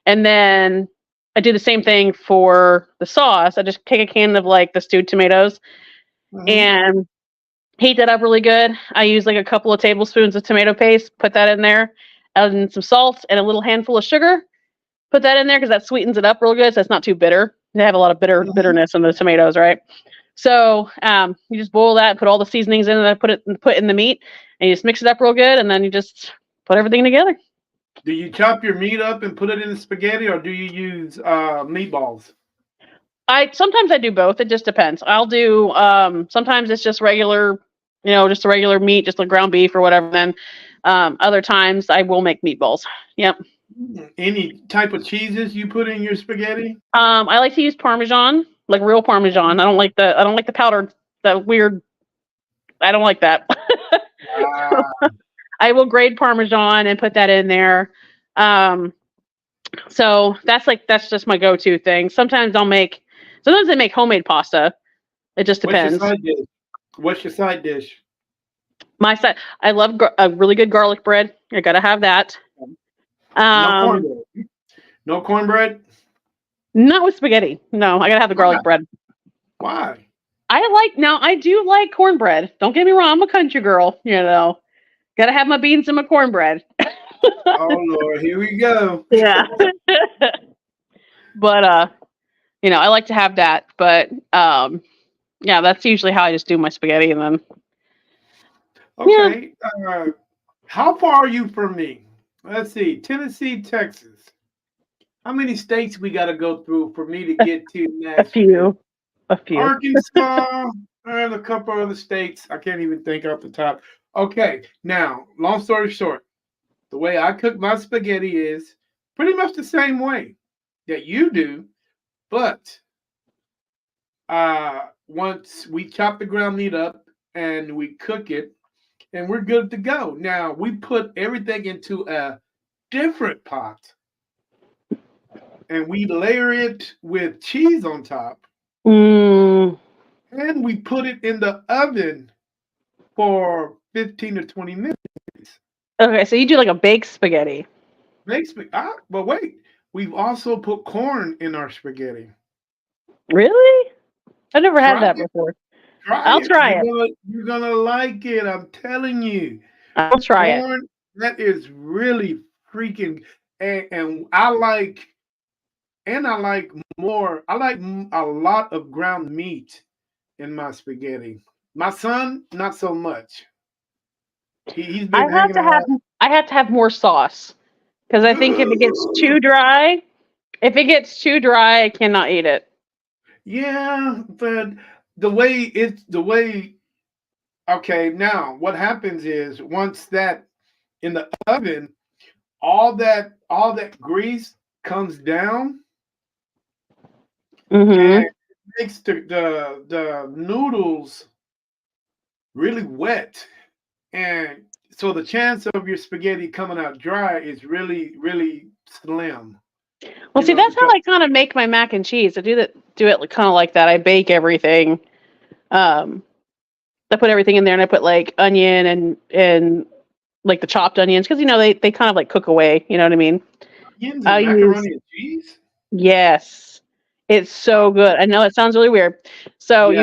and then I do the same thing for the sauce. I just take a can of like the stewed tomatoes Mm-hmm. and heat that up really good. I use like a couple of tablespoons of tomato paste, put that in there, and some salt and a little handful of sugar. Put that in there because that sweetens it up real good, so it's not too bitter. They have a lot of Mm-hmm. bitterness in the tomatoes, right? So you just boil that, put all the seasonings in, and then put in the meat, and you just mix it up real good, and then you just put everything together. Do you chop your meat up and put it in the spaghetti, or do you use meatballs? I sometimes I do both. It just depends. I'll do sometimes it's just regular, just a regular meat, just like ground beef or whatever. Then other times I will make meatballs. Yep. Any type of cheeses you put in your spaghetti? I like to use Parmesan, like real Parmesan. I don't like the powdered, the weird. I don't like that. Ah, I will grate Parmesan and put that in there. Um, so that's just my go-to thing. Sometimes I make homemade pasta. It just what's your depends. side dish? What's your side dish? My side, I love a really good garlic bread. I gotta have that. No Um, cornbread. No cornbread. Not with spaghetti. No, I gotta have the Why? garlic bread. Why? I do like cornbread. Don't get me wrong, I'm a country girl. Gotta have my beans and my cornbread. Oh Lord, here we go. Yeah. But I like to have that. But yeah, that's usually how I just do my spaghetti, and then yeah, Okay. How far are you from me? Let's see. Tennessee, Texas. How many states we got to go through for me to get to a Nashville? few, a few. Arkansas, and a couple other states. I can't even think off the top. Okay. Now, long story short, the way I cook my spaghetti is pretty much the same way that you do, but once we chop the ground meat up and we cook it, and we're good to go. Now we put everything into a different pot and we layer it with cheese on top, Mm, and we put it in the oven for 15 to 20 minutes. okay, so you do like a baked spaghetti. Makes me but wait, we've also put corn in our spaghetti. Really? I've never had Try that it. before. Try I'll it. try You're it. gonna you're gonna like it. I'm telling you. I'll try it. Corn, that is really freaking and I like more. I like a lot of ground meat in my spaghetti. My son, not so much. He's I been have hanging to have around. I have to have more sauce because I think if it gets too dry, I cannot eat it. Yeah, but the way. Okay, now what happens is once that in the oven, all that grease comes down and Mm-hmm. makes the noodles really wet, and so the chance of your spaghetti coming out dry is really really slim. Well, see, that's how Because I kind of make my mac and cheese. I do it kind of like that. I bake everything. Um, I put everything in there, and I put like onion and like the chopped onions because they kind of like cook away. You know what I mean? onions I and use macaroni and cheese. Yes. It's so Wow. good. I know it sounds really weird. So Yeah.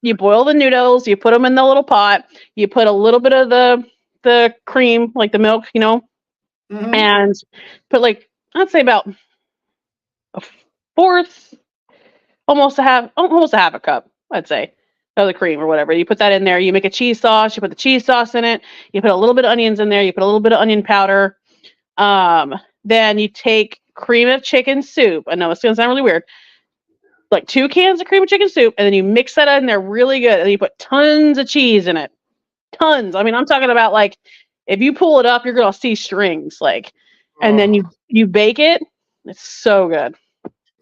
you boil the noodles, you put them in the little pot, you put a little bit of the cream, like the milk, Hmm. and put like I'd say about a fourth, almost a half a cup, I'd say, of the cream or whatever. You put that in there, you make a cheese sauce, you put the cheese sauce in it, you put a little bit of onions in there, you put a little bit of onion powder. Then you take cream of chicken soup. I know it's gonna sound really weird, like 2 cans of cream of chicken soup, and then you mix that in there really good, and you put tons of cheese in it. Tons. I mean, I'm talking about like if you pull it up, you're gonna see strings. Like, and then Oh, you bake it. It's so good.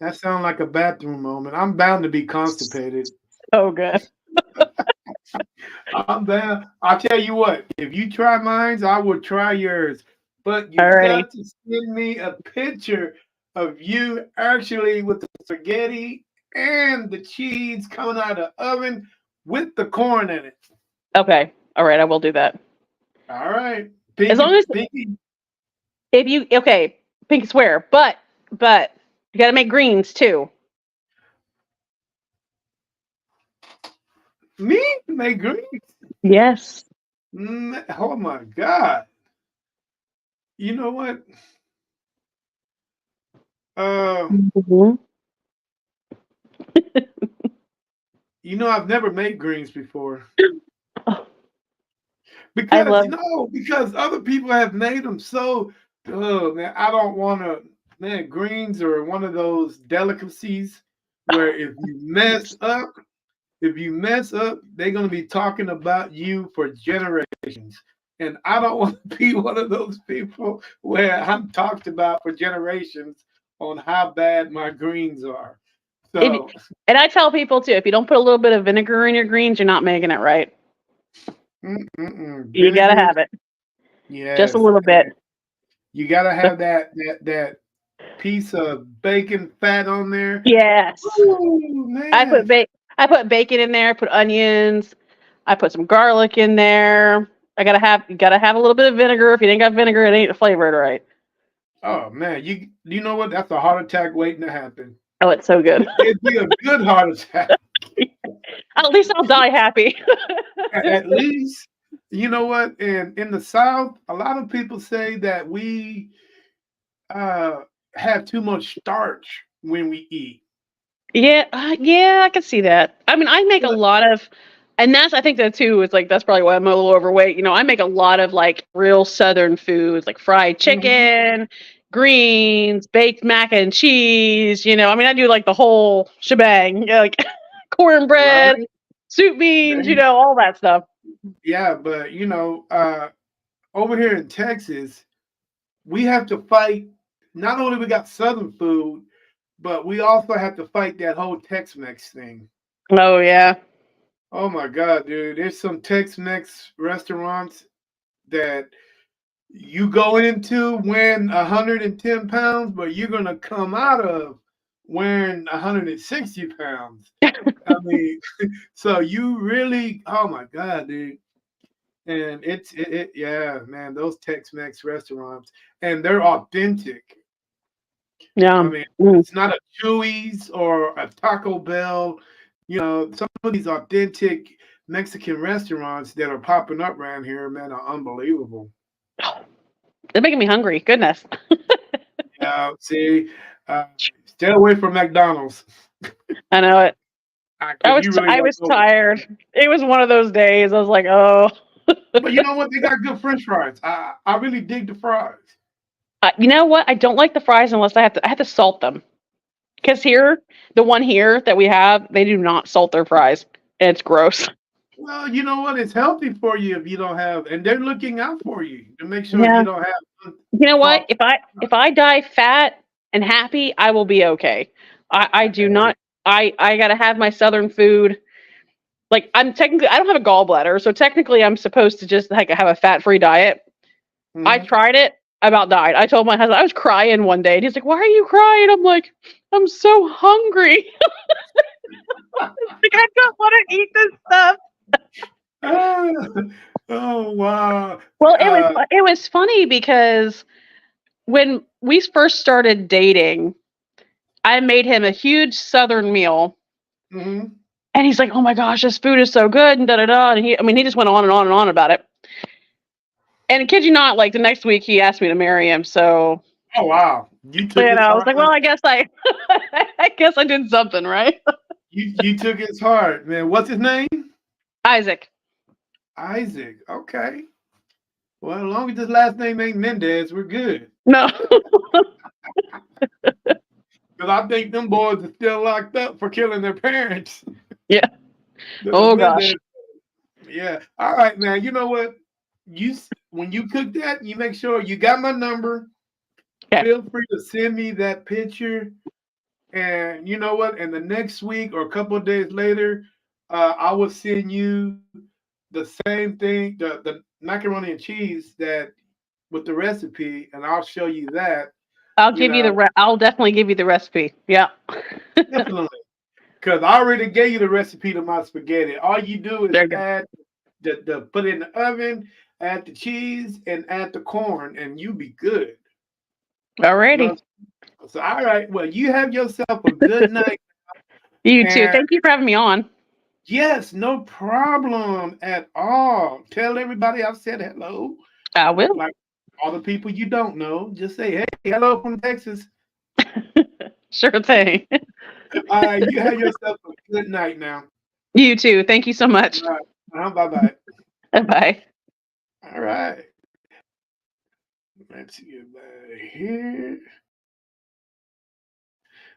that sounds like a bathroom moment. I'm bound to be constipated. So good. I'm bound. I'll tell you what. If you try mine, I will try yours. But you Alrighty. got to send me a picture of you actually with the spaghetti and the cheese coming out of the oven with the corn in it. Okay. All right. I will do that. All right. As long Pinky, as Pinky, if you okay, pink swear, but you got to make greens too. me, make green. Yes. Oh my God. You know what? Uh, Mhm. I've never made greens before. Oh, I Because love. because other people have made them so. Oh man, I don't want to. Man, greens are one of those delicacies where if you mess up, they're gonna be talking about you for generations. And I don't want to be one of those people where I'm talked about for generations on how bad my greens are. If you, So, and I tell people too, if you don't put a little bit of vinegar in your greens, you're not making it right. You got to vinegar, have it just a yes. little bit. You gotta have that piece of bacon fat on there. Yes. Ooh, I man. put I put bacon in there. I put onions. I put some garlic in there. You gotta have a little bit of vinegar. If you ain't got vinegar, it ain't flavored right. Oh man, you know what? That's a heart attack waiting to happen. Oh, it's so good. It'd be a good heart attack. At least I'll die happy. At least, you know what? And in the South, a lot of people say that we uh, have too much starch when we eat. Yeah, yeah, I can see that. I mean, I make a But, lot of, and that's I think that too is like that's probably why I'm a little overweight. I make a lot of like real Southern foods, like fried mhm, chicken, greens, baked mac and cheese. I mean, I do like the whole shebang, like cornbread, right? soup beans, all that stuff. Yeah, but over here in Texas, we have to fight. Not only we got Southern food, but we also have to fight that whole Tex-Mex thing. Oh yeah, Oh my God, dude! There's some Tex-Mex restaurants that you go into weighing 110 pounds, but you're gonna come out of wearing 160 pounds. I mean, so you really, oh my God, dude. And yeah, man, those Tex-Mex restaurants, and they're authentic. I yeah. mean, Mm. it's not a Chewy's or a Taco Bell. Some of these authentic Mexican restaurants that are popping up around here, man, are unbelievable. They're making me hungry. Goodness. Yeah, see, uh, stay away from McDonald's I know it. because you really I don't was know. tired. It was one of those days. I was like, oh. But you know what? They got good French fries. I really dig the fries. You know what? I don't like the fries unless I have to salt them. Because here, the one here that we have, they do not salt their fries. And it's gross. Well, you know what? It's healthy for you if you don't have, and they're looking out for you to make sure Yeah. you don't have You know what? salt. If I die fat and happy, I will be okay. I do not. I gotta have my southern food. Like I don't have a gallbladder, so technically I'm supposed to just like have a fat free diet. I Mhm. tried it. I about died. I told my husband I was crying one day, and he's like, "Why are you crying?" I'm like, "I'm so hungry. Like I don't want to eat this stuff." Ah, oh wow. Well, Uh, it was funny because when we first started dating, I made him a huge Southern meal, mhm. and he's like, "Oh my gosh, this food is so good," and da da da. And I mean, he just went on and on and on about it. And kid you not, like the next week, he asked me to marry him. So Oh wow. You took his I was heart. like, "Well, I guess I guess I did something right." You took his heart, man. What's his name? Isaac. Isaac. Okay. Well, as long as his last name ain't Mendez, we're good. No. Because I think them boys are still locked up for killing their parents. Yeah. The Oh gosh. Mendez. Yeah. All right, man. You know what? When you cook that, you make sure you got my number. Okay. Feel free to send me that picture. And you know what? And the next week or a couple of days later, I will send you the same thing, the macaroni and cheese that with the recipe, and I'll show you that. I'll You give you know, I'll definitely give you the recipe. Yeah. definitely. Because I already gave you the recipe to my spaghetti. All you do is There you go. add the put it in the oven, add the cheese, and add the corn, and you be good. Alrighty. Trust. So, all right. Well, you have yourself a good night. You too. And Thank you for having me on. yes, no problem at all. Tell everybody I said hello. I will. Like all the people you don't know, just say, hey, hello from Texas. Sure thing. All right. You have yourself a good night now. You too. Thank you so much. All right. Bye bye. Bye. All right. Let's get back here.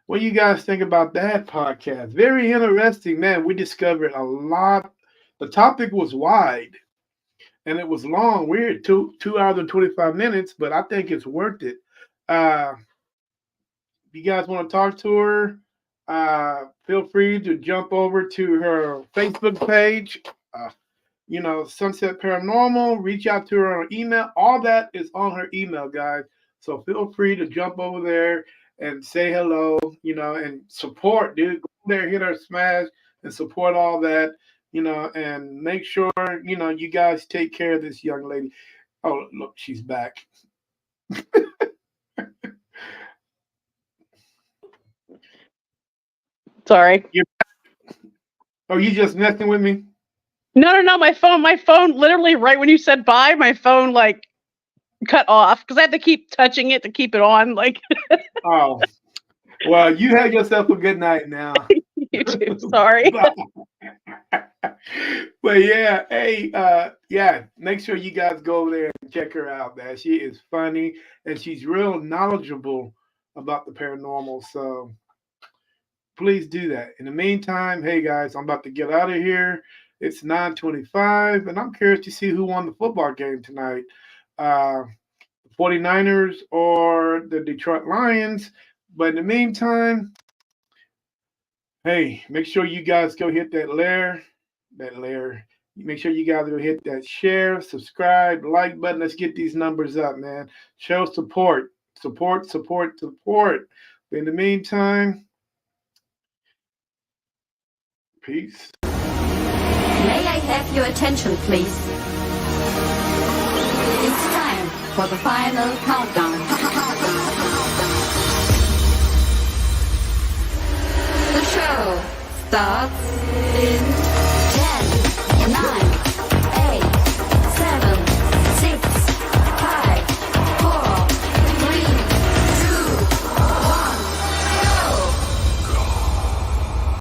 What do you guys think about that podcast? Very interesting, man. We discovered a lot. The topic was wide and it was long. We're at 2 hours and 25 minutes, but I think it's worth it. If you guys want to talk to her, feel free to jump over to her Facebook page. Uh, Sunset Paranormal. Reach out to her on email. All that is on her email, guys. So feel free to jump over there and say hello, and support, dude. Go there, hit her smash, and support all that, and make sure, you guys take care of this young lady. Oh, look, she's back. Sorry. Oh, you just messing with me? No. My phone, literally right when you said bye, my phone like cut off because I had to keep touching it to keep it on. Like, Oh, well, you have yourself a good night now. you too. Sorry. But yeah, hey, make sure you guys go over there and check her out, man. She is funny and she's real knowledgeable about the paranormal. So please do that. In the meantime, hey guys, I'm about to get out of here. It's 9:25, and I'm curious to see who won the football game tonight. The 49ers or the Detroit Lions. But in the meantime, hey, make sure you guys go hit that layer. Make sure you guys go hit that share, subscribe, like button. Let's get these numbers up, man. Show support. Support. But in the meantime, peace. May I have your attention, please? It's time for the final countdown. The show starts in